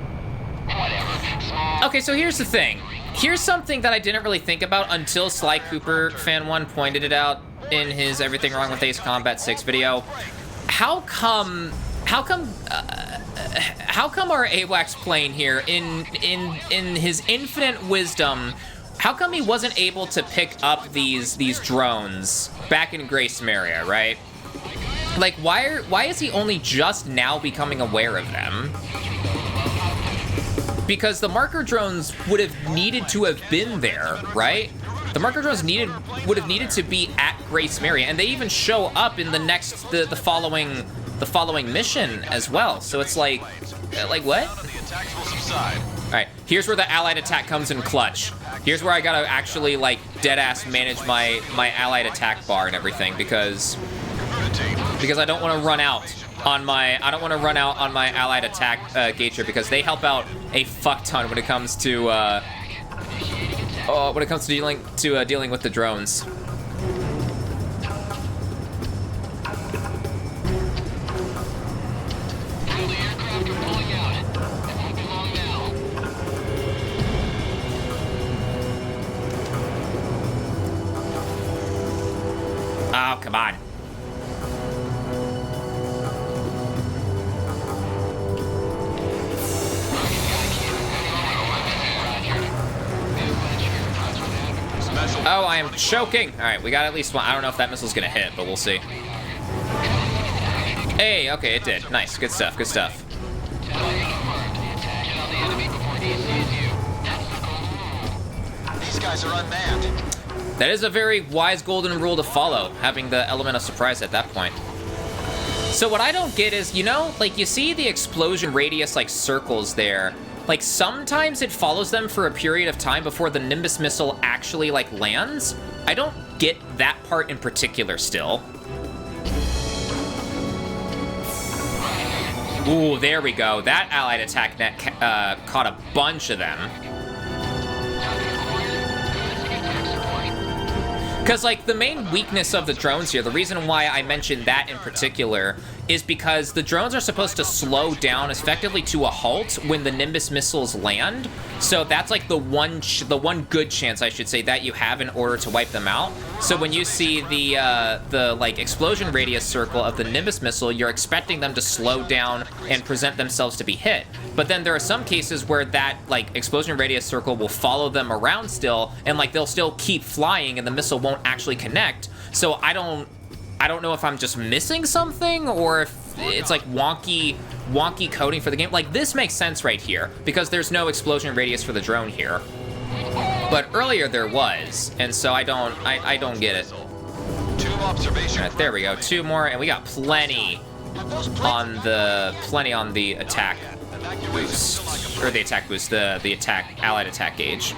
Okay, so here's the thing. Here's something that I didn't really think about until Sly Cooper Fan 1 pointed it out in his Everything Wrong with Ace Combat 6 video. How come our AWACS plane here, in his infinite wisdom, how come he wasn't able to pick up these drones back in Grace Maria, right? Like, why is he only just now becoming aware of them? Because the marker drones would have needed to have been there, right? The marker drones would have needed to be at Grace Maria, and they even show up in the following mission as well. So it's like what? All right, here's where the allied attack comes in clutch. Here's where I gotta actually like dead ass manage my allied attack bar and everything because I don't want to run out on my allied attack gauge here, because they help out a fuck ton when it comes to dealing with the drones. Oh, come on. Oh, I am choking. All right, we got at least one. I don't know if that missile's gonna hit, but we'll see. Hey, okay, it did. Nice, good stuff, good stuff. These guys are unmanned. That is a very wise golden rule to follow, having the element of surprise at that point. So what I don't get is, you know, like you see the explosion radius like circles there. Like sometimes it follows them for a period of time before the Nimbus missile actually like lands. I don't get that part in particular still. Ooh, there we go. That allied attack net caught a bunch of them. Because, like, the main weakness of the drones here, the reason why I mentioned that in particular, is because the drones are supposed to slow down effectively to a halt when the Nimbus missiles land. So that's, like, the one good chance, I should say, that you have in order to wipe them out. So when you see the like, explosion radius circle of the Nimbus missile, you're expecting them to slow down and present themselves to be hit. But then there are some cases where that, like, explosion radius circle will follow them around still, and, like, they'll still keep flying and the missile won't actually connect. So I don't know if I'm just missing something or if it's like wonky coding for the game. Like, this makes sense right here because there's no explosion radius for the drone here. But earlier there was, and so I don't get it. All right, there we go. Two more, and we got plenty on the attack boost, or the attack boost, the allied attack gauge.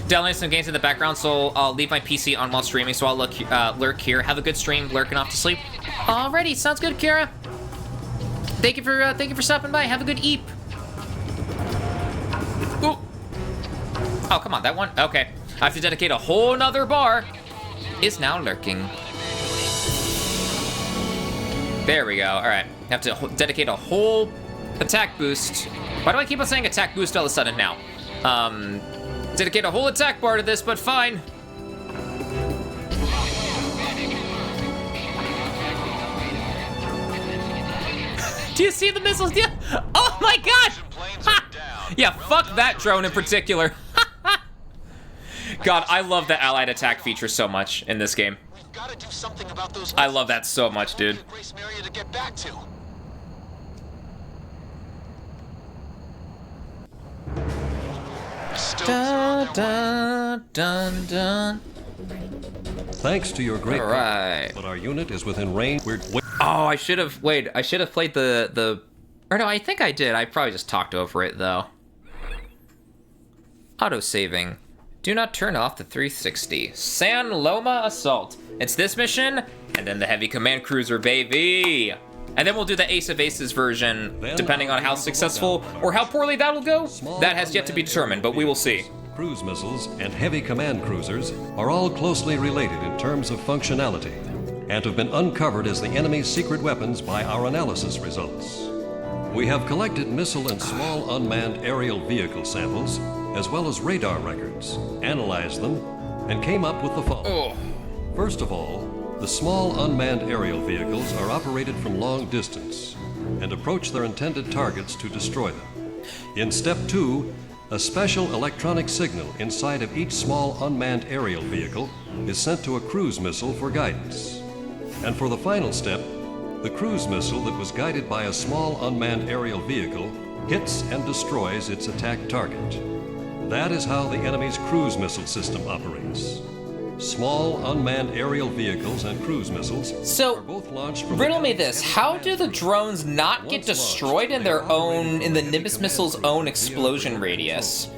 Downloading some games in the background, so I'll leave my PC on while streaming, so I'll lurk here. Have a good stream, lurking off to sleep. Alrighty, sounds good, Kira. Thank you for stopping by. Have a good eep. Ooh. Oh, come on, that one? Okay. I have to dedicate a whole nother bar. Is now lurking. There we go. Alright. Have to dedicate a whole attack boost. Why do I keep on saying attack boost all of a sudden now? Dedicate a whole attack bar to this, but fine. Do you see the missiles? Yeah. Oh my god! Yeah, fuck that drone in particular. God, I love the allied attack feature so much in this game. I love that so much, dude. stoked. Dun, dun, dun, dun. Thanks to your great All right. but our unit is within range. Oh, I should have played the or no, I think I did. I probably just talked over it though. Auto saving. Do not turn off the 360. San Loma Assault. It's this mission, and then the heavy command cruiser, baby. And then we'll do the Ace of Aces version, depending on how successful or how poorly that'll go. That has yet to be determined, but we will see. Cruise missiles and heavy command cruisers are all closely related in terms of functionality and have been uncovered as the enemy's secret weapons by our analysis results. We have collected missile and small unmanned aerial vehicle samples, as well as radar records, analyzed them, and came up with the following. First of all, the small unmanned aerial vehicles are operated from long distance and approach their intended targets to destroy them. In step 2, a special electronic signal inside of each small unmanned aerial vehicle is sent to a cruise missile for guidance. And for the final step, the cruise missile that was guided by a small unmanned aerial vehicle hits and destroys its attack target. That is how the enemy's cruise missile system operates. Small unmanned aerial vehicles and cruise missiles So, are both launched from riddle me this: how do the drones not get destroyed in the Nimbus missile's own explosion radius?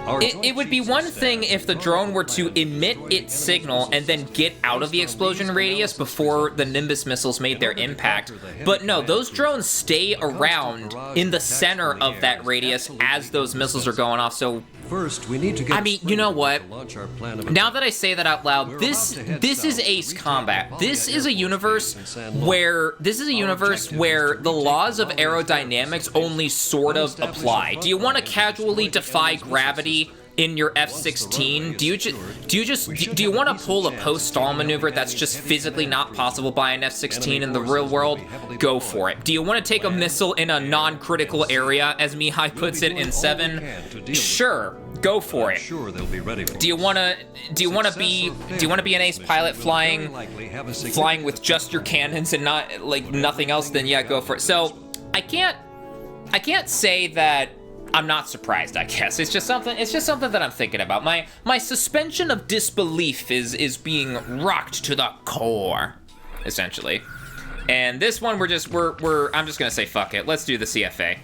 It would be one thing if the drone were to emit its signal and then get out of the explosion radius before the Nimbus missiles made their impact. But no, those drones stay around in the center of that radius as those missiles are going off. So first, we need to get you know what? Now that I say that out loud, We're this about to head is south Ace to reach Combat. the This is a Poly universe Airport in San Juan. where Our objective is to the retake laws of Poly Airport aerodynamics airspace, only sort of establish a apply. front Do you want to line, casually destroy the defy enemy's missile gravity system. in your Once the F-16? runway Do you is secured, do you want to pull a post-stall maneuver that's just physically not possible by an F-16 in the real world? Go for it. Do you want to take a missile in a non-critical area, as Mihai puts it in 7? Sure, go for it. Sure, they'll be ready for Do you want to be an ace pilot flying with just your cannons and not like nothing else? Then yeah, go for it. So I can't say that I'm not surprised. I guess it's just something that I'm thinking about. My suspension of disbelief is being rocked to the core, essentially. And this one I'm just gonna say fuck it. Let's do the CFA.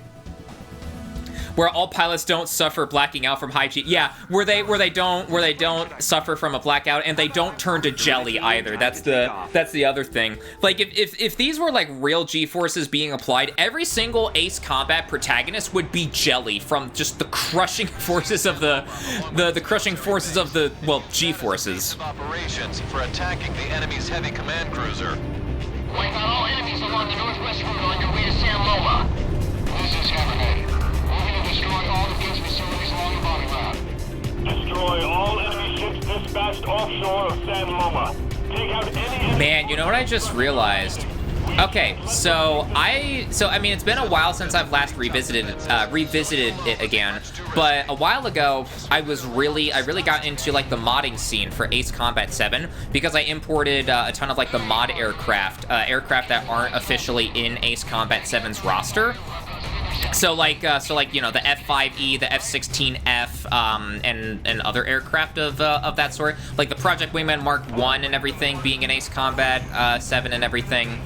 Where all pilots don't suffer blacking out from high G. Yeah, where they don't suffer from a blackout and they don't turn to jelly either. That's the other thing. Like if these were like real G-forces being applied, every single Ace Combat protagonist would be jelly from just the crushing forces of the crushing forces of the G-forces. Operations for attacking the enemy's heavy command cruiser. Wipe out all enemies along the northwest route on your way to San Loma. This is Hammerhead. Moving to destroy all defense facilities along the body route. Destroy all enemy ships dispatched offshore of San Loma. Take out any... Man, you know what I just realized? Okay, so I mean, it's been a while since I've last revisited it again, but a while ago I really got into like the modding scene for Ace Combat 7 because I imported a ton of like the mod aircraft that aren't officially in Ace Combat 7's roster. So like you know, the F5E, the F-16F, and other aircraft of that sort, like the Project Wingman Mark I and everything being in Ace Combat 7 and everything.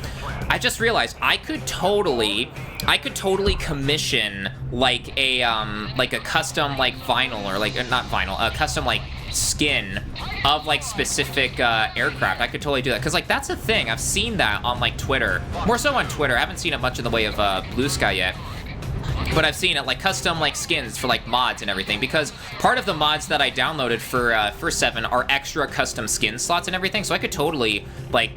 I just realized I could totally commission like a custom like vinyl or like not vinyl, a custom like skin of like specific aircraft. I could totally do that because like that's a thing. I've seen that on like Twitter, more so on Twitter. I haven't seen it much in the way of Blue Sky yet. But I've seen it like custom like skins for like mods and everything because part of the mods that I downloaded for 7 are extra custom skin slots and everything. So I could totally like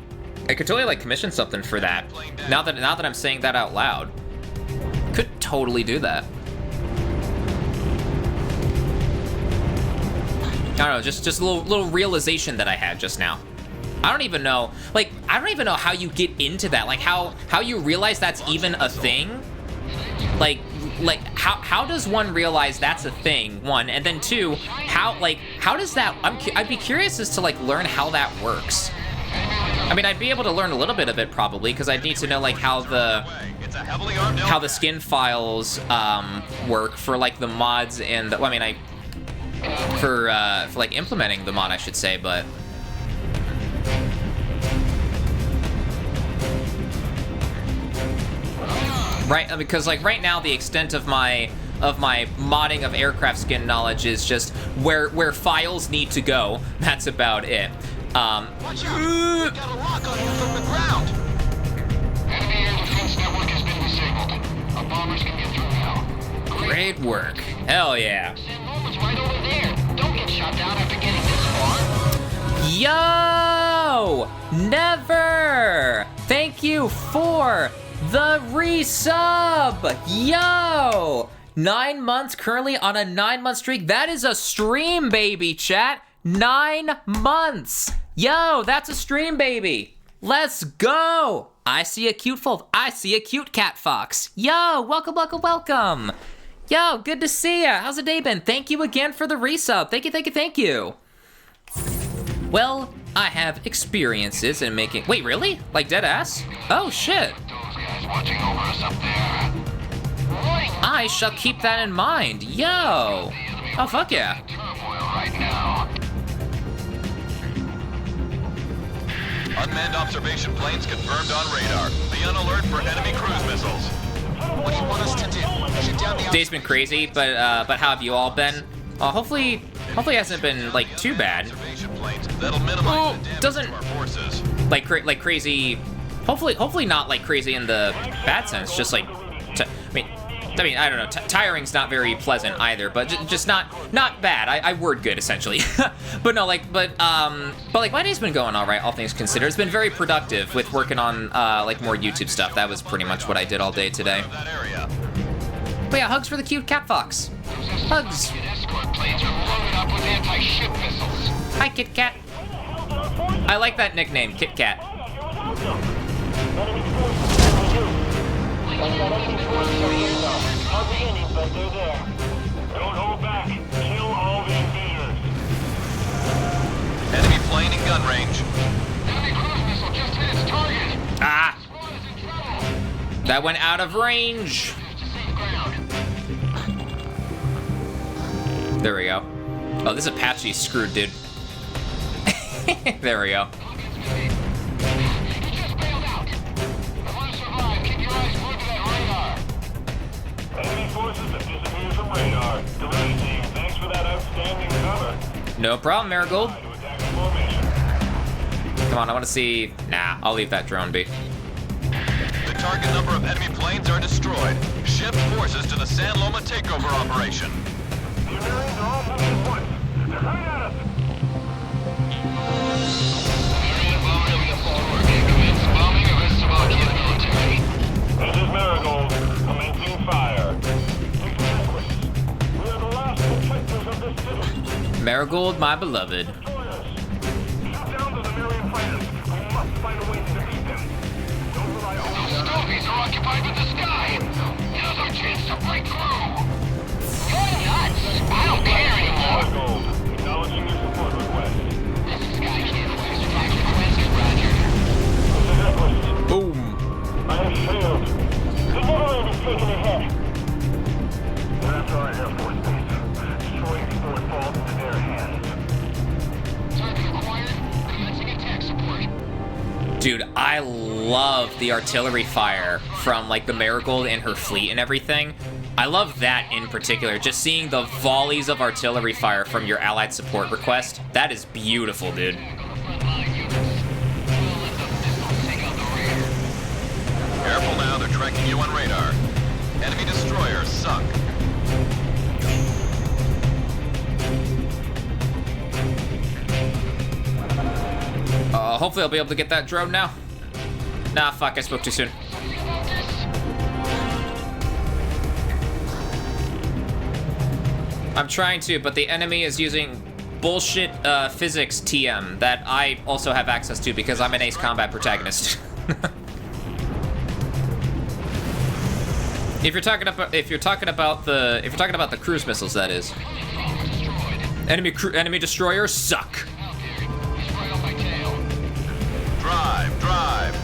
commission something for that. Now that I'm saying that out loud, could totally do that. I don't know, just a little realization that I had just now. I don't even know how you get into that. Like how you realize that's even a thing. Like how does one realize that's a thing, one, and then two, how does that, I'd be curious as to like learn how that works. I mean, I'd be able to learn a little bit of it probably because I'd need to know like how the skin files work for like the mods and the, well, I mean for like implementing the mod, I should say, but right, because like right now the extent of my modding of aircraft skin knowledge is just where files need to go. That's about it. Watch out! We got a lock on you from the ground! Enemy air defense network has been disabled. Our bombers can get through now. Great work. Hell yeah. San Loma's right over there. Don't get shot down after getting this far. Yo! Never! Thank you for the resub! Yo! 9 months, currently on a 9-month streak. That is a stream, baby, chat. 9 months. Yo, that's a stream, baby. Let's go. I see a cute cat fox. Yo, welcome, welcome, welcome. Yo, good to see ya. How's the day been? Thank you again for the resub. Thank you, thank you, thank you. Well, I have experiences in making... Wait, really? Like dead ass? Oh, shit. Those guys watching over us up there. I shall keep that in mind. Yo. Oh, fuck yeah. Turmoil right now. Unmanned observation planes confirmed on radar. Be on alert for enemy cruise missiles. What do you want us to do? Shoot down the Day's been crazy, but how have you all been? Hopefully it hasn't been like too bad. Observation planes that'll minimize the damage doesn't- to our forces. Like crazy. Hopefully not like crazy in the bad sense. Just like, I mean, I don't know. Tiring's not very pleasant either, but just not bad. I word good essentially. But no, but like my day's been going all right, all things considered. It's been very productive with working on like more YouTube stuff. That was pretty much what I did all day today. That area. But yeah, hugs for the cute cat fox. Hugs. Escort planes are loaded up with anti-ship missiles. Hi, Kit Kat. I like that nickname, Kit Kat. Don't hold back. Kill all the invaders. Enemy plane in gun range. Enemy cruise missile just hit its target. Ah, Squad is in trouble. that went out of range. To safe ground. There we go. Oh, this Apache's screwed, dude. There we go. You just bailed out. I want to survive. Keep your eyes glued to that radar. Enemy forces have disappeared from radar. Delivery team, thanks for that outstanding cover. No problem, Marigold. To attack the formation. Come on, I want to see. Nah, I'll leave that drone be. The target number of enemy planes are destroyed. Shift forces to the San Loma takeover operation. The Americans are all moving at once. They're coming at us. This is Marigold, commencing fire. Take the sequence. We are the last protectors of this city. Marigold, my beloved. Destroyers. Shoot down the Lemurian fighters. We must find a way to defeat them. Don't rely only on us. Stovies are occupied with the sky. Now's our chance to break through. You're nuts. I don't care anymore. Marigold, acknowledging your support request. This is Sky Kid Flash Attack Frequency, Roger. This is Equus. Boom. I have failed. The Lemurian is taken ahead. They're after our Air Force base. Destroying before it falls into their hands. Target acquired. Commencing attack support. Dude, I love the artillery fire from like the Marigold and her fleet and everything. I love that in particular. Just seeing the volleys of artillery fire from your allied support request. That is beautiful, dude. Careful now, they're tracking you on radar. Enemy destroyer sunk. Hopefully I'll be able to get that drone now. Nah, fuck, I spoke too soon. I'm trying to, but the enemy is using bullshit physics TM that I also have access to because I'm an ace combat protagonist. If you're talking about the cruise missiles, that is. Enemy destroyers suck. Drive.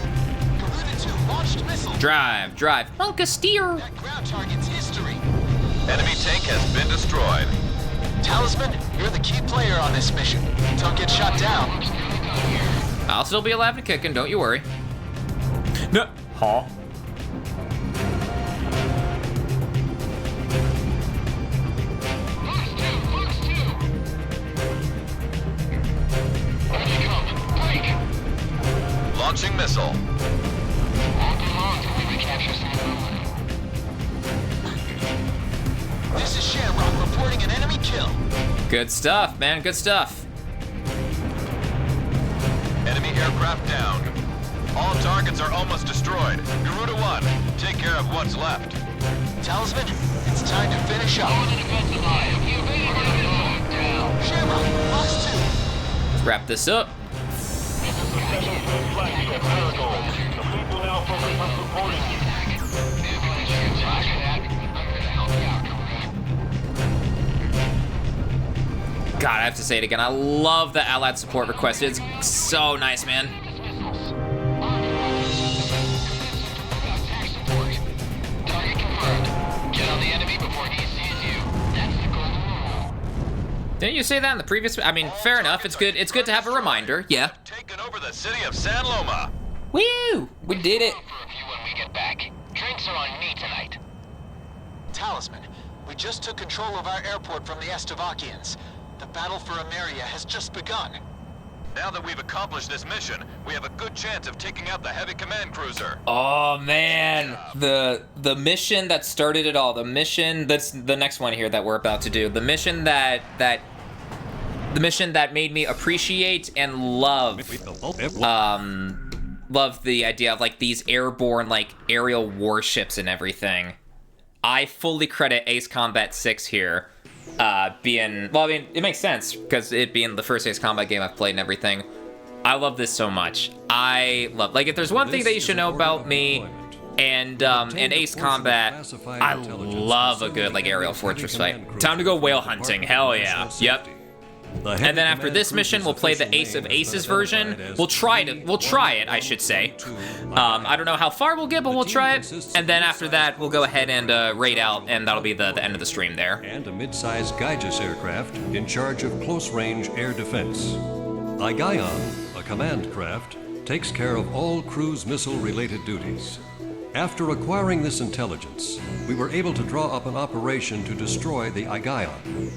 Alluded to launched missile. Drive. Monka steer. That ground target's history. Enemy tank has been destroyed. Talisman, you're the key player on this mission. Don't get shot down. I'll still be alive and kicking, don't you worry. No. Huh? Launching missile. This is Shamrock reporting an enemy kill. Good stuff, man. Good stuff. Enemy aircraft down. All targets are almost destroyed. Garuda 1, take care of what's left. Talisman, it's time to finish up. Shamrock, box 2. Let's wrap this up. God, I have to say it again. I love the allied support request. It's so nice, man. Didn't you say that in the previous? I mean, fair enough. It's good. It's good to have a reminder. Yeah. Taking over the city of San Loma. Woo! We did it. When we get back, drinks are on me tonight. Talisman, we just took control of our airport from the Estevakians. The battle for Ameria has just begun. Now that we've accomplished this mission, we have a good chance of taking out the heavy command cruiser. Oh man, the mission that started it all. The mission that's the next one here that we're about to do. The mission that made me appreciate and love the idea of like these airborne like aerial warships and everything. I fully credit Ace Combat 6 here. Being, well, I mean, it makes sense because it being the first Ace Combat game I've played and everything. I love this so much. I love, like, if there's one thing that you should know about me and Ace Combat, I love a good like aerial fortress fight. Time to go whale hunting. Hell yeah. Yep. And then after this mission, we'll play the Ace of Aces version. We'll try it, I should say. I don't know how far we'll get, but we'll try it. And then after that, we'll go ahead and raid out, and that'll be the end of the stream there. And a mid-sized Gaijus aircraft in charge of close-range air defense. Igaion, a command craft, takes care of all cruise missile-related duties. After acquiring this intelligence, we were able to draw up an operation to destroy the Igaion.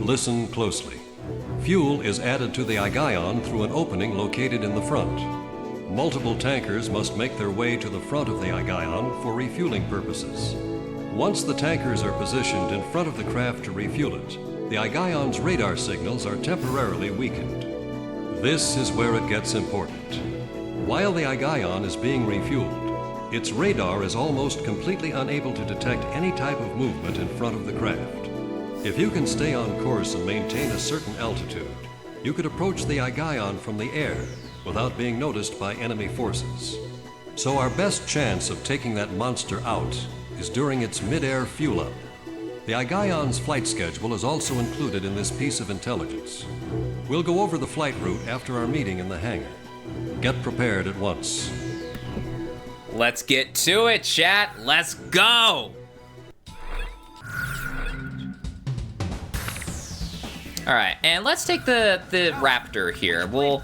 Listen closely. Fuel is added to the Igaion through an opening located in the front. Multiple tankers must make their way to the front of the Igaion for refueling purposes. Once the tankers are positioned in front of the craft to refuel it, the Igaion's radar signals are temporarily weakened. This is where it gets important. While the Igaion is being refueled, its radar is almost completely unable to detect any type of movement in front of the craft. If you can stay on course and maintain a certain altitude, you could approach the Igaion from the air without being noticed by enemy forces. So our best chance of taking that monster out is during its mid-air fuel-up. The Igaion's flight schedule is also included in this piece of intelligence. We'll go over the flight route after our meeting in the hangar. Get prepared at once. Let's get to it, chat. Let's go. All right, and let's take the Raptor here. We'll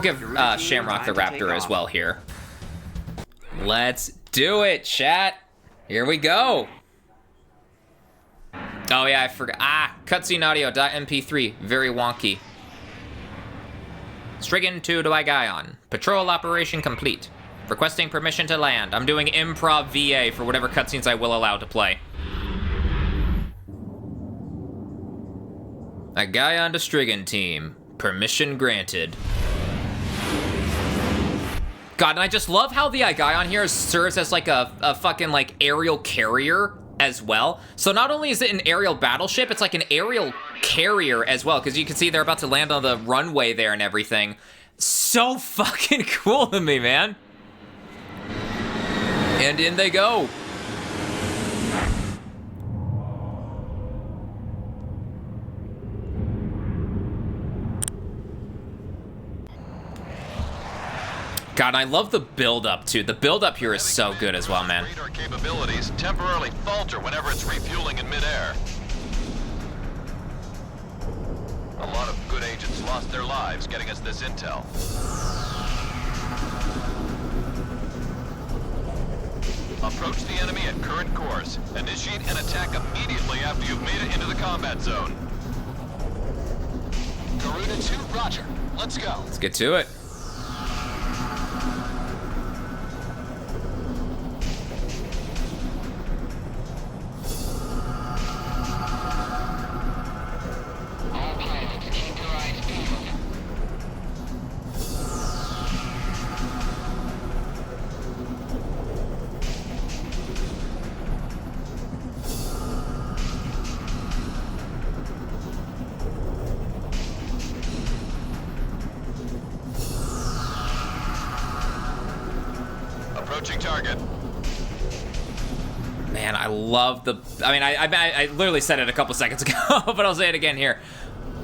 give Shamrock the Raptor as well here. Let's do it, chat. Here we go. Oh yeah, I forgot. Cutscene audio .mp3, very wonky. Strigan 2 to Igaion. Patrol operation complete. Requesting permission to land. I'm doing improv VA for whatever cutscenes I will allow to play. Igaion to Strigan team. Permission granted. God, and I just love how the Igaion here serves as like a fucking like aerial carrier as well. So not only is it an aerial battleship, it's like an aerial carrier as well, because you can see they're about to land on the runway there and everything. So fucking cool to me, man. And in they go. God, and I love the build-up, too. The build-up here is so good as well, man. Radar capabilities temporarily falter whenever it's refueling in midair. A lot of good agents lost their lives getting us this intel. Approach the enemy at current course. Initiate an attack immediately after you've made it into the combat zone. Garuda 2, roger. Let's go. Let's get to it. All pilots, keep your eyes peeled. Approaching target. Man, I love the... I mean, I literally said it a couple seconds ago, but I'll say it again here.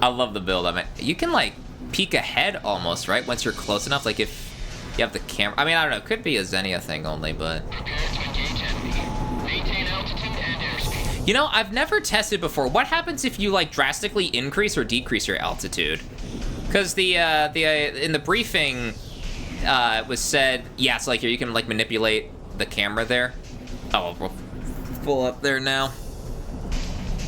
I love the build of it. You can, like, peek ahead almost, right? Once you're close enough, like, if you have the camera... I mean, I don't know. It could be a Xenia thing only, but... Prepare to engage enemy. Maintain altitude and airspeed. You know, I've never tested before. What happens if you, like, drastically increase or decrease your altitude? Because in the briefing, it was said... Yeah, it's like, you can, like, manipulate the camera there. Oh, we'll pull up there now.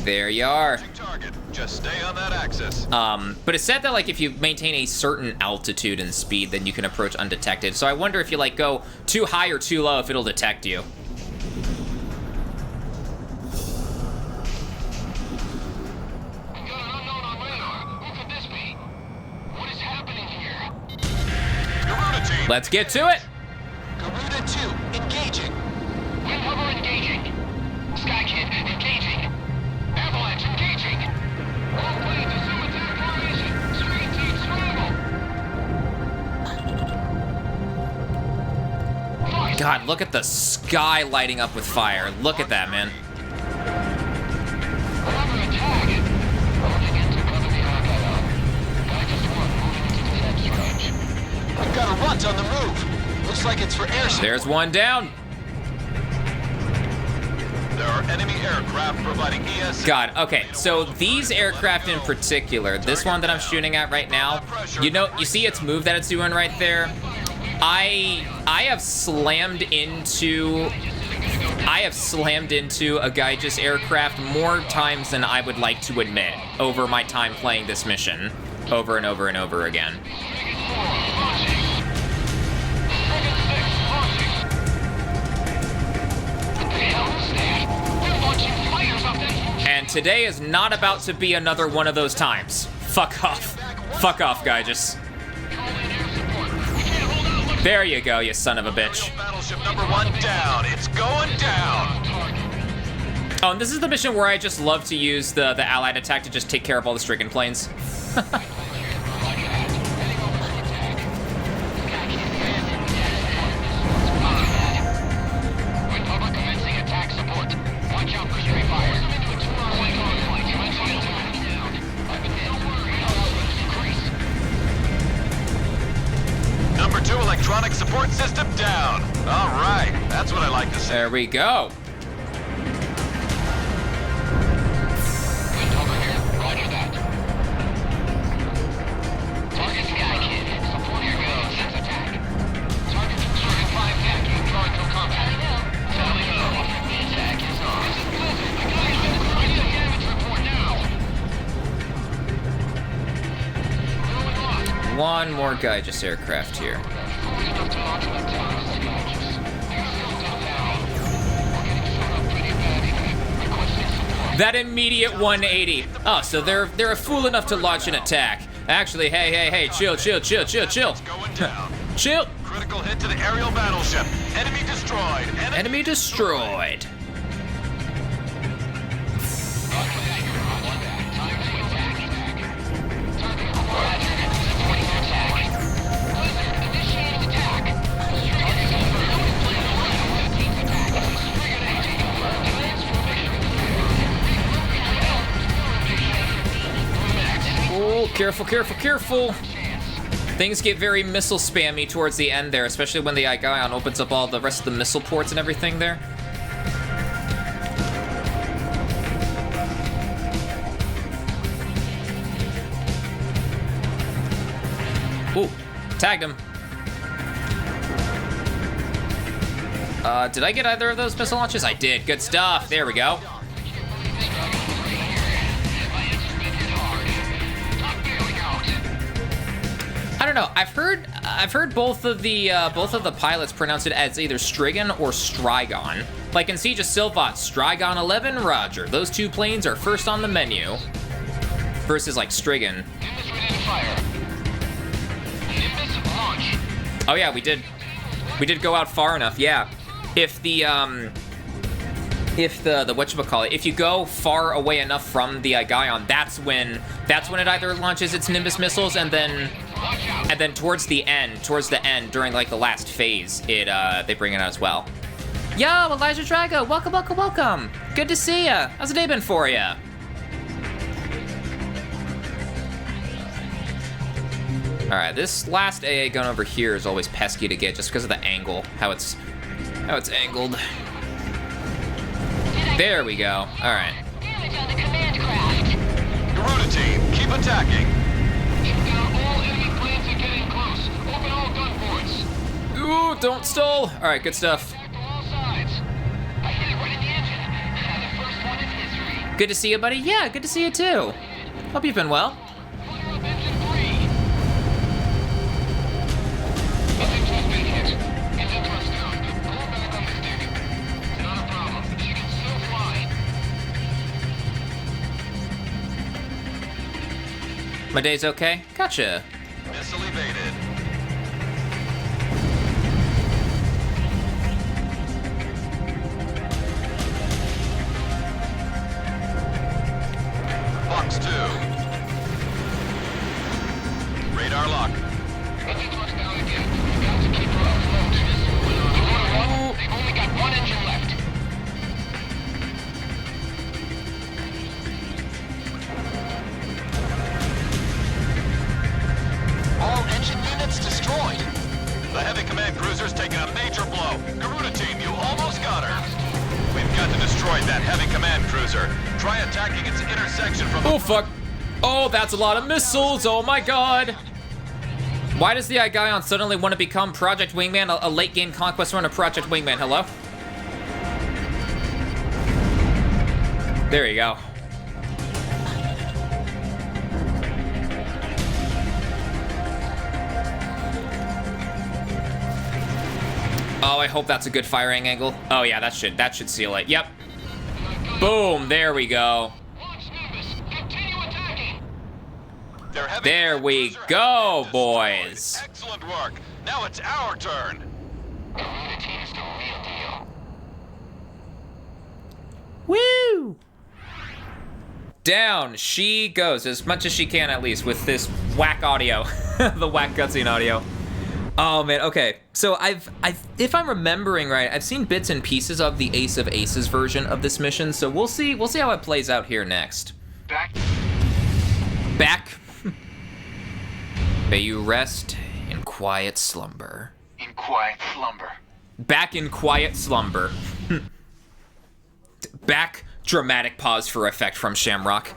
There you are. Target. Just stay on that axis. But it said that, like, if you maintain a certain altitude and speed, then you can approach undetected. So I wonder if you, like, go too high or too low, if it'll detect you. We got an unknown on radar. Who could this be? What is happening here? Garuda team. Let's get to it. Garuda 2, engaging. Wind hover engaging. Sky Kid engaging. Avalanche engaging. All planes assume attack formation. Street team scramble. Fire. God, look at the sky lighting up with fire. Look at that, man. We're under attack. Rolling in to cover the archive. Guy just one moving into defense range. We've got a runt on the move. Looks like it's for air support. There's one down. There are enemy aircraft providing ES. God, okay, so these aircraft in particular, this one that I'm shooting at right now, you see its move that it's doing right there? I have slammed into a Gaijus aircraft more times than I would like to admit over my time playing this mission over and over and over again. And today is not about to be another one of those times. Fuck off. Fuck off, Gaijus. There you go, you son of a bitch. Battleship number 1 down. It's going down. Oh, and this is the mission where I just love to use the allied attack to just take care of all the stricken planes. Number 2 electronic support system down. All right, that's what I like to say. There we go. Wind over here. Roger that. Target Sky Kid. Support your goals. Let's attack. Target 5 packing. Drawing to combat. Tally ho. The attack is on. This is Blizzard. The guy is in the damage report now. Going off. One more Gaijus aircraft here. That immediate 180. Oh, so they're a fool enough to launch an attack. Actually, hey, chill. Going down. Chill. Critical hit to the aerial battleship. Enemy destroyed. Enemy destroyed. Oh, careful. Things get very missile spammy towards the end there, especially when the Ion opens up all the rest of the missile ports and everything there. Ooh, tagged him. Did I get either of those missile launches? I did. Good stuff. There we go. I don't know. I've heard both of the pilots pronounce it as either Strigan or Strigon. Like in Siege of Silvat, Strigon 11, roger. Those two planes are first on the menu. Versus like Strigan. Oh yeah, we did go out far enough. Yeah, if the whatchamacallit, if you go far away enough from the Gaion, that's when it either launches its Nimbus missiles, and then towards the end during like the last phase, they bring it out as well. Yo, Elijah Drago, welcome. Good to see ya. How's the day been for ya? All right, this last AA gun over here is always pesky to get just because of the angle, how it's angled. There we go. All right. Garuda team, keep attacking. All enemy planes are getting close. Open all gun ports. Ooh, don't stall. All right, good stuff. Attack all sides. I hit it right in the engine. The first one in history. Good to see you, buddy. Yeah, good to see you too. Hope you've been well. Fire up engine 3. Engine 2's been hit. Engine thrust down. Pull back on the stick. Not a problem. She can still fly. My day's okay. Gotcha. Missile evaded. Fox 2. Radar lock. Engine thrust down again. Got to keep her afloat. They've only got one engine left. All engine units destroyed. The heavy command cruiser's taking a major blow. Garuda team, you almost got her. We've got to destroy that heavy command cruiser. Try attacking its intersection from Oh fuck. Oh, that's a lot of missiles. Oh my god. Why does the Gaion suddenly want to become Project Wingman, a late game conquest run of Project Wingman? Hello? There you go. Oh, I hope that's a good firing angle. Oh yeah, that should seal it. Yep. Boom, there we go. Launch Nimbus. Continue attacking. their heavy There command we cruiser go, has been boys. destroyed. Excellent work. Now it's our turn. Garuda team's the real deal. Woo! Down she goes, as much as she can at least, with this whack audio. The whack cutscene audio. Oh man, okay. So I've if I'm remembering right, I've seen bits and pieces of the Ace of Aces version of this mission, so we'll see how it plays out here next. Back. May you rest in quiet slumber. In quiet slumber. Back in quiet slumber. Back, dramatic pause for effect from Shamrock.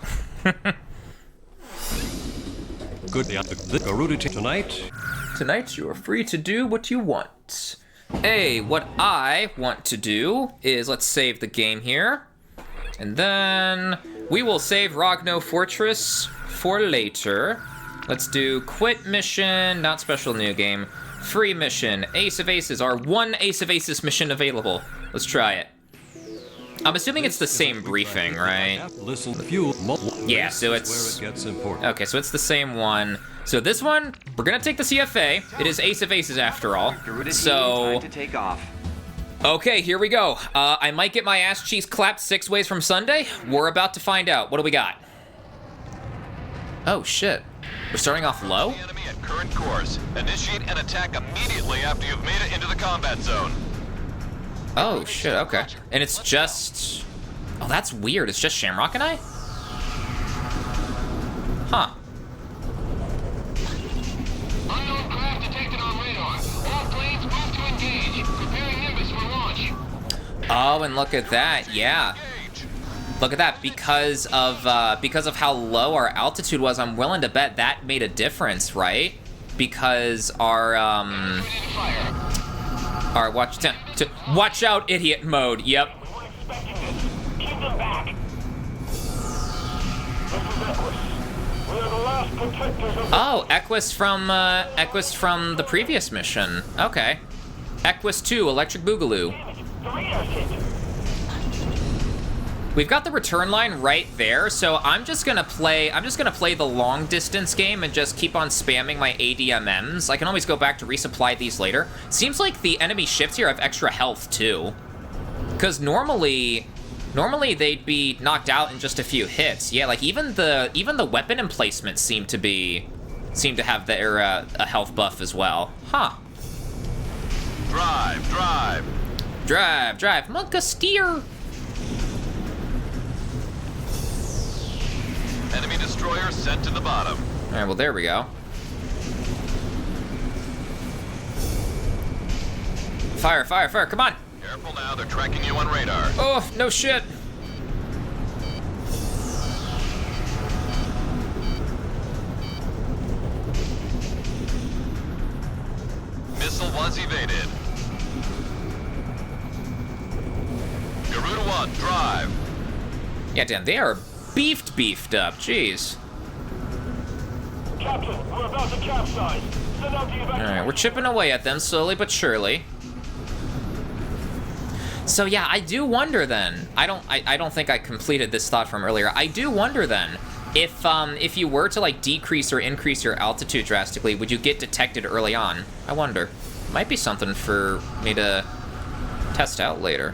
Good. The Garuda team tonight. Tonight you are free to do what you want. Hey, what I want to do is let's save the game here. And then we will save Rogno Fortress for later. Let's do quit mission, not special new game. Free mission, Ace of Aces, our one Ace of Aces mission available. Let's try it. I'm assuming it's the same briefing, right? Listen, fuel. Yeah, so it's where it gets important. okay. So it's the same one. So this one, we're gonna take the CFA. It is Ace of Aces after all. Garuda team, So time to take off. okay, here we go. I might get my ass cheeks clapped 6 ways from Sunday. We're about to find out. What do we got? Oh shit. We're starting off low? The enemy at current course. Initiate an attack immediately after you've made it into the combat zone. Oh shit, okay. And it's just... oh, that's weird. It's just Shamrock and I? Huh. Unknown craft detected on radar. All planes move to engage. Preparing Nimbus for launch. Oh, and look at that. Yeah. Look at that. Because of how low our altitude was, I'm willing to bet that made a difference, right? because our watch out idiot mode. Yep. We weren't expecting this. Keep them back. This is Equus. We are the last protectors of the... Oh, Equus from the previous mission. Okay. Equus 2, Electric Boogaloo. The radar's hit. We've got the return line right there, so I'm just gonna play the long distance game and just keep on spamming my ADMMs. I can always go back to resupply these later. Seems like the enemy ships here have extra health too. Cause normally they'd be knocked out in just a few hits. Yeah, like even the weapon emplacements seem to have their a health buff as well. Huh. Drive, Monka steer. Enemy destroyer sent to the bottom. All right, well there we go. Fire, come on. Careful now, they're tracking you on radar. Oh, no shit. Missile was evaded. Garuda 1, drive. Yeah, damn, they are beefed up, jeez. Captain, we're about to capsize. Send out the evacuation. Alright, we're chipping away at them slowly but surely. So yeah, I do wonder then. I don't think I completed this thought from earlier. I do wonder then, if you were to like decrease or increase your altitude drastically, would you get detected early on? I wonder. Might be something for me to test out later.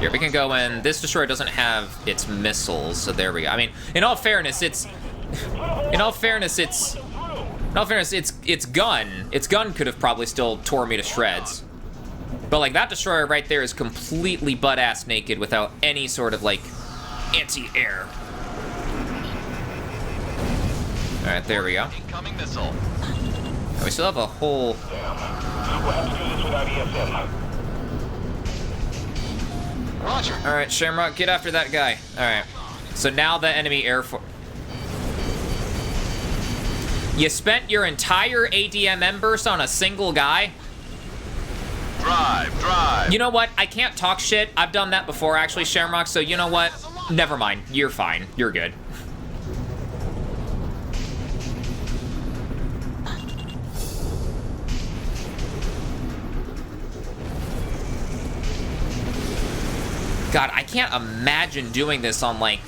Here, we can go in. This destroyer doesn't have its missiles, so there we go. I mean, in all fairness, its gun could have probably still tore me to shreds. But like that destroyer right there is completely butt-ass naked without any sort of like anti-air. All right, there we go. Incoming missile. And we still have a whole. We'll have to do this without ESM. Roger. All right, Shamrock, get after that guy. All right. So now the enemy air force. You spent your entire ADMM burst on a single guy? Drive. You know what? I can't talk shit. I've done that before, actually, Shamrock, so you know what? Never mind. You're fine. You're good. God, I can't imagine doing this on, like,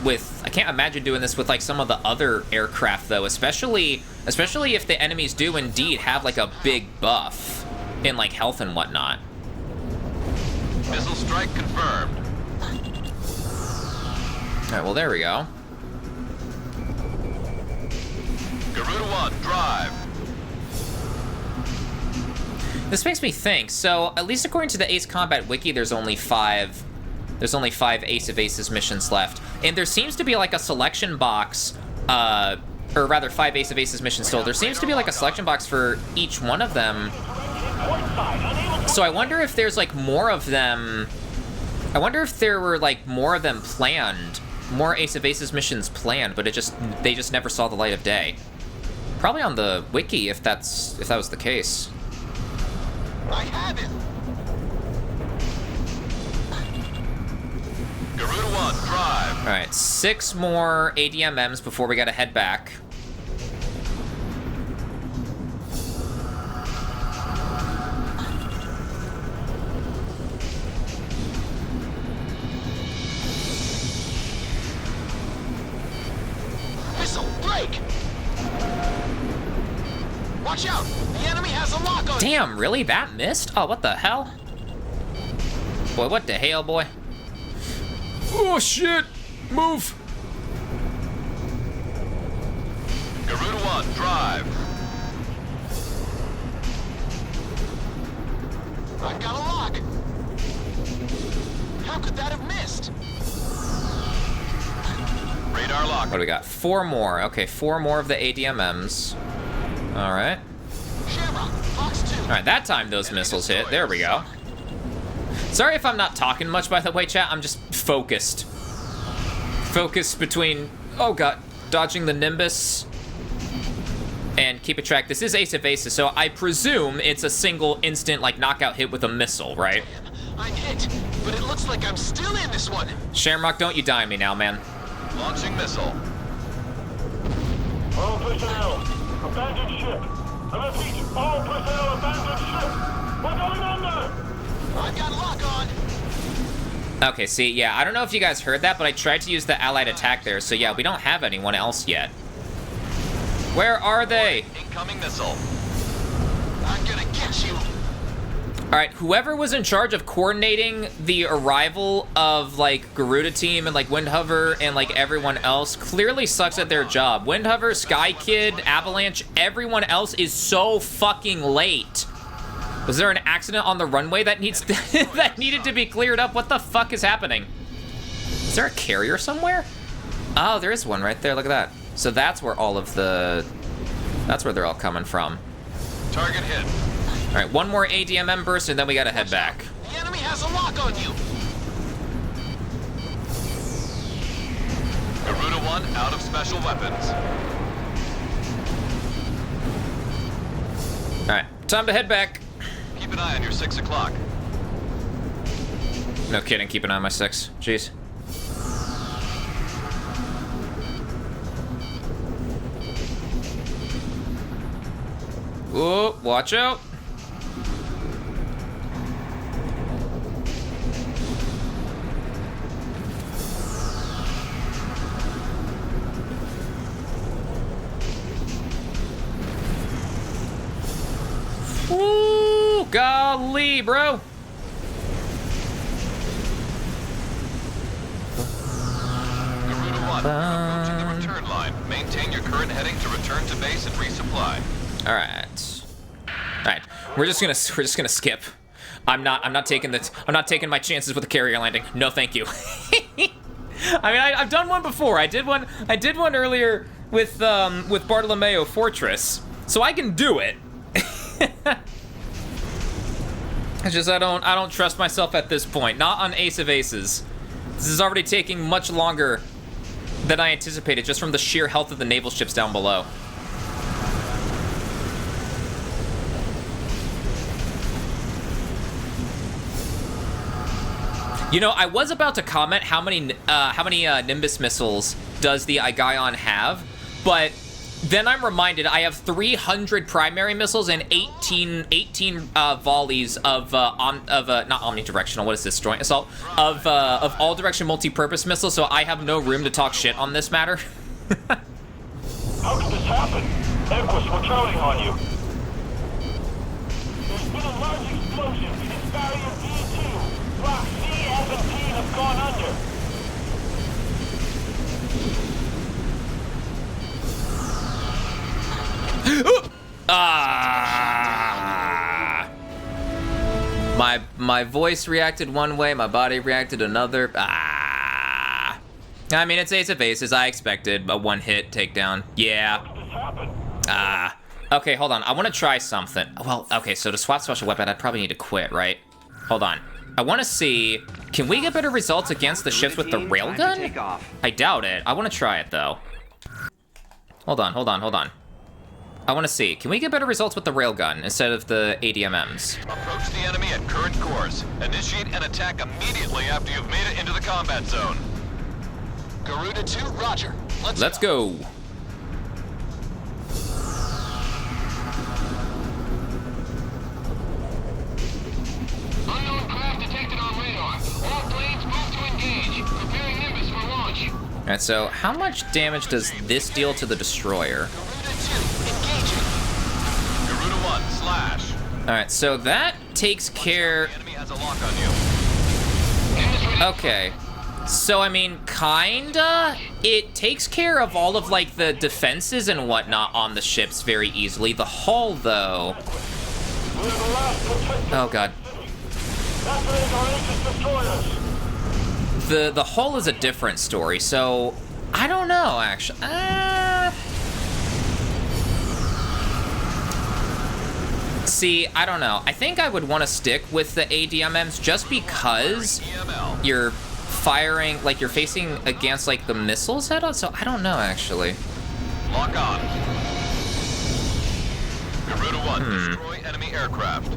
I can't imagine doing this with, like, some of the other aircraft, though, especially if the enemies do indeed have, like, a big buff in, like, health and whatnot. Missile strike confirmed. Alright, well, there we go. Garuda 1, drive. This makes me think, so, at least according to the Ace Combat Wiki, there's only five Ace of Aces missions left. And there seems to be like a selection box, or rather 5 Ace of Aces missions still. There seems to be like a selection box for each one of them. So I wonder if there's like more of them. I wonder if there were like more of them planned, more Ace of Aces missions planned, but they just never saw the light of day. Probably on the wiki if that was the case. I have it. Garuda 1, drive. All right, 6 more ADMMs before we gotta head back. Missile, break! Watch out! The enemy has a lock on. Damn, really? That missed? Oh, what the hell? Boy, what the hell, boy? Oh, shit! Move! Garuda 1, drive. I've got a lock. How could that have missed? Radar lock. What do we got? 4 more. Okay, 4 more of the ADMMs. All right. Shamrock, Fox 2. All right, that time those missiles hit. There we go. Sorry if I'm not talking much, by the way, chat. I'm just focused. Focused between, oh god, dodging the Nimbus And keep a track. This is Ace of Aces, so I presume it's a single instant, like, knockout hit with a missile, right? I'm hit, but it looks like I'm still in this one. Shamrock, don't you die on me now, man. Launching missile. All personnel, abandoned ship. I repeat, all personnel, abandoned ship. We're going under. I've got lock on. Okay, see, yeah, I don't know if you guys heard that, but I tried to use the allied attack there, so yeah, we don't have anyone else yet. Where are they? Incoming missile. I'm gonna get you. Alright, whoever was in charge of coordinating the arrival of, like, Garuda team and, like, Windhover and, like, everyone else clearly sucks at their job. Windhover, Sky Kid, Avalanche, everyone else is so fucking late. Was there an accident on the runway that needs that needed to be cleared up? What the fuck is happening? Is there a carrier somewhere? Oh, there is one right there. Look at that. So that's where all of the... That's where they're all coming from. Target hit. All right, one more ADMM burst, and then we gotta head back. The enemy has a lock on you. Garuda 1 out of special weapons. All right, time to head back. Keep an eye on your 6 o'clock. No kidding, keep an eye on my 6. Jeez. Whoa, watch out. Woo, golly, bro. Garuda 1, approaching the return line. Maintain your current heading to return to base and resupply. All right. All right. We're just gonna skip. I'm not taking my chances with a carrier landing. No, thank you. I mean, I've done one before. I did one earlier with Bartolomeo Fortress, so I can do it. It's just I don't trust myself at this point. Not on Ace of Aces. This is already taking much longer than I anticipated, just from the sheer health of the naval ships down below. You know, I was about to comment how many Nimbus missiles does the Aigaon have, but then I'm reminded I have 300 primary missiles and 18 volleys of not omnidirectional. What is this? Joint assault of all direction multi-purpose missiles. So I have no room to talk shit on this matter. How could this happen? Equus, we're counting on you. There's been a large explosion in barrier D2. Block C-17 have gone under. My voice reacted one way, my body reacted another. I mean, it's Ace of Aces. I expected a one-hit takedown. Yeah. Okay, hold on. I want to try something. Well, okay, so to swap special weapon, I'd probably need to quit, right? Hold on. I want to see, can we get better results against the ships with the railgun? I doubt it. I want to try it, though. Hold on. I want to see, can we get better results with the railgun instead of the ADMMs? Approach the enemy at current course. Initiate an attack immediately after you've made it into the combat zone. Garuda 2, roger. Let's go. Unknown craft detected on radar. All planes move to engage. Preparing Nimbus for launch. Alright, so how much damage does this deal to the destroyer? Garuda 1, slash. Alright, so that takes care... The enemy has a lock on you. Okay. So, I mean, kinda. It takes care of all of, like, the defenses and whatnot on the ships very easily. The hull, though... Oh, God. The hull is a different story, so... I don't know, actually. See, I don't know. I think I would want to stick with the ADMMs just because you're firing, like, you're facing against, like, the missiles head on, so I don't know, actually. Lock on. Garuda 1, destroy enemy aircraft.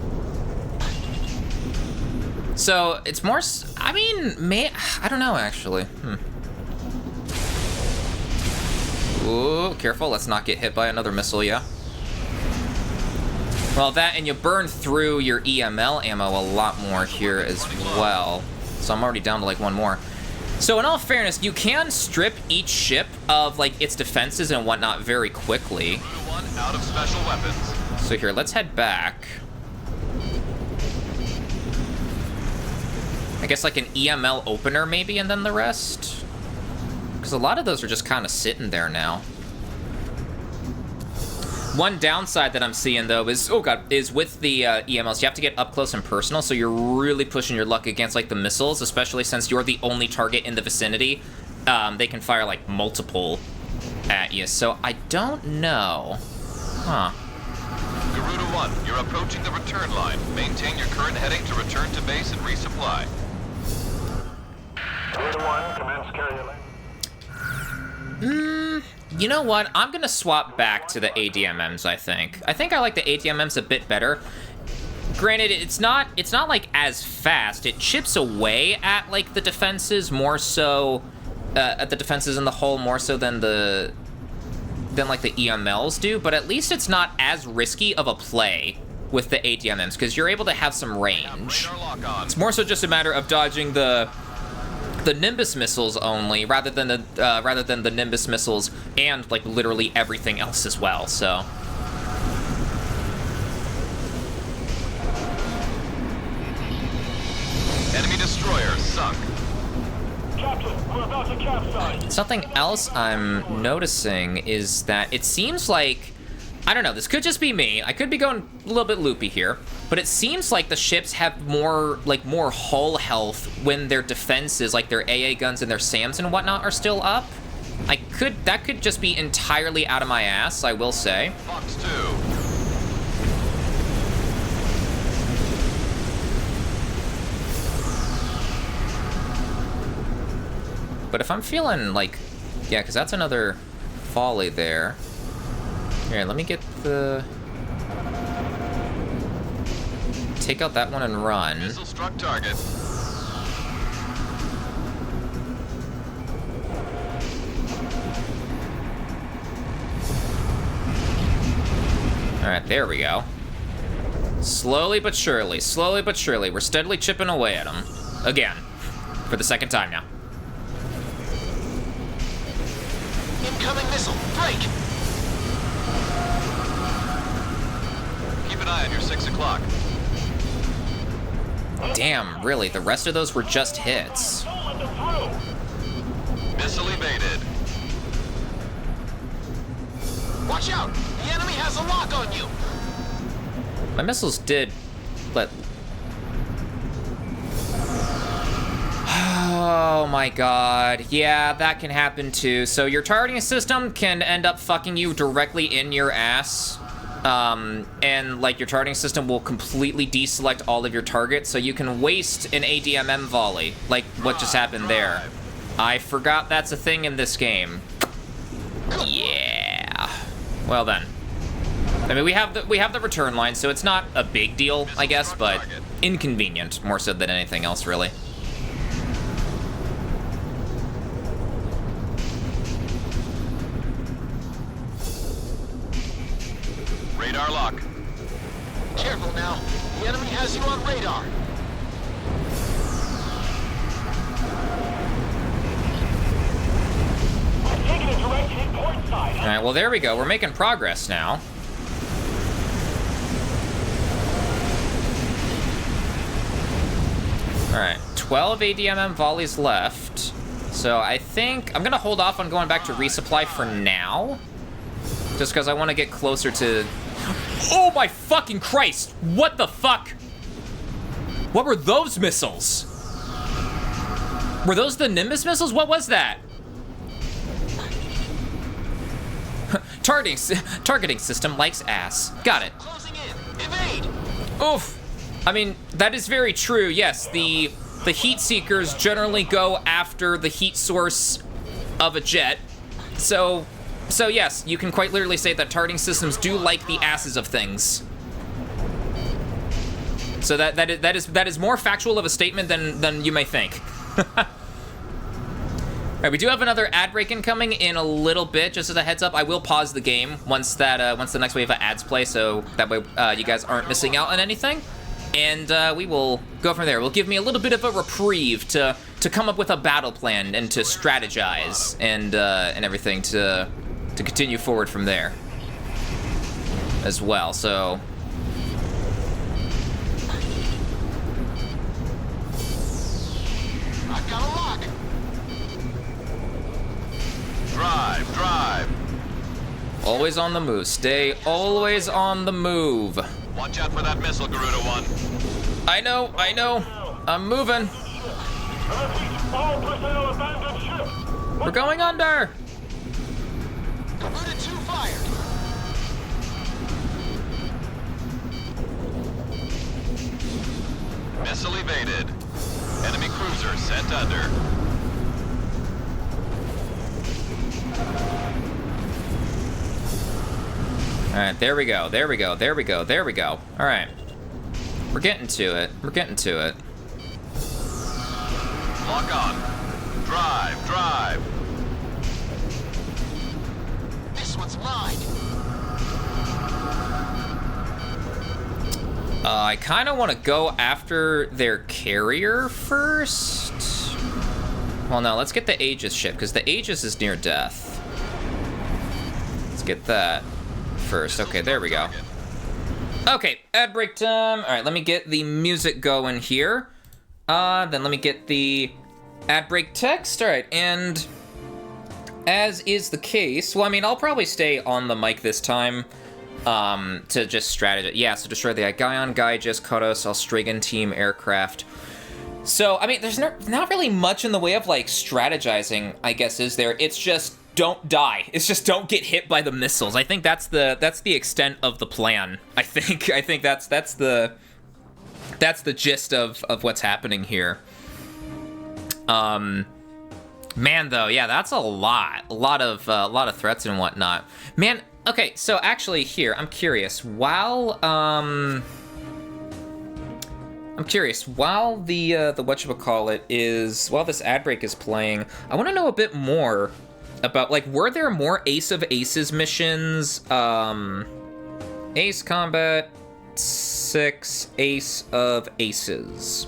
So it's more. I mean, I don't know actually. Ooh, careful! Let's not get hit by another missile. Yeah. Well, that and you burn through your EML ammo a lot more here as well. So I'm already down to like one more. So in all fairness, you can strip each ship of like its defenses and whatnot very quickly. Garuda 1 out of special weapons. So here, let's head back. I guess like an EML opener maybe, and then the rest? Because a lot of those are just kind of sitting there now. One downside that I'm seeing though is, oh god, is with the EMLs, you have to get up close and personal, so you're really pushing your luck against like the missiles, especially since you're the only target in the vicinity. They can fire like multiple at you, so I don't know. Huh. Garuda 1, you're approaching the return line. Maintain your current heading to return to base and resupply. Garuda 1, commence carrier landing. You know what? I'm gonna swap back to the ADMMs, I think. I think I like the ADMMs a bit better. Granted, it's not like as fast. It chips away at like the defenses more so, at the defenses in the hull more so than like the EMLs do, but at least it's not as risky of a play with the ADMMs, because you're able to have some range. It's more so just a matter of dodging the Nimbus missiles only, rather than the Nimbus missiles and like literally everything else as well. So Enemy destroyer sunk. Captain, we're about to capsize. something else I'm noticing is that it seems like, I don't know, this could just be me. I could be going a little bit loopy here, but it seems like the ships have more hull health when their defenses, like their AA guns and their SAMs and whatnot, are still up. That could just be entirely out of my ass, I will say. Fox 2. But if I'm feeling like, yeah, because that's another volley there. Here, let me get the... Take out that one and run. Missile struck target. Alright, there we go. Slowly but surely, we're steadily chipping away at them. Again. For the second time now. Incoming missile, break! Keep an eye on your 6 o'clock. Damn, really, the rest of those were just hits. Missile evaded. Watch out! The enemy has a lock on you! My missiles did, but... Oh my god. Yeah, that can happen too. So your targeting system can end up fucking you directly in your ass. And like your targeting system will completely deselect all of your targets, so you can waste an ADMM volley, like what just happened there. I forgot that's a thing in this game. Yeah. Well then. I mean, we have the return line, so it's not a big deal, I guess, but inconvenient more so than anything else, really. Radar lock. Careful now. The enemy has you on radar. I'm taking a direct hit port side. All right, well, there we go. We're making progress now. All right, 12 ADMM volleys left. So I think I'm gonna hold off on going back to resupply for now. Just because I want to get closer to... Oh my fucking Christ! What the fuck? What were those missiles? Were those the Nimbus missiles? What was that? Targeting system likes ass. Got it. Closing in. Evade! Oof. I mean, that is very true. Yes, the heat seekers generally go after the heat source of a jet. So, So yes, you can quite literally say that targeting systems do like the asses of things. So that is more factual of a statement than you may think. Alright, we do have another ad break incoming in a little bit. Just as a heads up, I will pause the game once the next wave of ads play, so that way you guys aren't missing out on anything. And we will go from there. It will give me a little bit of a reprieve to come up with a battle plan and to strategize and everything to continue forward from there as well. So I've got a lock. Drive. always on the move. Stay always on the move. Watch out for that missile, Garuda 1. I know. I'm moving. All personnel abandon ship. We're going under. Garuda 2 fired. Missile evaded. Enemy cruiser sent under. Alright, there we go. Alright. We're getting to it. Lock on. Drive. This one's mine. I kind of want to go after their carrier first. Well, no, let's get the Aegis ship, because the Aegis is near death. Let's get that first. Okay, there we go. Okay, ad break time. All right, let me get the music going here. Then let me get the ad break text. All right, and as is the case, well, I mean, I'll probably stay on the mic this time to just strategize. Yeah, so destroy the Gaion, Gaijus, Kodos, Austrigan team aircraft. So, I mean, there's not really much in the way of, like, strategizing, I guess, is there? It's just don't die. It's just don't get hit by the missiles. I think that's the extent of the plan. I think that's the gist of what's happening here. Man, though, yeah, that's a lot of threats and whatnot. Man, okay, so actually here, I'm curious. While the whatchamacallit is, while this ad break is playing, I want to know a bit more about, like, were there more Ace of Aces missions? Ace Combat 6, Ace of Aces.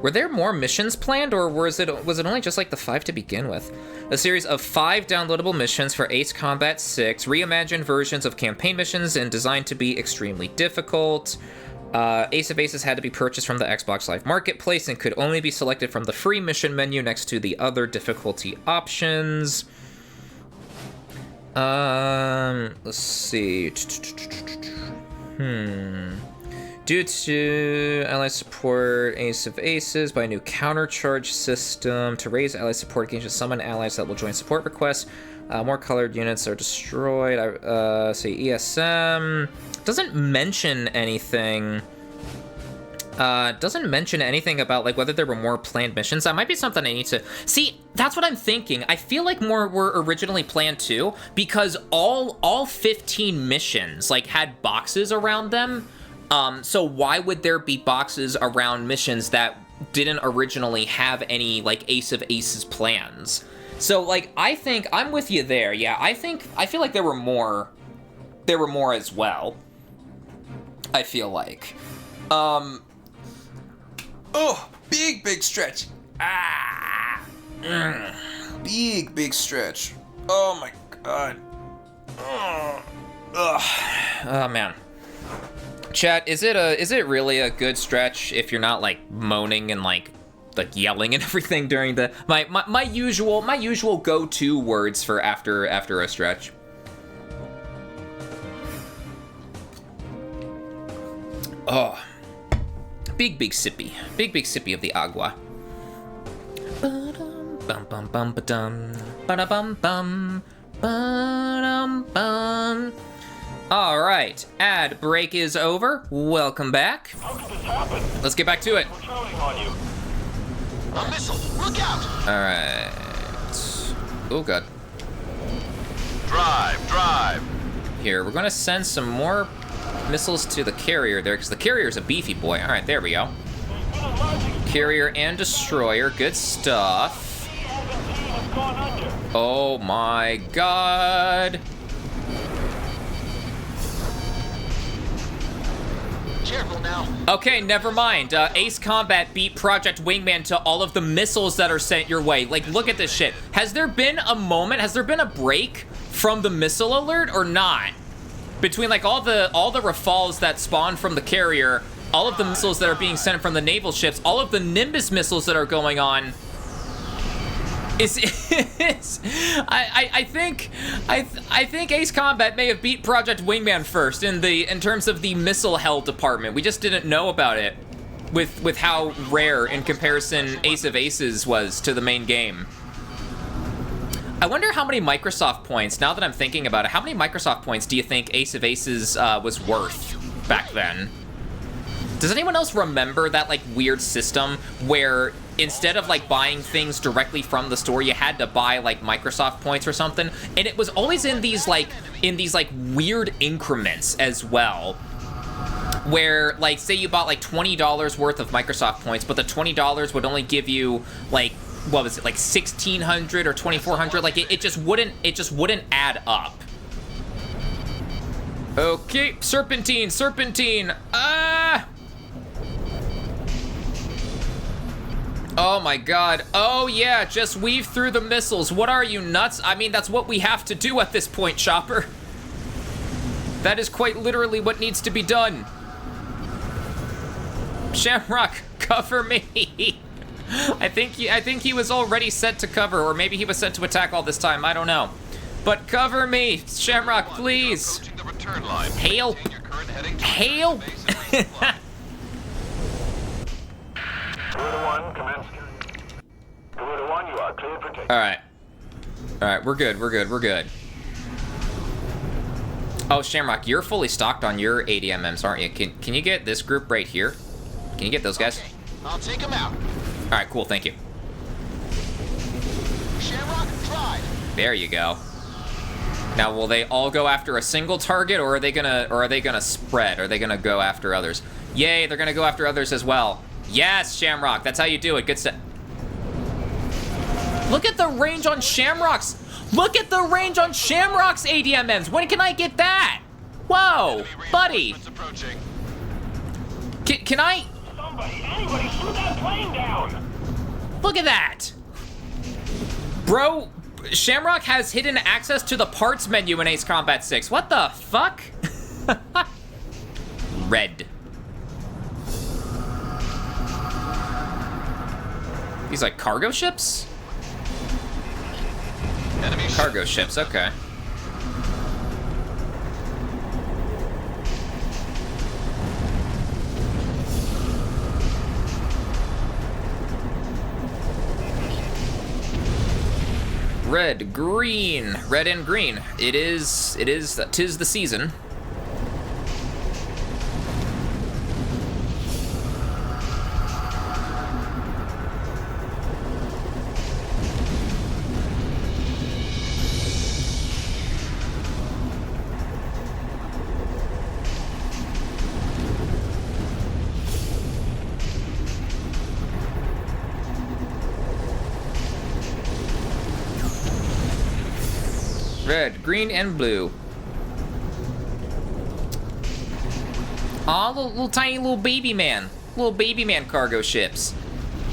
Were there more missions planned, or was it only just like the 5 to begin with? A series of 5 downloadable missions for Ace Combat 6, reimagined versions of campaign missions and designed to be extremely difficult. Ace of Aces had to be purchased from the Xbox Live Marketplace and could only be selected from the free mission menu next to the other difficulty options. Let's see. Due to ally support Ace of Aces by a new countercharge system to raise ally support against summon allies that will join support requests. More colored units are destroyed. Say ESM doesn't mention anything. Doesn't mention anything about, like, whether there were more planned missions. That might be something I need to see. That's what I'm thinking. I feel like more were originally planned too, because all 15 missions, like, had boxes around them. So why would there be boxes around missions that didn't originally have any, like, Ace of Aces plans? So, like, I think I'm with you there. Yeah, I feel like there were more as well. I feel like. Oh, big stretch. Big stretch. Oh my god. Oh man. Chat, is it really a good stretch if you're not, like, moaning and like yelling and everything during the my usual go-to words for after a stretch? Oh, big sippy of the agua. Bum bum bum ba-dum, ba-da-bum bum, ba-dum bum. All right, ad break is over. Welcome back. How could this happen? Let's get back to it. We're counting on you. A missile! Look out! All right. Oh god. Drive. Here, we're gonna send some more missiles to the carrier there, because the carrier's a beefy boy. All right, there we go. Carrier and destroyer, good stuff. Oh my god. Careful now. Okay, never mind. Ace Combat beat Project Wingman to all of the missiles that are sent your way. Like, look at this shit. Has there been a moment, has there been a break from the missile alert or not? Between like all the Rafales that spawn from the carrier, all of the missiles that are being sent from the naval ships, all of the Nimbus missiles that are going on. I think Ace Combat may have beat Project Wingman first in terms of the missile hell department. We just didn't know about it with how rare in comparison Ace of Aces was to the main game. I wonder how many Microsoft points, now that I'm thinking about it, how many Microsoft points do you think Ace of Aces was worth back then? Does anyone else remember that like weird system where instead of like buying things directly from the store, you had to buy like Microsoft points or something? And it was always in these like weird increments as well. Where like say you bought like $20 worth of Microsoft points, but the $20 would only give you like, what was it, like 1,600 or 2,400? Like it just wouldn't add up. Okay, serpentine. Oh my god. Oh yeah, just weave through the missiles. What are you, nuts? I mean, that's what we have to do at this point, Chopper. That is quite literally what needs to be done. Shamrock, cover me. I think he was already set to cover, or maybe he was set to attack all this time. I don't know. But cover me, Shamrock, please. Hail. Hail. Alright, we're good. Oh, Shamrock, you're fully stocked on your ADMMs, aren't you? Can you get this group right here? Can you get those guys? Okay, I'll take them out. Alright, cool, thank you. Shamrock, drive. There you go. Now, will they all go after a single target, or are they gonna spread? Are they gonna go after others? Yay, they're gonna go after others as well. Yes, Shamrock, that's how you do it. Good stuff. Look at the range on Shamrock's. Look at the range on Shamrock's ADMMs. When can I get that? Whoa, buddy. Can I? Anybody shoot that plane down! Look at that. Bro, Shamrock has hidden access to the parts menu in Ace Combat 6. What the fuck? Red. These like cargo ships? Cargo ships, okay. Red, green, red and green. Tis the season. Red, green, and blue. Aw, little tiny little baby man. Little baby man cargo ships.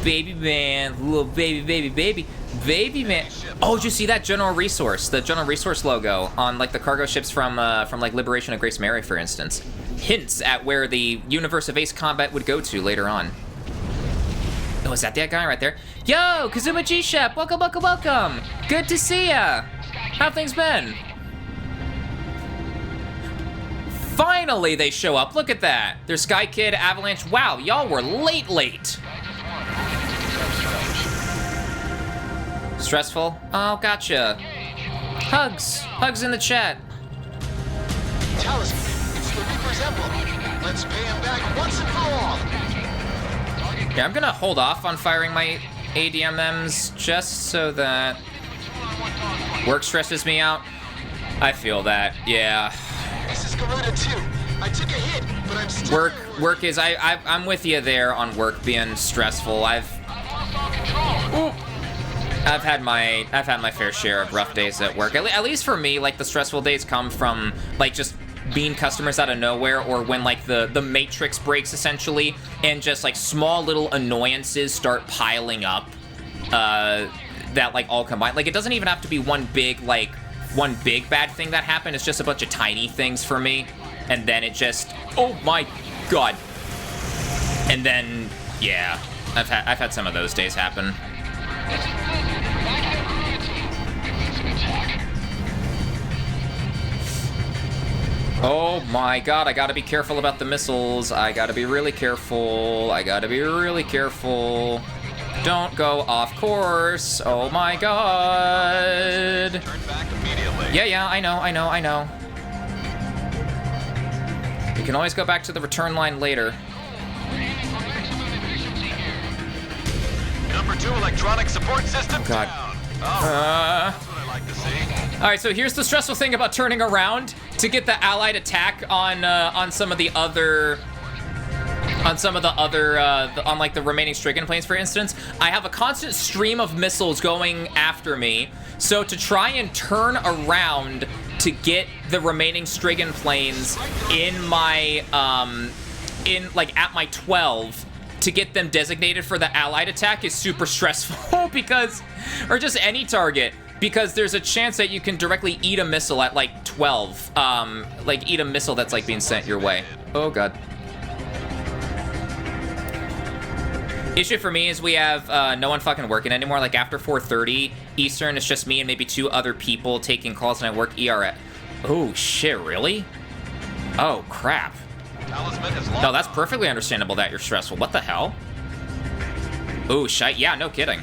Baby man, little baby man. Oh, did you see that General Resource? The General Resource logo on like the cargo ships from like Liberation of Grace Mary, for instance. Hints at where the universe of Ace Combat would go to later on. Oh, is that guy right there? Yo, Kazuma G-Shep, welcome. Good to see ya. How things been? Finally, they show up. Look at that. There's Sky Kid, Avalanche. Wow, y'all were late. Stressful? Oh, gotcha. Hugs in the chat. Talisman, it's the Reaper's emblem. Let's pay him back once and for all. Yeah, I'm gonna hold off on firing my ADMMs just so that work stresses me out. I feel that, yeah. This is Garuda 2. I took a hit, but I'm still... Work is, I'm with you there on work being stressful. I've had my fair share of rough days at work. At least for me, like, the stressful days come from, like, just being customers out of nowhere, or when, like, the matrix breaks, essentially, and just, like, small little annoyances start piling up, that, like, all combined. Like, it doesn't even have to be one big bad thing that happened. It's just a bunch of tiny things for me, and then it just, oh my god. And then, yeah, I've had some of those days happen. Oh my god, I gotta be careful about the missiles. I gotta be really careful. I gotta be really careful. Don't go off course. Oh my god. Turn back immediately. Yeah, I know. You can always go back to the return line later. Number 2 electronic support system God. down. Oh, that's what I like to see. All right, so here's the stressful thing about turning around to get the allied attack on some of the other... on like the remaining Stricken planes, for instance. I have a constant stream of missiles going after me. So to try and turn around to get the remaining Stricken planes in my, at my 12, to get them designated for the allied attack is super stressful because, or just any target, because there's a chance that you can directly eat a missile at like 12, like eat a missile that's like being sent your way. Oh god. Issue for me is we have no one fucking working anymore. Like after 4:30 Eastern, it's just me and maybe 2 other people taking calls, and I work ER. Oh shit, really? Oh crap. No, that's perfectly understandable that you're stressful. What the hell? Oh shit, yeah, no kidding.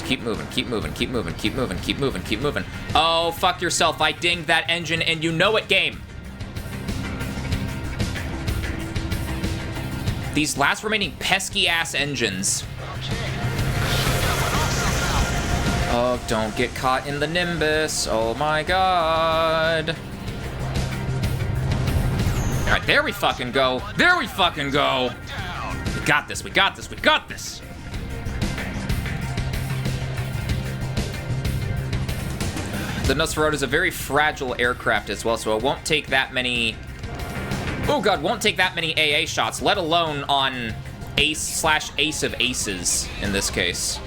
Keep moving, keep moving, keep moving, keep moving, keep moving, keep moving. Oh, fuck yourself. I dinged that engine and you know it, game. These last remaining pesky-ass engines. Oh, don't get caught in the Nimbus. Oh my god. All right, there we fucking go. There we fucking go. We got this, we got this, we got this. The Nosferatu is a very fragile aircraft as well, so it won't take that many... Oh god, won't take that many AA shots, let alone on ace/ace of aces in this case.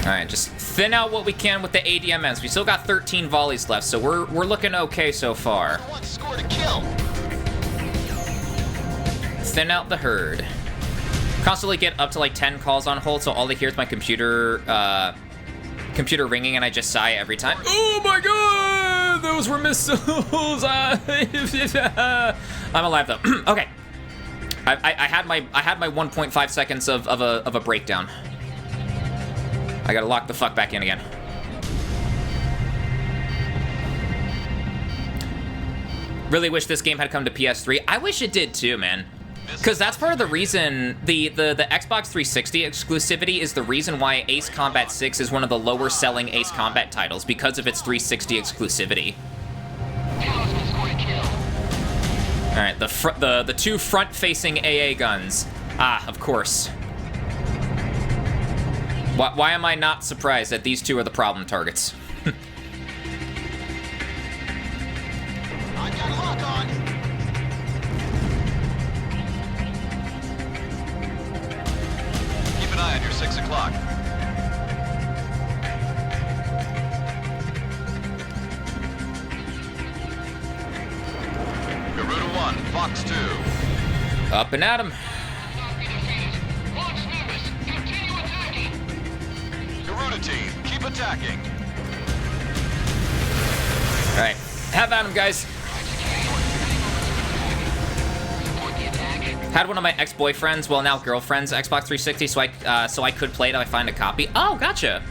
Alright, just thin out what we can with the ADMMs. We still got 13 volleys left, so we're looking okay so far. Scored a kill. Thin out the herd. Constantly get up to like 10 calls on hold, so all I hear is my computer ringing, and I just sigh every time. Oh my god! Those were missiles! I'm alive though. Okay. I had my 1.5 seconds of a breakdown. I gotta lock the fuck back in again. Really wish this game had come to PS3. I wish it did too, man. Because that's part of the reason the Xbox 360 exclusivity is the reason why Ace Combat 6 is one of the lower selling Ace Combat titles, because of its 360 exclusivity. Alright, the 2 front-facing AA guns. Ah, of course. Why am I not surprised that these 2 are the problem targets? I got a lock on. Keep an eye on your 6 o'clock. Garuda 1, Fox 2. Up and at 'em. Garuda team, keep attacking. Alright, have at 'em, guys. Had one of my ex-boyfriends, well now girlfriend's Xbox 360, so I could play it if I find a copy. Oh, gotcha.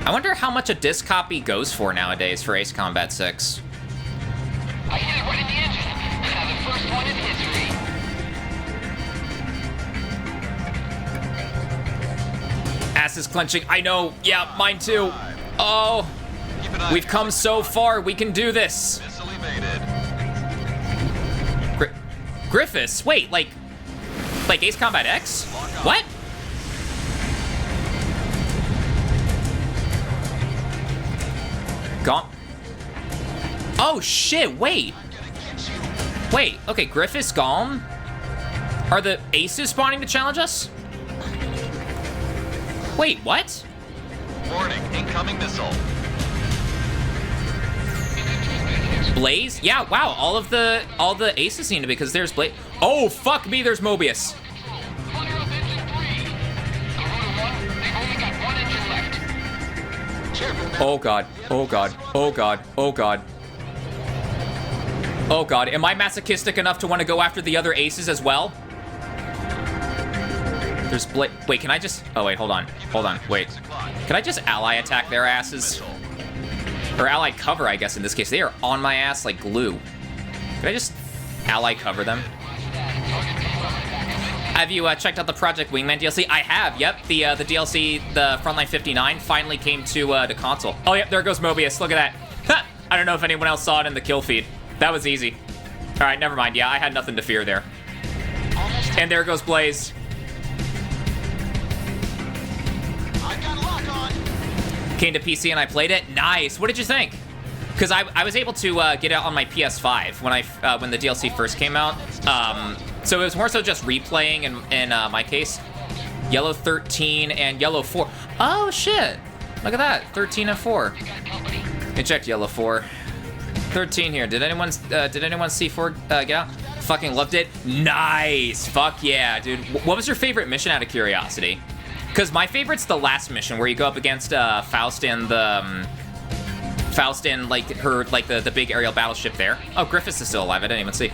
I wonder how much a disc copy goes for nowadays for Ace Combat 6. I hit it right in the engine. The first one in history. Ass is clenching. I know. Yeah, mine too. Oh, we've come so far. We can do this. Missile evaded. Griffiths? Wait, like Ace Combat X? What? Gone. Oh shit! Wait. Okay, Griffiths, Golem. Are the aces spawning to challenge us? Wait, what? Warning, incoming missile. Blaze? Yeah, wow, all the aces seem to be, because there's Blaze. Oh, fuck me, there's Mobius. Fire up engine 3. Garuda 1, they've only got one engine left. Oh god, oh god, oh god, oh god. Oh god, am I masochistic enough to want to go after the other aces as well? There's Blaze. Wait, can I just... Oh wait, hold on, wait. Can I just ally attack their asses? Or ally cover, I guess, in this case. They are on my ass like glue. Can I just ally cover them? Have you checked out the Project Wingman DLC? I have, yep. The DLC, the Frontline 59, finally came to console. Oh, yep, there goes Mobius. Look at that. I don't know if anyone else saw it in the kill feed. That was easy. All right, never mind. Yeah, I had nothing to fear there. And there goes Blaze. Came to PC and I played it. Nice. What did you think? Because I was able to get it on my PS5 when the DLC first came out. So it was more so just replaying in my case. Yellow 13 and Yellow 4. Oh shit! Look at that. 13 and 4. Eject Yellow 4. 13 here. Did anyone see 4 get out? Fucking loved it. Nice. Fuck yeah, dude. What was your favorite mission out of curiosity? Because my favorite's the last mission where you go up against Faust and the like the big aerial battleship there. Oh, Griffiths is still alive. I didn't even see.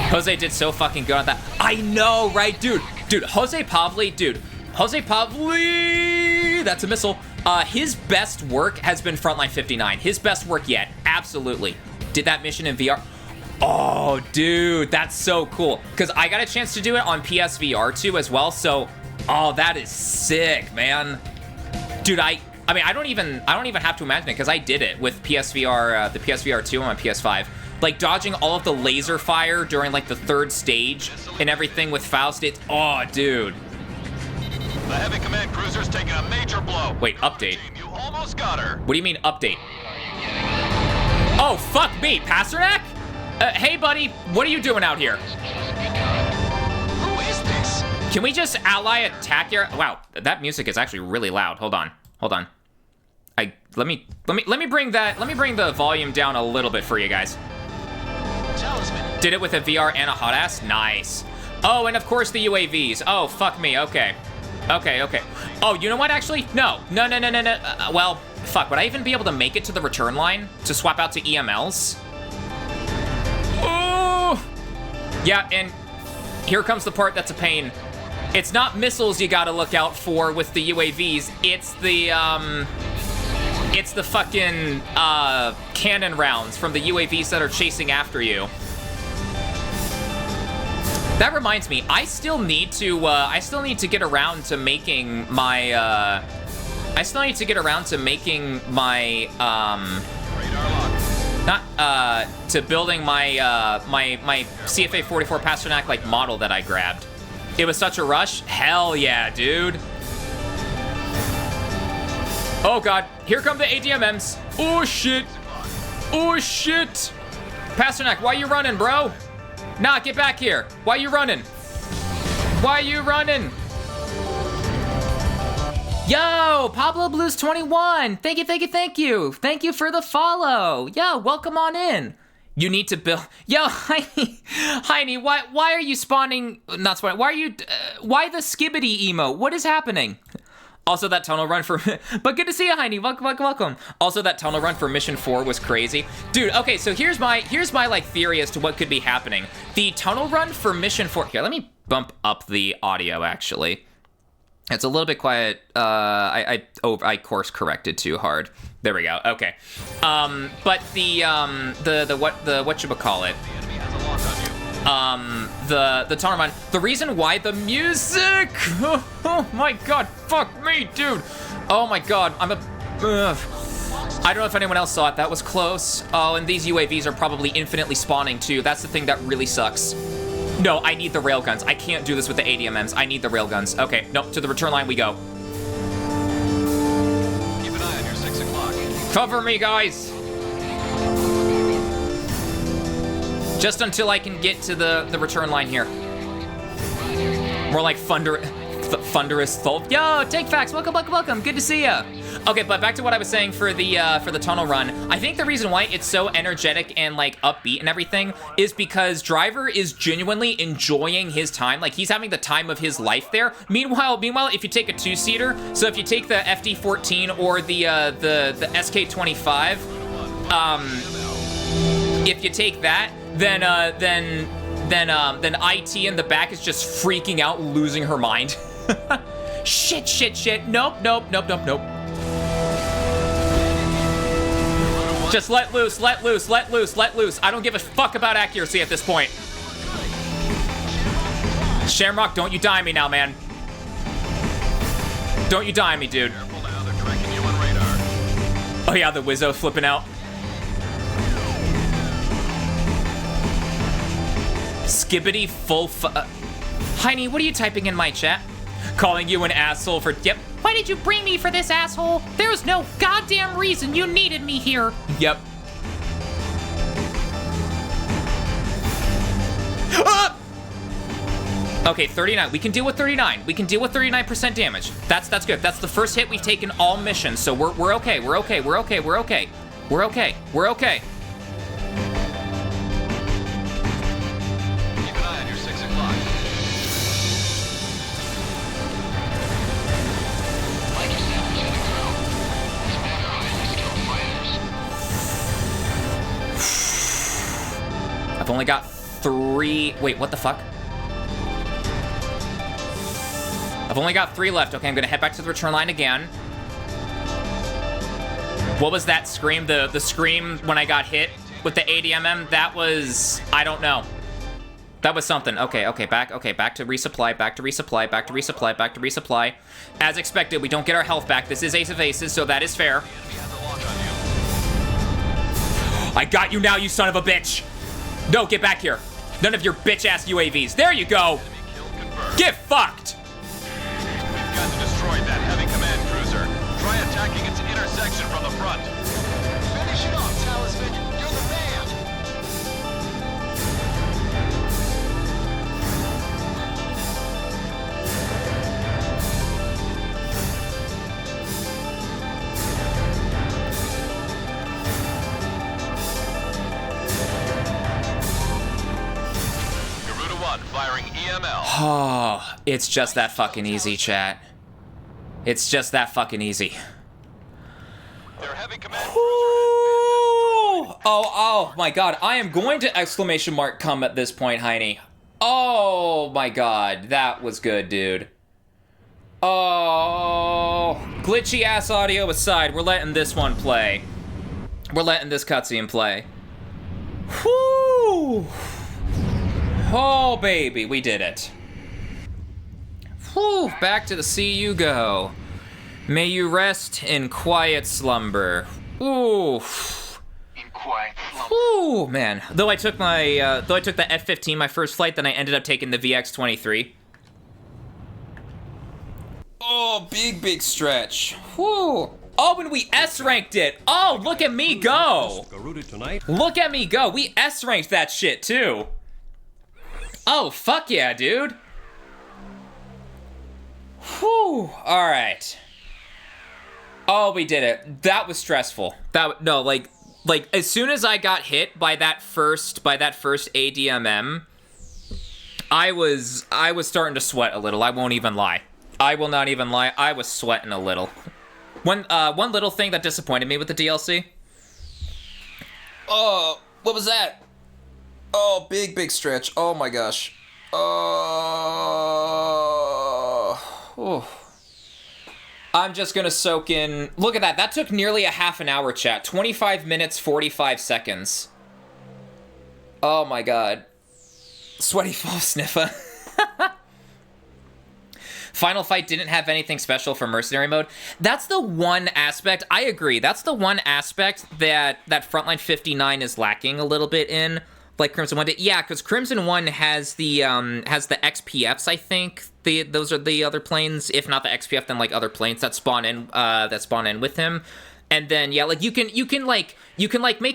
Jose did so fucking good on that. I know, right, dude? Jose Pavli, that's a missile. His best work has been Frontline 59. His best work yet, absolutely. Did that mission in VR. Oh, dude, that's so cool. Because I got a chance to do it on PSVR 2 as well, so... Oh, that is sick, man. Dude, I mean, I don't even have to imagine it, because I did it with PSVR, the PSVR 2 on my PS5. Like, dodging all of the laser fire during, like, the 3rd stage and everything with Faust. It's... Oh, dude. The heavy command cruiser's taking a major blow. Wait, update. You almost got her. What do you mean, update? Oh, fuck me, Pasternak? Hey, buddy, what are you doing out here? Who is this? Can we just ally attack your... Wow, that music is actually really loud. Hold on. Let me bring the volume down a little bit for you guys. Talisman. Did it with a VR and a hot ass? Nice. Oh, and of course the UAVs. Oh, fuck me. Okay. Oh, you know what, actually? No. Well, fuck. Would I even be able to make it to the return line to swap out to EMLs? Oh! Yeah, and here comes the part that's a pain. It's not missiles you gotta look out for with the UAVs. It's the fucking, cannon rounds from the UAVs that are chasing after you. That reminds me, I still need to get around to making my, to building my CFA 44 Pasternak, like, model that I grabbed. It was such a rush. Hell yeah, dude. Oh god, here come the ADMMs. Oh shit. Pasternak, why you running, bro? Nah, get back here. Why you running? Yo, Pablo Blues 21. Thank you. Thank you for the follow. Yo, welcome on in. You need to build... Yo, Heine, why are you spawning... Not spawning. Why are you... why the skibbity emo? What is happening? Also, that tunnel run for, but good to see you, Heine. Welcome, welcome, welcome. Also, that tunnel run for Mission 4 was crazy. Dude, okay, so here's my like theory as to what could be happening. The tunnel run for Mission 4, here, let me bump up the audio, actually. It's a little bit quiet. I course corrected too hard. There we go. Okay. But the whatchamacallit? The tunnel run. The reason why the music. Oh my god. Fuck me, dude. Oh my god. I don't know if anyone else saw it. That was close. Oh, and these UAVs are probably infinitely spawning too. That's the thing that really sucks. No, I need the railguns. I can't do this with the ADMMs. I need the railguns. Okay, nope, to the return line we go. Keep an eye on your 6 o'clock. Cover me, guys! Just until I can get to the return line here. More like thunderous thulp. Yo, Take Facts, welcome, welcome, welcome. Good to see ya. Okay, but back to what I was saying for the tunnel run. I think the reason why it's so energetic and like upbeat and everything is because Driver is genuinely enjoying his time. Like he's having the time of his life there. Meanwhile, if you take a 2-seater, so if you take the FD14 or the SK25, if you take that, then IT in the back is just freaking out, losing her mind. Shit. Nope. Just let loose. I don't give a fuck about accuracy at this point. Shamrock, don't you die on me now, man. Don't you die on me, dude. Oh yeah, the Wizzo flipping out. Skibbity full Heine, what are you typing in my chat? Calling you an asshole for, yep. Why did you bring me for this, asshole? There was no goddamn reason you needed me here. Yep. Ah! Okay, 39. We can deal with 39. We can deal with 39% damage. That's good. That's the first hit we've taken all missions, so we're okay. We're okay. I've only got 3. Wait, what the fuck? I've only got 3 left. Okay, I'm gonna head back to the return line again. What was that scream? The scream when I got hit with the ADMM? That was, I don't know. That was something. Okay, back to resupply, back to resupply. As expected, we don't get our health back. This is Ace of Aces, so that is fair. I got you now, you son of a bitch! No, get back here. None of your bitch-ass UAVs. There you go! Get fucked! We've got to destroy that heavy command cruiser. Try attacking its intersection from the front. Finish it off, Talisman. You're the man. Firing EML. Oh, it's just that fucking easy, chat. It's just that fucking easy. Their heavy command Oh my god. I am going to exclamation mark come at this point, Heine. Oh my god. That was good, dude. Oh. Glitchy ass audio aside, we're letting this one play. We're letting this cutscene play. Whoo! Oh, baby, we did it. Whew, back to the sea you go. May you rest in quiet slumber. Ooh. In quiet slumber. Ooh, man. Though I took the F-15 my first flight, then I ended up taking the VX-23. Oh, big stretch. Whew. Oh, and we S-ranked it. Oh, look at me go. Look at me go. We S-ranked that shit, too. Oh, fuck yeah, dude. Whew. All right. Oh, we did it. That was stressful. Like as soon as I got hit by that first ADMM, I was starting to sweat a little. I won't even lie. I will not even lie, I was sweating a little. One little thing that disappointed me with the DLC. Oh, what was that? Oh, big stretch. Oh my gosh. Oh. I'm just gonna soak in. Look at that. That took nearly a half an hour, chat. 25 minutes, 45 seconds. Oh my god. Sweaty fall sniffer. Final Fight didn't have anything special for mercenary mode. That's the one aspect. I agree. That's the one aspect that Frontline 59 is lacking a little bit in. Like Crimson 1 did. Yeah, because Crimson 1 has the XPFs, I think. Those are the other planes. If not the XPF, then like other planes that spawn in with him. And then yeah, like you can make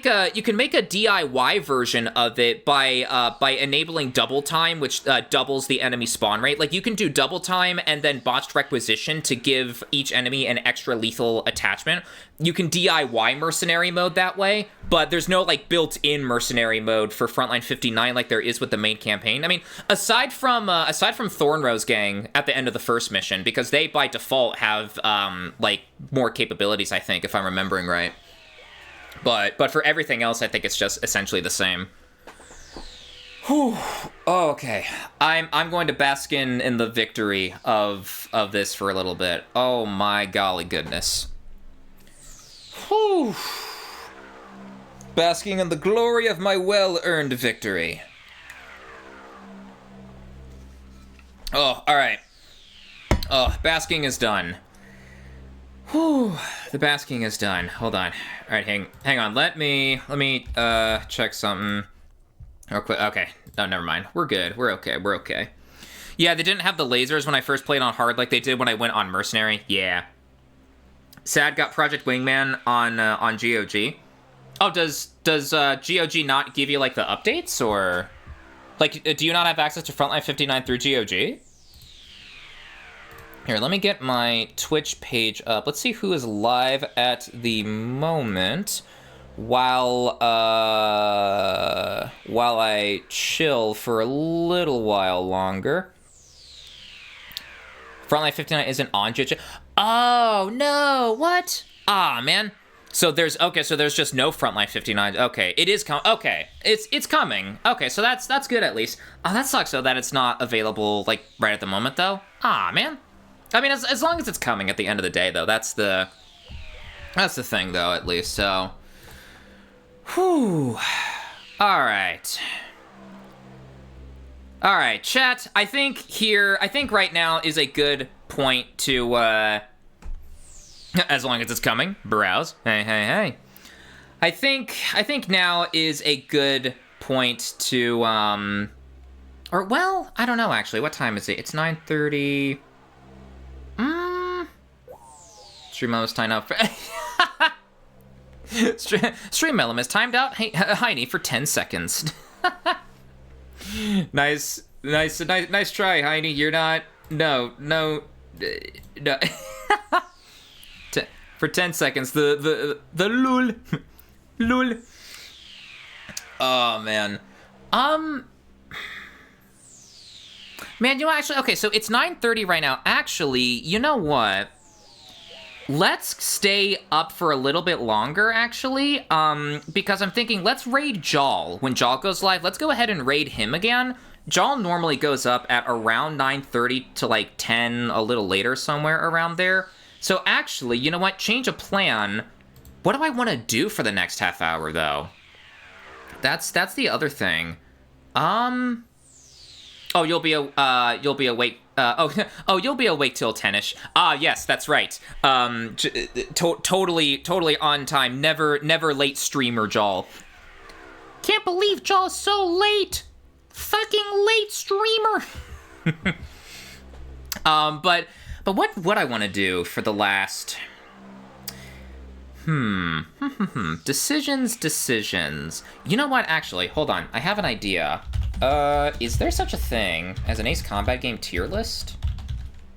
a DIY version of it by enabling double time, which doubles the enemy spawn rate. Like you can do double time and then botched requisition to give each enemy an extra lethal attachment. You can DIY mercenary mode that way, but there's no like built-in mercenary mode for Frontline 59 like there is with the main campaign. I mean, aside from Thornrose Gang at the end of the first mission, because they by default have like more capabilities, I think, if I'm remembering right. But for everything else, I think it's just essentially the same. Whew. Oh, okay. I'm going to bask in the victory of this for a little bit. Oh my golly goodness. Whew. Basking in the glory of my well-earned victory. Oh, all right. Oh, basking is done. Whew, the basking is done. Hold on. All right, hang on. Let me check something real quick. Okay. No, never mind. We're good. We're okay. Yeah, they didn't have the lasers when I first played on hard like they did when I went on mercenary. Yeah. Sad got Project Wingman on GOG. Oh, does GOG not give you like the updates, or like do you not have access to Frontline 59 through GOG? Here, let me get my Twitch page up. Let's see who is live at the moment while I chill for a little while longer. Frontline 59 isn't on GOG. Oh, no, what? Ah, man. So there's just no Frontline 59. Okay, it is okay, it's coming. Okay, so that's good at least. Oh, that sucks though that it's not available like right at the moment though. Ah, man. I mean, as long as it's coming at the end of the day, though, that's the thing, though, at least, so. Whew. Alright, chat, I think right now is a good point to, as long as it's coming, browse, hey. I think now is a good point to, or, well, I don't know, actually, what time is it? It's 9:30... Stream Element is timed out for... Stream Element is timed out, Heine, for 10 seconds. Nice try, Heine. You're not... No. For 10 seconds, the lul. Lul. Oh, man. Man, you know, actually, okay, so it's 9:30 right now. Actually, you know what? Let's stay up for a little bit longer, actually, because I'm thinking, let's raid Jal. When Jal goes live, let's go ahead and raid him again. Jal normally goes up at around 9:30 to, like, 10, a little later, somewhere around there. So, actually, you know what? Change of plan. What do I want to do for the next half hour, though? That's the other thing. Oh, you'll be awake. You'll be awake till 10ish. Ah, yes, that's right. Totally on time. Never late streamer, Jal. Can't believe Jal's so late. Fucking late streamer. But what I want to do for the last. Decisions. You know what? Actually, hold on. I have an idea. Is there such a thing as an Ace Combat game tier list?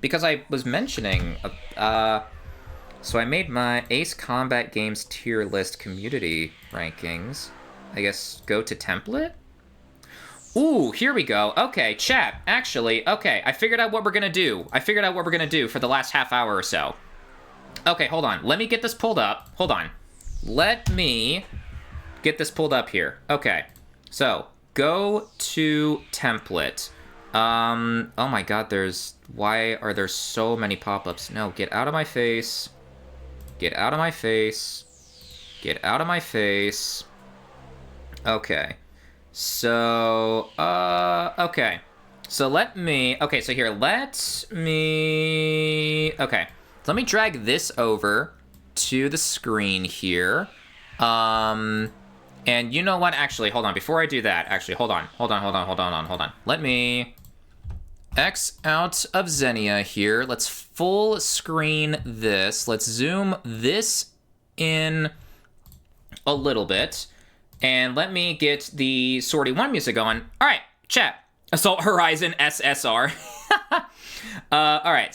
Because I was mentioning, so I made my Ace Combat games tier list community rankings. I guess go to template? Ooh, here we go. Okay, chat. Actually, okay, I figured out what we're gonna do. For the last half hour or so. Okay, hold on. Let me get this pulled up. Hold on. Let me get this pulled up here. Okay, so go to template. Oh my god, why are there so many pop-ups? No, get out of my face. Get out of my face. Get out of my face. Okay. So, okay. So let me, okay, so here, let me drag this over to the screen here. And you know what, actually, hold on, before I do that, actually, hold on. Let me X out of Xenia here. Let's full screen this. Let's zoom this in a little bit. And let me get the Sortie 1 music going. All right, chat. Assault Horizon SSR. All right.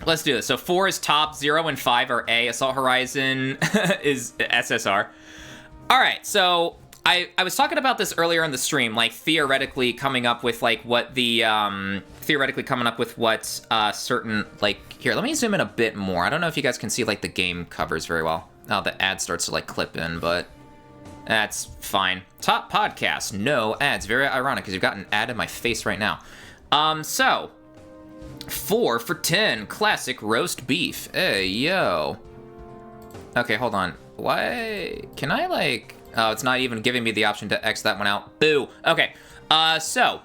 Let's do this. So 4 is top, 0 and 5 are A. Assault Horizon is SSR. All right, so I was talking about this earlier in the stream, like theoretically coming up with what certain, like, here, let me zoom in a bit more. I don't know if you guys can see like the game covers very well. Oh, the ad starts to like clip in, but that's fine. Top podcast, no ads. Very ironic because you've got an ad in my face right now. So 4 for 10, classic roast beef. Hey, yo. Okay, hold on. Why? Can I like? Oh, it's not even giving me the option to X that one out. Boo. Okay. So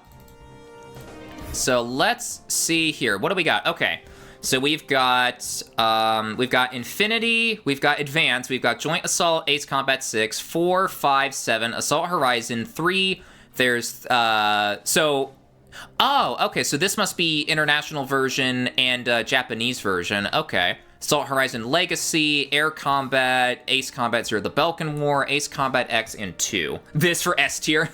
let's see here. What do we got? Okay. So we've got Infinity, we've got Advance, we've got Joint Assault, Ace Combat 6, 4, 5, 7, Assault Horizon 3. There's oh, okay. So this must be international version and Japanese version. Okay. Assault Horizon Legacy, Air Combat, Ace Combat 0, The Belkan War, Ace Combat X, and 2. This for S tier.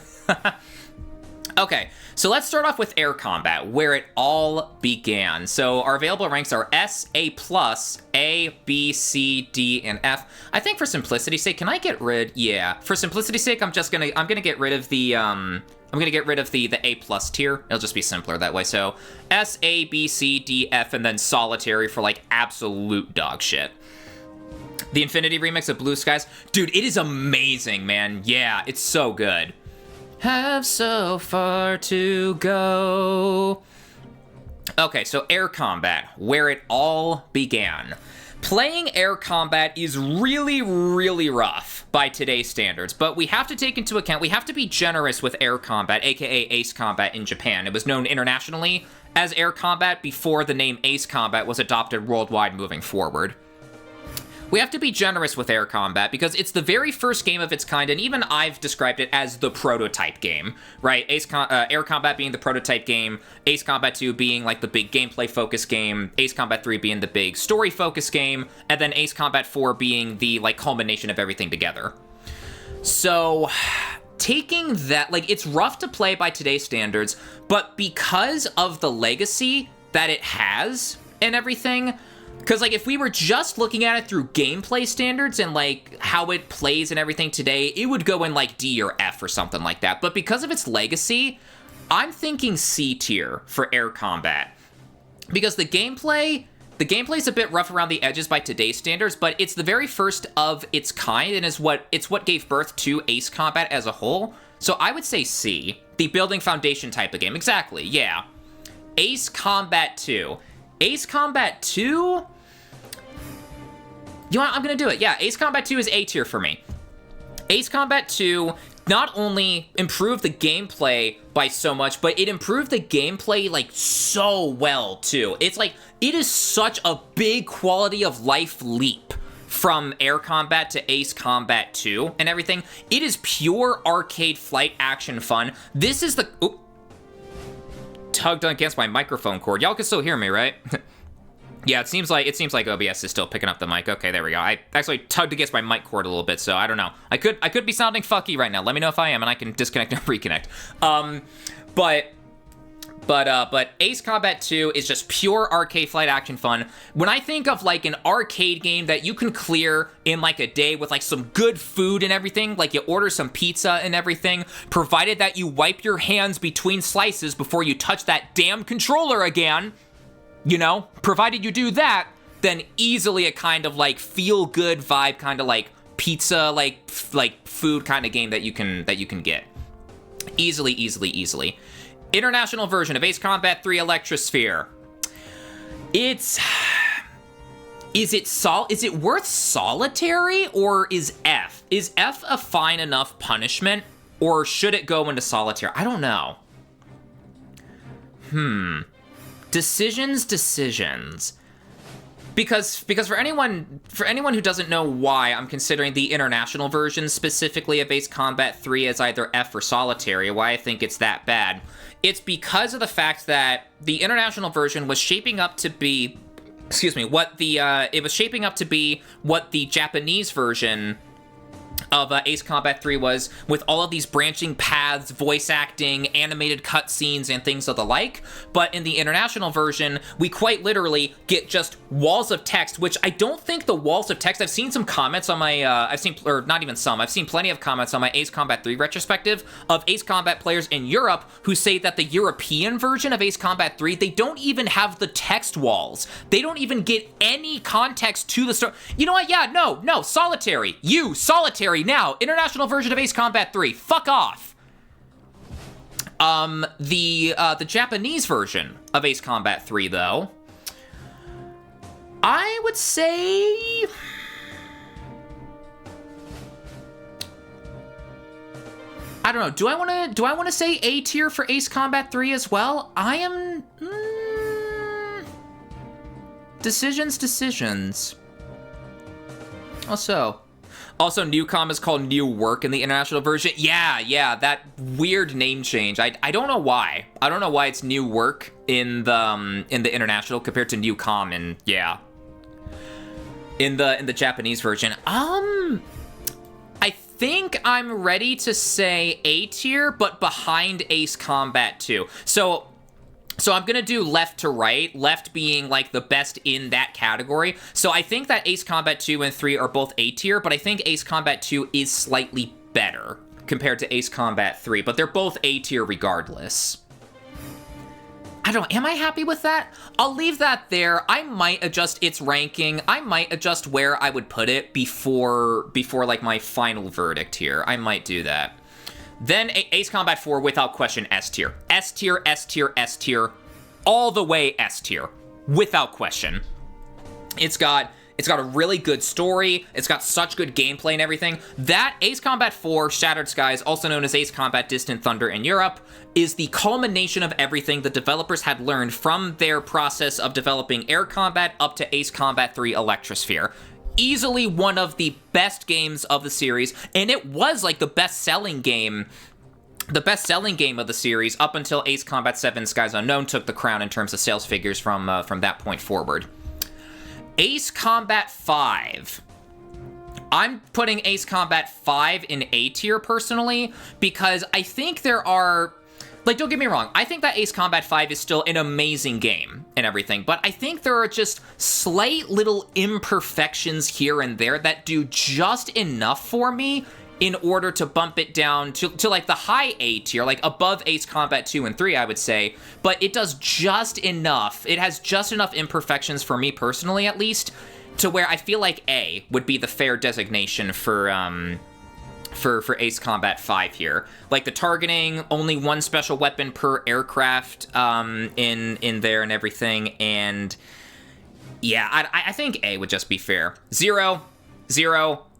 Okay, so let's start off with Air Combat, where it all began. So our available ranks are S, A+, A, B, C, D, and F. I think for simplicity's sake, can I get rid? Yeah, for simplicity's sake, I'm gonna get rid of the A+ tier. It'll just be simpler that way. So S, A, B, C, D, F, and then solitary for like absolute dog shit. The Infinity remix of Blue Skies, dude, it is amazing, man. Yeah, it's so good. Have so far to go. Okay, so Air Combat, where it all began. Playing Air Combat is really, really rough by today's standards, but we have to take into account, we have to be generous with Air Combat, aka Ace Combat in Japan. It was known internationally as Air Combat before the name Ace Combat was adopted worldwide moving forward. We have to be generous with Air Combat because it's the very first game of its kind, and even I've described it as the prototype game, right? Air Combat being the prototype game, Ace Combat 2 being like the big gameplay-focused game, Ace Combat 3 being the big story-focused game, and then Ace Combat 4 being the like culmination of everything together. So taking that, like, it's rough to play by today's standards, but because of the legacy that it has and everything, because, like, if we were just looking at it through gameplay standards and, like, how it plays and everything today, it would go in, like, D or F or something like that. But because of its legacy, I'm thinking C tier for Air Combat. Because the gameplay's a bit rough around the edges by today's standards, but it's the very first of its kind, and it's what gave birth to Ace Combat as a whole. So I would say C, the building foundation type of game. Exactly, yeah. Ace Combat 2. Ace Combat 2? You know what? I'm gonna do it. Yeah, Ace Combat 2 is A tier for me. Ace Combat 2 not only improved the gameplay by so much, but it improved the gameplay, like, so well, too. It's like, it is such a big quality of life leap from Air Combat to Ace Combat 2 and everything. It is pure arcade flight action fun. This is the... Oop. Tugged against my microphone cord. Y'all can still hear me, right? Yeah, it seems like OBS is still picking up the mic. Okay, there we go. I actually tugged against my mic cord a little bit, so I don't know. I could be sounding fucky right now. Let me know if I am, and I can disconnect and reconnect. But But Ace Combat 2 is just pure arcade flight action fun. When I think of like an arcade game that you can clear in like a day with like some good food and everything, like you order some pizza and everything, provided that you wipe your hands between slices before you touch that damn controller again, you know, provided you do that, then easily a kind of like feel good vibe, kind of like pizza, like food kind of game that you can get. Easily. International version of Ace Combat 3 Electrosphere. Is it worth solitary, or is F? Is F a fine enough punishment, or should it go into solitaire? I don't know. Decisions. Because for anyone who doesn't know why I'm considering the international version specifically of Ace Combat 3 as either F or solitary, why I think it's that bad, it's because of the fact that the international version was shaping up to be, what the Japanese version of Ace Combat 3 was, with all of these branching paths, voice acting, animated cutscenes, and things of the like. But in the international version, we quite literally get just walls of text, which I don't think the walls of text, I've seen some comments on my, I've seen plenty of comments on my Ace Combat 3 retrospective of Ace Combat players in Europe who say that the European version of Ace Combat 3, they don't even have the text walls. They don't even get any context to the story. You know what? Yeah, no, solitary. Solitary now. International version of Ace Combat 3. Fuck off. The Japanese version of Ace Combat 3, though, I would say... I don't know. Do I want to say A tier for Ace Combat 3 as well? I am... Decisions. Also, Newcom is called New Work in the international version. Yeah, that weird name change. I don't know why. I don't know why it's New Work in the international compared to Newcom in the Japanese version. I think I'm ready to say A tier, but behind Ace Combat 2. So I'm gonna do left to right, left being like the best in that category. So I think that Ace Combat 2 and 3 are both A tier, but I think Ace Combat 2 is slightly better compared to Ace Combat 3, but they're both A tier regardless. I don't know, am I happy with that? I'll leave that there. I might adjust its ranking. I might adjust where I would put it before like my final verdict here. I might do that. Then Ace Combat 4, without question, S tier. S tier, S tier, S tier. All the way S tier. Without question. It's got a really good story. It's got such good gameplay and everything. That Ace Combat 4 Shattered Skies, also known as Ace Combat Distant Thunder in Europe, is the culmination of everything the developers had learned from their process of developing Air Combat up to Ace Combat 3 Electrosphere. Easily one of the best games of the series, and it was like the best-selling game of the series up until Ace Combat 7 Skies Unknown took the crown in terms of sales figures from that point forward. Ace Combat 5. I'm putting Ace Combat 5 in A tier personally, because I think there are... Like, don't get me wrong, I think that Ace Combat 5 is still an amazing game and everything, but I think there are just slight little imperfections here and there that do just enough for me in order to bump it down to like the high A tier, like above Ace Combat 2 and 3, I would say, but it does just enough. It has just enough imperfections for me personally, at least, to where I feel like A would be the fair designation for Ace Combat 5 here. Like the targeting, only one special weapon per aircraft in there and everything, and yeah, I think A would just be fair. 0,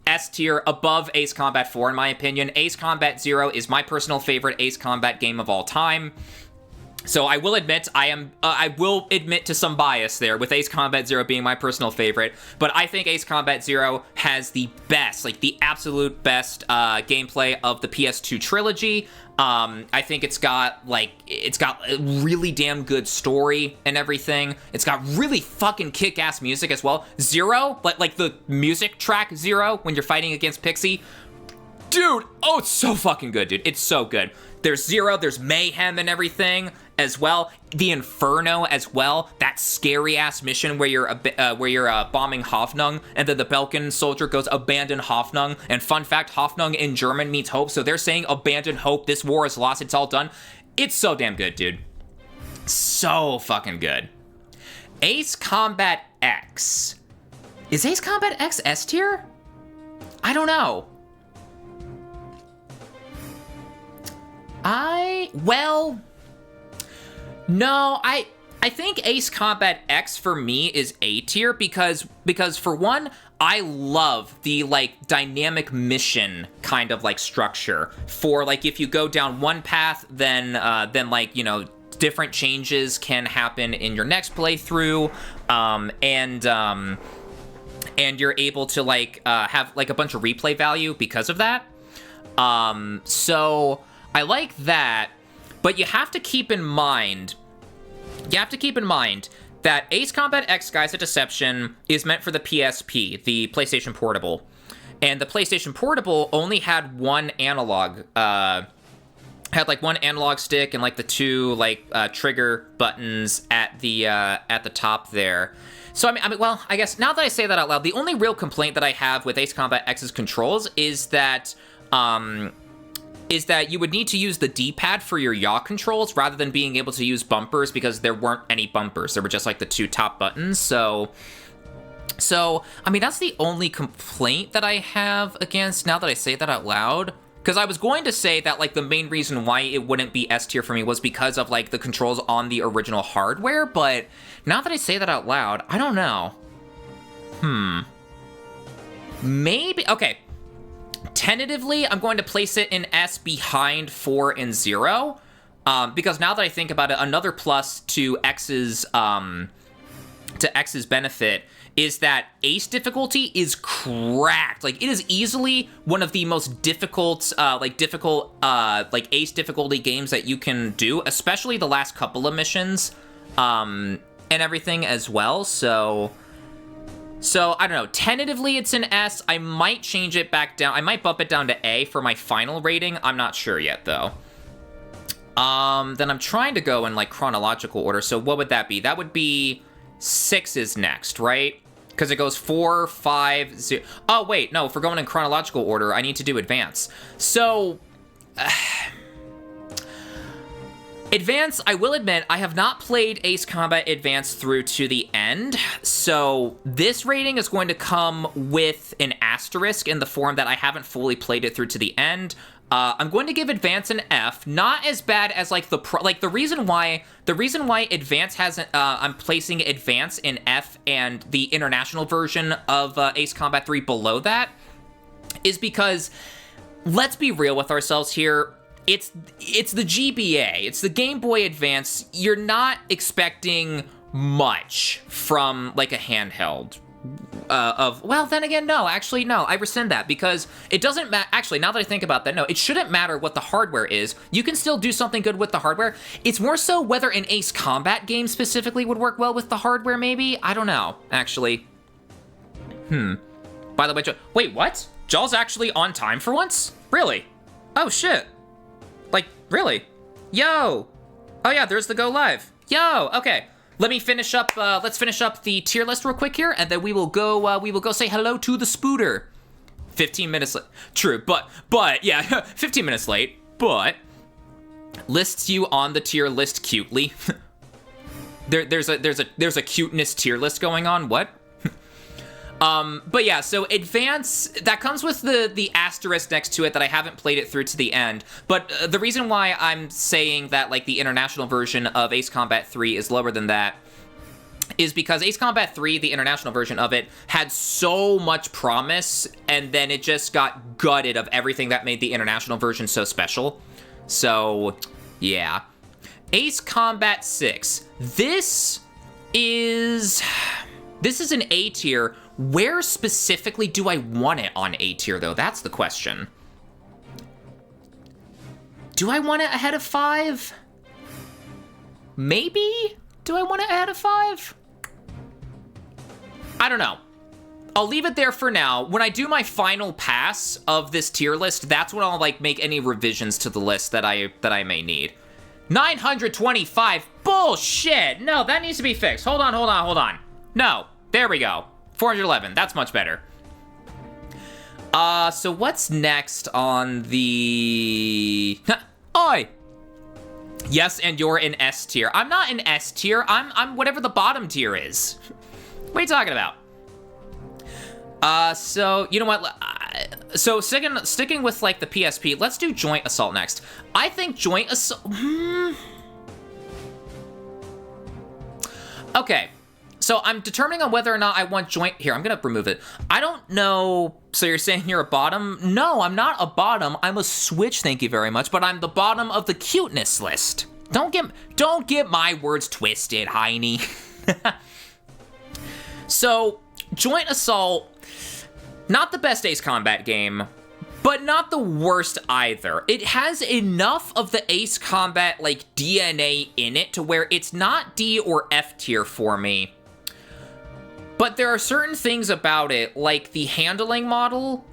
S tier, above Ace Combat 4 in my opinion. Ace Combat 0 is my personal favorite Ace Combat game of all time. So I will admit, I will admit to some bias there with Ace Combat 0 being my personal favorite, but I think Ace Combat 0 has the best, like the absolute best gameplay of the PS2 trilogy. I think it's got a really damn good story and everything. It's got really fucking kick-ass music as well. 0, like the music track 0 when you're fighting against Pixie, Dude, oh, it's so fucking good, dude. It's so good. There's Zero, there's Mayhem and everything as well. The Inferno as well. That scary-ass mission where you're bombing Hoffnung, and then the Belkin soldier goes, abandon Hoffnung. And fun fact, Hoffnung in German means hope, so they're saying abandon hope, this war is lost, it's all done. It's so damn good, dude. So fucking good. Ace Combat X. Is Ace Combat X S tier? I don't know. No, I think Ace Combat X for me is A tier because for one, I love the like dynamic mission kind of like structure for like if you go down one path, then like, you know, different changes can happen in your next playthrough, and you're able to like have like a bunch of replay value because of that. So I like that, but you have to keep in mind that Ace Combat X Skies of Deception is meant for the PSP, the PlayStation Portable. And the PlayStation Portable only had one analog, had like one analog stick and like the two like trigger buttons at the top there. So I mean, well, I guess now that I say that out loud, the only real complaint that I have with Ace Combat X's controls is that you would need to use the D-pad for your yaw controls rather than being able to use bumpers because there weren't any bumpers. There were just like the two top buttons. So I mean, that's the only complaint that I have against now that I say that out loud. Because I was going to say that, like, the main reason why it wouldn't be S tier for me was because of, like, the controls on the original hardware, but now that I say that out loud, I don't know. Maybe, okay. Tentatively, I'm going to place it in S behind 4 and 0, because now that I think about it, another plus to X's benefit is that Ace difficulty is cracked. Like, it is easily one of the most difficult, Ace difficulty games that you can do, especially the last couple of missions, and everything as well, so I don't know, tentatively it's an S. I might change it back down, I might bump it down to A for my final rating, I'm not sure yet, though. Then I'm trying to go in, like, chronological order, so what would that be? That would be 6 is next, right? Because it goes 4, 5, 0. Oh, wait, no, if we're going in chronological order, I need to do Advance. So, Advance, I will admit, I have not played Ace Combat Advance through to the end, so this rating is going to come with an asterisk in the form that I haven't fully played it through to the end. I'm going to give Advance an F, not as bad as like the reason why Advance hasn't, I'm placing Advance in F and the international version of Ace Combat 3 below that is because, let's be real with ourselves here, it's the GBA, it's the Game Boy Advance, you're not expecting much from like a handheld. Well, then again, no, actually, no, I rescind that, because it doesn't matter, actually, now that I think about that, no, it shouldn't matter what the hardware is, you can still do something good with the hardware, it's more so whether an Ace Combat game specifically would work well with the hardware, maybe? I don't know, actually. By the way, wait, what? Jaw's actually on time for once? Really? Oh, shit. Like, really? Yo! Oh yeah, there's the go live. Yo, okay. Let me finish up, let's finish up the tier list real quick here, and then we will go say hello to the Spooter. 15 minutes late. True, but, yeah, 15 minutes late, but lists you on the tier list cutely. There's a cuteness tier list going on, what? But yeah, so Advance, that comes with the asterisk next to it that I haven't played it through to the end, but the reason why I'm saying that, like, the international version of Ace Combat 3 is lower than that is because Ace Combat 3, the international version of it, had so much promise, and then it just got gutted of everything that made the international version so special. So, yeah. Ace Combat 6. This is an A tier. Where specifically do I want it on A tier, though? That's the question. Do I want it ahead of 5? Maybe? Do I want it ahead of 5? I don't know. I'll leave it there for now. When I do my final pass of this tier list, that's when I'll, like, make any revisions to the list that I may need. 925. Bullshit. No, that needs to be fixed. Hold on. No. There we go. 411. That's much better. So what's next on the... Oi! Yes, and you're in S tier. I'm not in S tier. I'm whatever the bottom tier is. What are you talking about? So, you know what? So, sticking with, like, the PSP, let's do Joint Assault next. I think Joint Assault... Okay. So, I'm determining on whether or not I want Joint... Here, I'm gonna remove it. I don't know... So, you're saying you're a bottom? No, I'm not a bottom. I'm a Switch, thank you very much, but I'm the bottom of the cuteness list. Don't get my words twisted, Heine. So, Joint Assault... Not the best Ace Combat game, but not the worst either. It has enough of the Ace Combat, like, DNA in it to where it's not D or F tier for me. But there are certain things about it, like the handling model,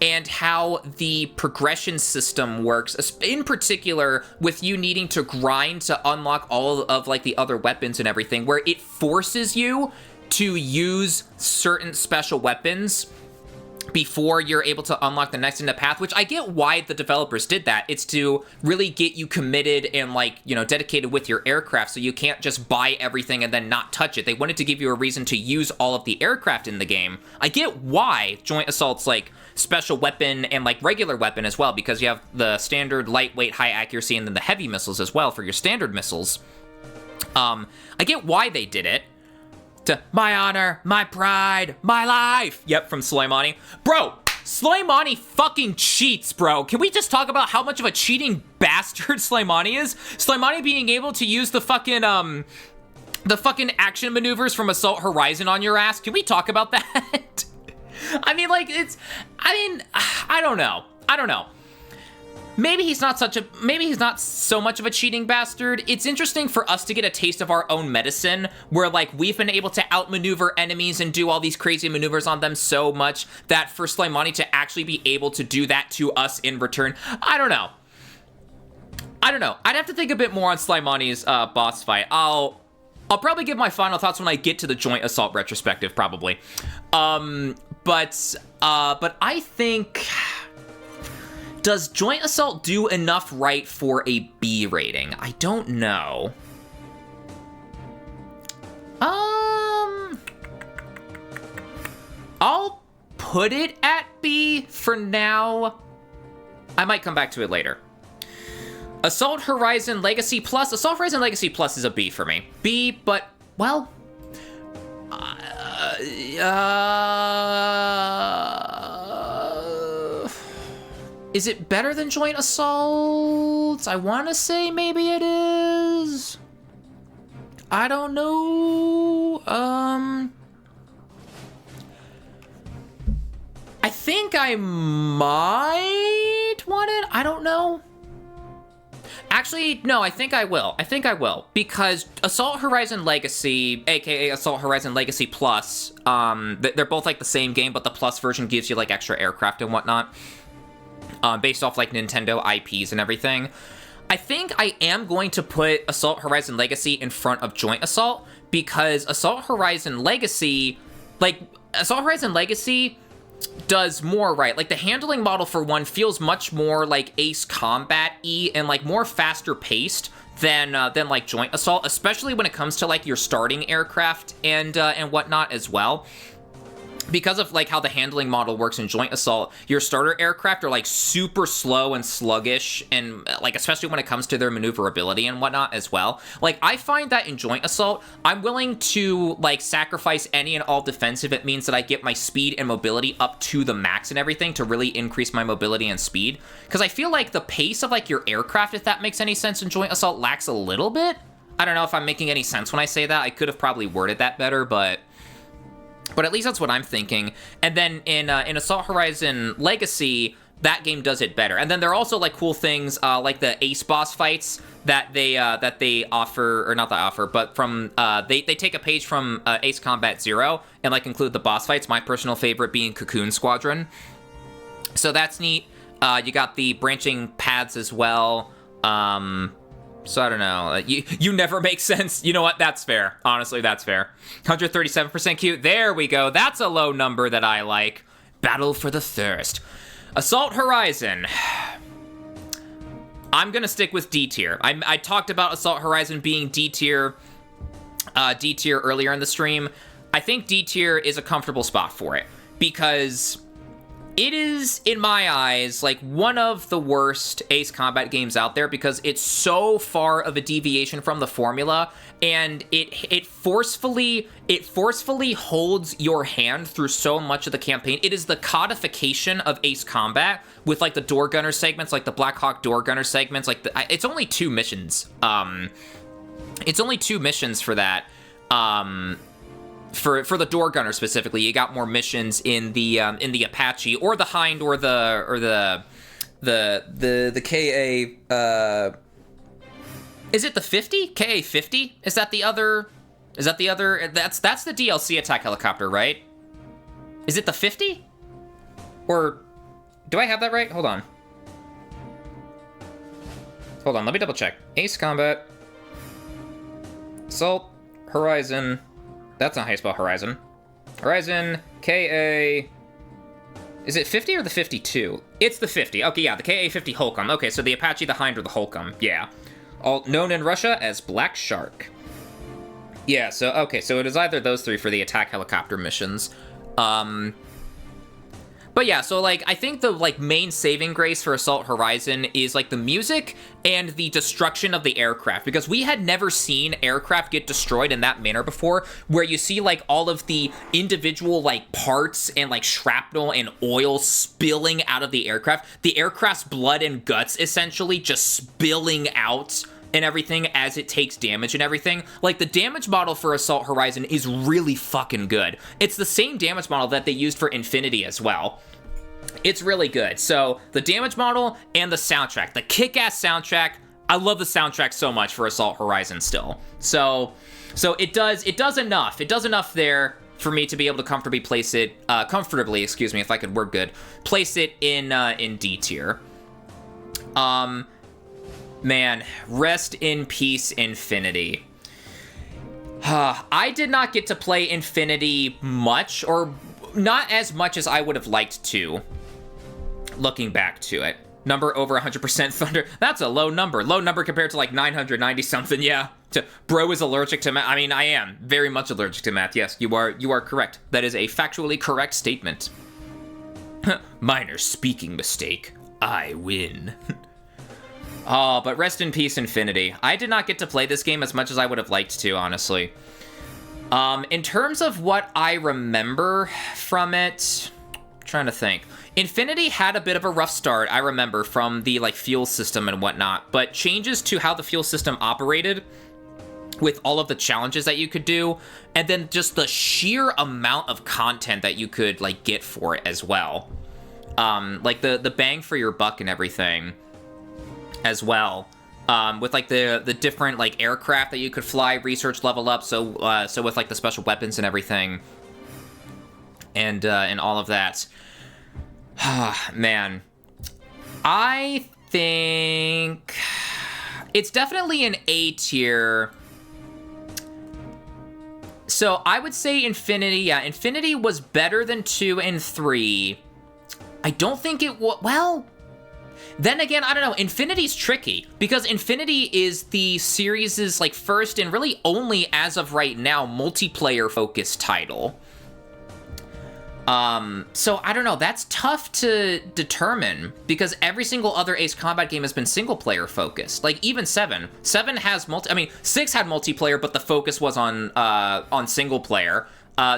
and how the progression system works, in particular with you needing to grind to unlock all of, like, the other weapons and everything, where it forces you to use certain special weapons before you're able to unlock the next in the path, which I get why the developers did that. It's to really get you committed and, like, you know, dedicated with your aircraft, so you can't just buy everything and then not touch it. They wanted to give you a reason to use all of the aircraft in the game. I get why Joint Assault's, like, special weapon and, like, regular weapon as well, because you have the standard lightweight, high accuracy, and then the heavy missiles as well for your standard missiles. I get why they did it. To my honor, my pride, my life. Yep, from Soleimani. Bro, Soleimani fucking cheats, bro. Can we just talk about how much of a cheating bastard Soleimani is? Soleimani being able to use the fucking action maneuvers from Assault Horizon on your ass. Can we talk about that? I mean, like, I don't know. Maybe he's not so much of a cheating bastard. It's interesting for us to get a taste of our own medicine, where, like, we've been able to outmaneuver enemies and do all these crazy maneuvers on them so much that for Soleimani to actually be able to do that to us in return, I don't know. I'd have to think a bit more on Soleimani's boss fight. I'll probably give my final thoughts when I get to the Joint Assault retrospective, probably. But I think... Does Joint Assault do enough right for a B rating? I don't know. I'll put it at B for now. I might come back to it later. Assault Horizon Legacy Plus. Assault Horizon Legacy Plus is a B for me. B, but, well... Is it better than Joint Assault? I want to say maybe it is. I don't know. I think I might want it. I don't know. Actually, no, I think I will. Because Assault Horizon Legacy, aka Assault Horizon Legacy Plus, they're both like the same game, but the Plus version gives you like extra aircraft and whatnot. Based off like Nintendo IPs and everything. I think I am going to put Assault Horizon Legacy in front of Joint Assault, because Assault Horizon Legacy does more right. Like, the handling model, for one, feels much more like Ace Combat-y and like more faster paced than like Joint Assault, especially when it comes to like your starting aircraft and whatnot as well. Because of like how the handling model works in Joint Assault, your starter aircraft are like super slow and sluggish, and like especially when it comes to their maneuverability and whatnot as well. Like, I find that in Joint Assault, I'm willing to like sacrifice any and all defense if it means that I get my speed and mobility up to the max and everything to really increase my mobility and speed. Because I feel like the pace of like your aircraft, if that makes any sense, in Joint Assault lacks a little bit. I don't know if I'm making any sense when I say that. I could have probably worded that better, but at least that's what I'm thinking. And then in Assault Horizon Legacy, that game does it better. And then there are also like cool things like the Ace boss fights that they offer, or not that offer, but from they take a page from Ace Combat Zero and like include the boss fights. My personal favorite being Cocoon Squadron. So that's neat. You got the branching paths as well. So I don't know. You never make sense. You know what? That's fair. Honestly, that's fair. 137% cute. There we go. That's a low number that I like. Battle for the Thirst. Assault Horizon. I'm gonna stick with D tier. I talked about Assault Horizon being D tier earlier in the stream. I think D tier is a comfortable spot for it because it is, in my eyes, like one of the worst Ace Combat games out there because it's so far of a deviation from the formula, and it forcefully holds your hand through so much of the campaign. It is the codification of Ace Combat with like the door gunner segments, like the Black Hawk door gunner segments. Like it's only 2 missions. It's only 2 missions for that. For the door gunner specifically, you got more missions in the Apache or the Hind or the KA. Is it the 50? KA 50? Is that the other? That's the DLC attack helicopter, right? Is it the 50? Or do I have that right? Hold on. Let me double check. Ace Combat, Assault Horizon. That's not how you spell Horizon. Horizon, KA... Is it 50 or the 52? It's the 50. Okay, yeah, the KA-50 Holcomb. Okay, so the Apache, the Hind, or the Holcomb. Yeah. All known in Russia as Black Shark. Yeah, so, okay, so it is either those 3 for the attack helicopter missions. But yeah, so, like, I think the, like, main saving grace for Assault Horizon is, like, the music and the destruction of the aircraft, because we had never seen aircraft get destroyed in that manner before, where you see, like, all of the individual, like, parts and, like, shrapnel and oil spilling out of the aircraft's blood and guts, essentially, just spilling out and everything as it takes damage and everything. Like, the damage model for Assault Horizon is really fucking good. It's the same damage model that they used for Infinity as well. It's really good. So, the damage model and the soundtrack. The kick-ass soundtrack. I love the soundtrack so much for Assault Horizon still. So it does enough. It does enough there for me to be able to comfortably place it, if I could word good, place it in D tier. Man, rest in peace, Infinity. I did not get to play Infinity much, or not as much as I would have liked to, looking back to it. Number over 100% Thunder. That's a low number. Low number compared to like 990-something, yeah. Bro is allergic to math. I mean, I am very much allergic to math. Yes, you are correct. That is a factually correct statement. Minor speaking mistake. I win. Oh, but rest in peace, Infinity. I did not get to play this game as much as I would have liked to, honestly. In terms of what I remember from it, I'm trying to think. Infinity had a bit of a rough start, I remember, from the, like, fuel system and whatnot, but changes to how the fuel system operated with all of the challenges that you could do, and then just the sheer amount of content that you could, like, get for it as well. Like, the bang for your buck and everything as well, with like the different like aircraft that you could fly, research level up, so with like the special weapons and everything, and all of that. Man, I think it's definitely an A tier. So I would say Infinity. Yeah, Infinity was better than 2 and 3. I don't think it was, well. Then again, I don't know, Infinity's tricky, because Infinity is the series' like first and really only, as of right now, multiplayer-focused title. So I don't know, that's tough to determine, because every single other Ace Combat game has been single-player focused. Like, even 7. 7 has 6 had multiplayer, but the focus was on single-player.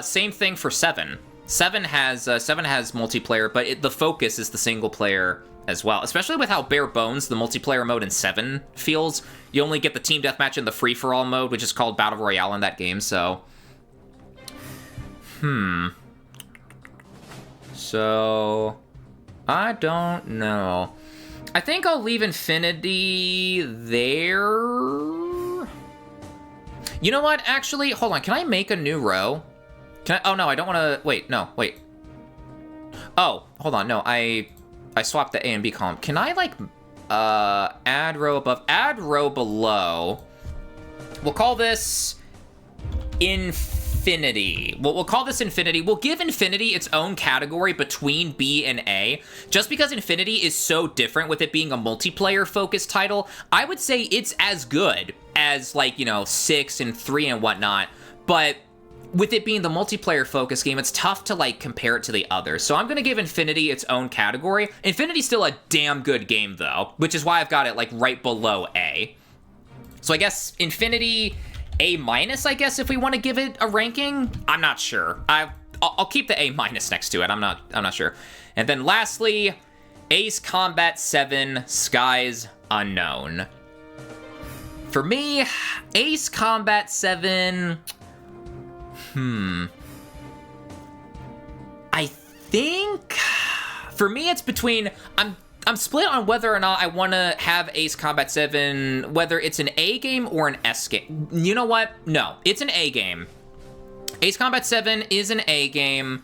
Same thing for 7. 7 has multiplayer, but the focus is the single-player as well, especially with how bare bones the multiplayer mode in 7 feels. You only get the team deathmatch in the free-for-all mode, which is called Battle Royale in that game, so... So... I don't know. I think I'll leave Infinity there. You know what? Actually, hold on. Can I make a new row? Can I? Oh, no, I don't want to... Wait, no, wait. Oh, hold on. No, I swapped the A and B column. Can I, like, add row above? Add row below. We'll call this Infinity. We'll call this Infinity. We'll give Infinity its own category between B and A. Just because Infinity is so different with it being a multiplayer-focused title, I would say it's as good as, like, you know, 6 and 3 and whatnot. But with it being the multiplayer-focused game, it's tough to, like, compare it to the others. So I'm gonna give Infinity its own category. Infinity's still a damn good game, though, which is why I've got it, like, right below A. So I guess Infinity... A-, I guess, if we want to give it a ranking. I'm not sure. I'll keep the A- next to it. I'm not sure. And then lastly, Ace Combat 7 Skies Unknown. For me, Ace Combat 7... I think... For me, it's between... I'm split on whether or not I want to have Ace Combat 7, whether it's an A game or an S game. You know what? No, it's an A game. Ace Combat 7 is an A game.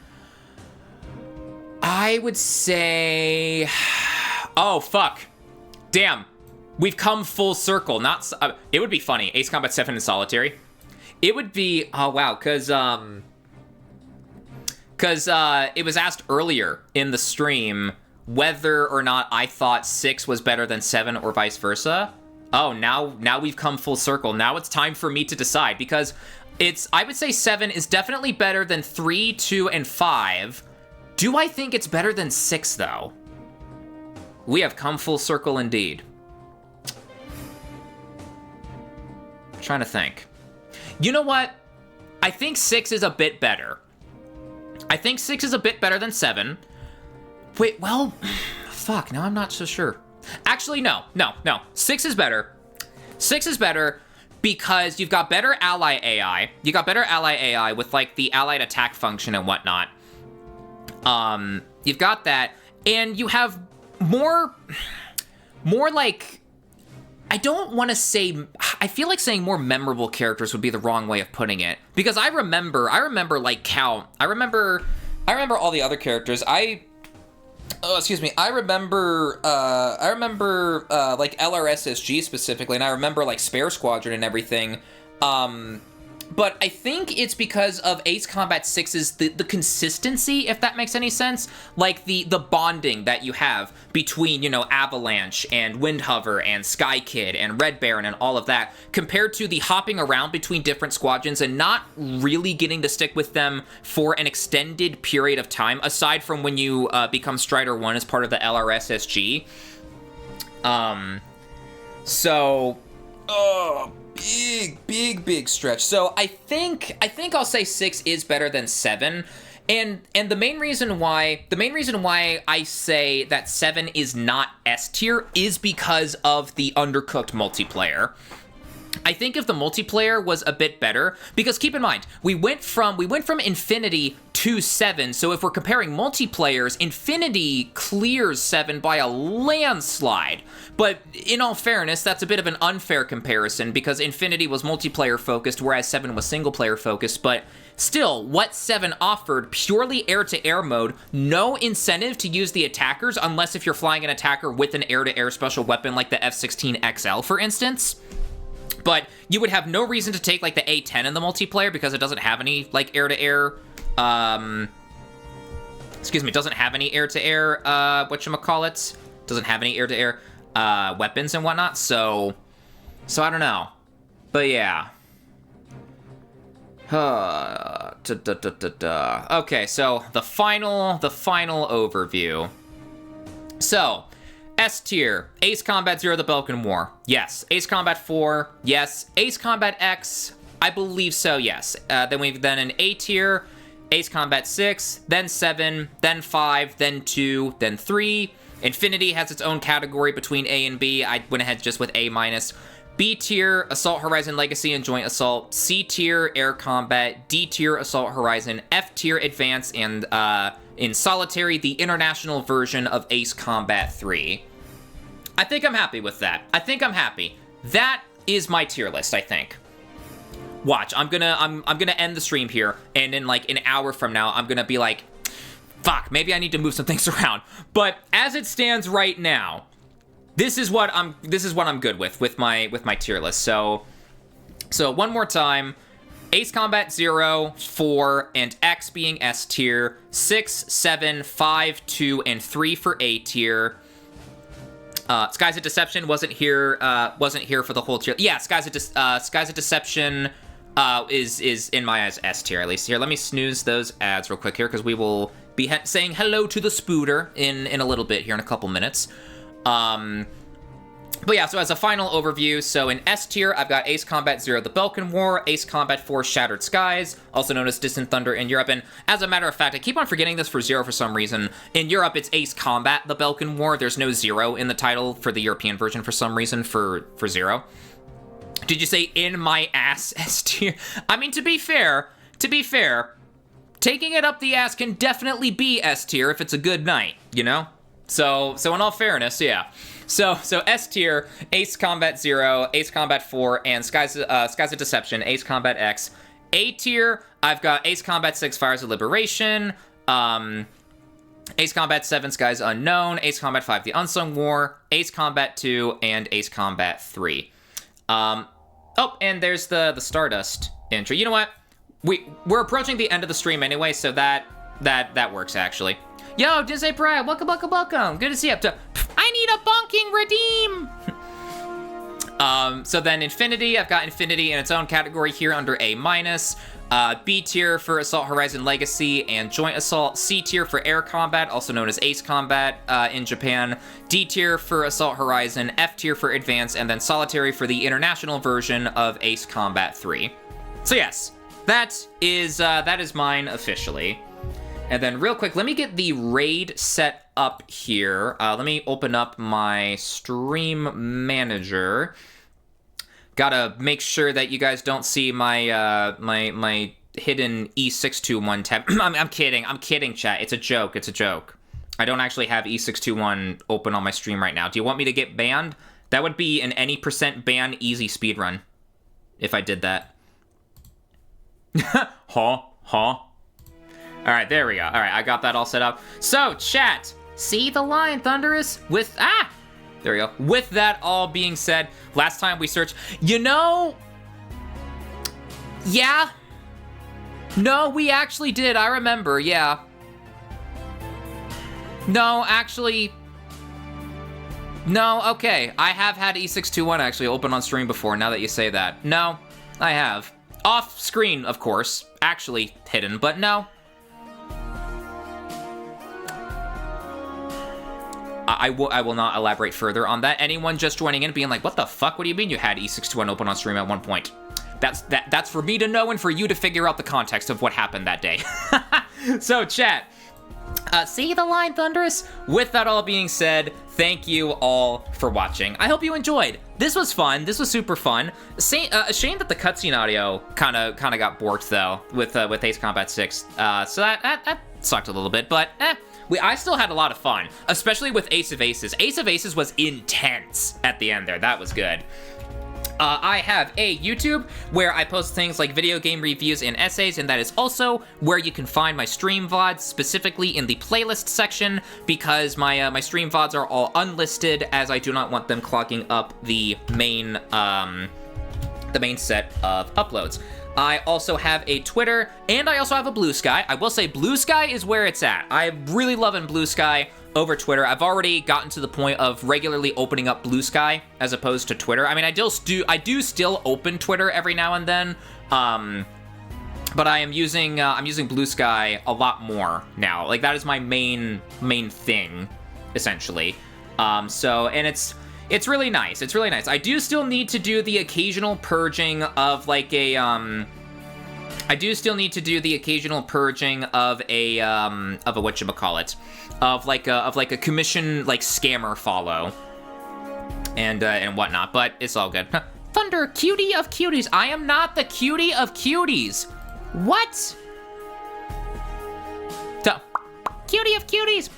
I would say... Oh, fuck. Damn. We've come full circle. Not. It would be funny. Ace Combat 7 in solitary. It would be... Oh, wow, because it was asked earlier in the stream... whether or not I thought 6 was better than 7 or vice versa. Oh, now we've come full circle. Now it's time for me to decide, because I would say 7 is definitely better than 3, 2, and 5. Do I think it's better than 6, though? We have come full circle indeed. I'm trying to think. You know what? I think 6 is a bit better. I think 6 is a bit better than 7. Wait, well, fuck, now I'm not so sure. Actually, no. 6 is better. 6 is better because you've got better ally AI. You got better ally AI with, like, the allied attack function and whatnot. You've got that, and you have more, like... I don't want to say... I feel like saying more memorable characters would be the wrong way of putting it. Because I remember, like, Cal. I remember all the other characters. Oh, excuse me. I remember, like, LRSSG specifically, and I remember, like, Spare Squadron and everything. But I think it's because of Ace Combat 6's the consistency, if that makes any sense. Like, the bonding that you have between, you know, Avalanche and Windhover and Sky Kid and Red Baron and all of that, compared to the hopping around between different squadrons and not really getting to stick with them for an extended period of time, aside from when you become Strider 1 as part of the LRSSG. So... Oh... Big stretch. So I think I'll say 6 is better than 7. And the main reason why I say that 7 is not S tier is because of the undercooked multiplayer. I think if the multiplayer was a bit better, because keep in mind, we went from Infinity to 7, so if we're comparing multiplayers, Infinity clears 7 by a landslide. But in all fairness, that's a bit of an unfair comparison, because Infinity was multiplayer focused, whereas 7 was single player focused, but still, what 7 offered, purely air-to-air mode, no incentive to use the attackers, unless if you're flying an attacker with an air-to-air special weapon like the F-16XL, for instance. But you would have no reason to take, like, the A-10 in the multiplayer because it doesn't have any, like, air-to-air, doesn't have any air-to-air, whatchamacallit? Doesn't have any air-to-air, weapons and whatnot, so I don't know. But yeah. Okay, so the final overview. So... S tier, Ace Combat 0, The Balkan War. Yes. Ace Combat 4, yes. Ace Combat X, I believe so, yes. Then an A tier, Ace Combat 6, then 7, then 5, then 2, then 3. Infinity has its own category between A and B. I went ahead just with A-. B tier, Assault Horizon Legacy and Joint Assault. C tier, Air Combat. D tier, Assault Horizon. F tier, Advanced, and in Solitary, the international version of Ace Combat 3. I think I'm happy with that. I think I'm happy. That is my tier list, I think. Watch, I'm gonna end the stream here, and in like an hour from now, I'm gonna be like, fuck, maybe I need to move some things around. But as it stands right now, this is what I'm good with my tier list. So one more time, Ace Combat 0, 4, and X being S tier, 6, 7, 5, 2, and 3 for A tier. Skies of Deception wasn't here for the whole tier. Yeah, Skies of Deception is in my eyes S tier at least. Here, let me snooze those ads real quick here because we will be saying hello to the Spooter in a little bit here in a couple minutes. But yeah, so as a final overview, so in S tier, I've got Ace Combat 0, The Balkan War, Ace Combat 4, Shattered Skies, also known as Distant Thunder in Europe, and as a matter of fact, I keep on forgetting this for 0 for some reason. In Europe, it's Ace Combat, The Balkan War. There's no 0 in the title for the European version for some reason for 0. Did you say in my ass S tier? I mean, to be fair, taking it up the ass can definitely be S tier if it's a good night, you know? So in all fairness, yeah. So S tier, Ace Combat 0, Ace Combat 4, and Skies of Deception, Ace Combat X. A tier, I've got Ace Combat 6, Fires of Liberation, Ace Combat 7, Skies Unknown, Ace Combat 5, The Unsung War, Ace Combat 2, and Ace Combat 3. Oh, and there's the Stardust intro. You know what? We're approaching the end of the stream anyway, so that works actually. Yo, Disney Pride, welcome. Good to see you. I need a bonking redeem. So then Infinity, I've got Infinity in its own category here under A-. B tier for Assault Horizon Legacy and Joint Assault. C tier for Air Combat, also known as Ace Combat in Japan. D tier for Assault Horizon. F tier for Advanced, and then Solitary for the international version of Ace Combat 3. So yes, that is mine officially. And then real quick, let me get the raid set up here. Let me open up my stream manager. Gotta make sure that you guys don't see my my hidden E621 tab. I'm kidding, chat. It's a joke. I don't actually have E621 open on my stream right now. Do you want me to get banned? That would be an any % ban easy speedrun if I did that. Huh? All right, there we go. All right, I got that all set up. So, chat, see the line, Thunderous? There we go. With that all being said, last time we searched, yeah. No, we actually did, I remember, yeah. No, actually, no, okay. I have had E621 actually open on stream before, now that you say that. No, I have. Off screen, of course, actually hidden, but no. I will not elaborate further on that. Anyone just joining in being like, what the fuck? What do you mean you had E621 open on stream at one point? That's for me to know and for you to figure out the context of what happened that day. So, chat. See the line, Thunderous? With that all being said, thank you all for watching. I hope you enjoyed. This was fun. This was super fun. A shame that the cutscene audio kind of got borked, though, with Ace Combat 6. So that sucked a little bit, but I still had a lot of fun, especially with Ace of Aces. Ace of Aces was intense at the end there. That was good. I have a YouTube where I post things like video game reviews and essays, and that is also where you can find my stream VODs, specifically in the playlist section, because my stream VODs are all unlisted, as I do not want them clogging up the main set of uploads. I also have a Twitter, and I also have a Blue Sky. I will say Blue Sky is where it's at. I'm really loving Blue Sky over Twitter. I've already gotten to the point of regularly opening up Blue Sky as opposed to Twitter. I mean, I do still open Twitter every now and then, but I'm using Blue Sky a lot more now. Like, that is my main thing, essentially. And it's really nice. It's really nice. I do still need to do the occasional purging of like a whatchamacallit, of like a commission like scammer follow and whatnot, but it's all good. Thunder, cutie of cuties. I am not the cutie of cuties. What? Cutie of cuties.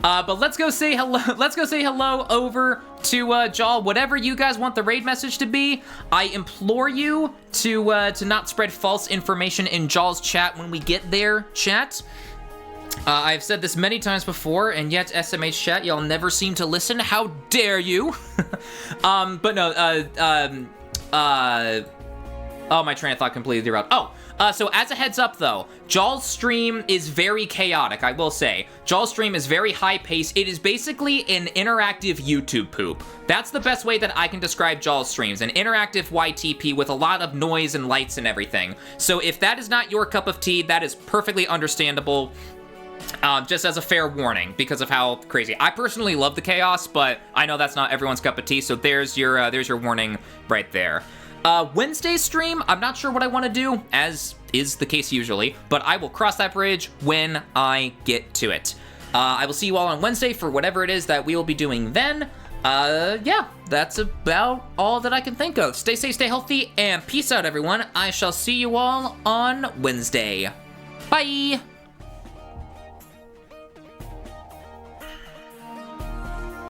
But let's go say hello. Let's go say hello over to Jaw. Whatever you guys want the raid message to be, I implore you to not spread false information in Jaw's chat when we get there. Chat. I've said this many times before, and yet SMH chat, y'all never seem to listen. How dare you? But no. Oh, my train of thought completely derailed. So as a heads up though, Jaw's stream is very chaotic, I will say. Jaw's stream is very high paced. It is basically an interactive YouTube poop. That's the best way that I can describe Jaw's streams, an interactive YTP with a lot of noise and lights and everything. So if that is not your cup of tea, that is perfectly understandable. Just as a fair warning, because of how crazy. I personally love the chaos, but I know that's not everyone's cup of tea, so there's your warning right there. Wednesday stream, I'm not sure what I want to do, as is the case usually, but I will cross that bridge when I get to it. I will see you all on Wednesday for whatever it is that we will be doing then. Yeah, that's about all that I can think of. Stay safe, stay healthy, and peace out, everyone. I shall see you all on Wednesday. Bye!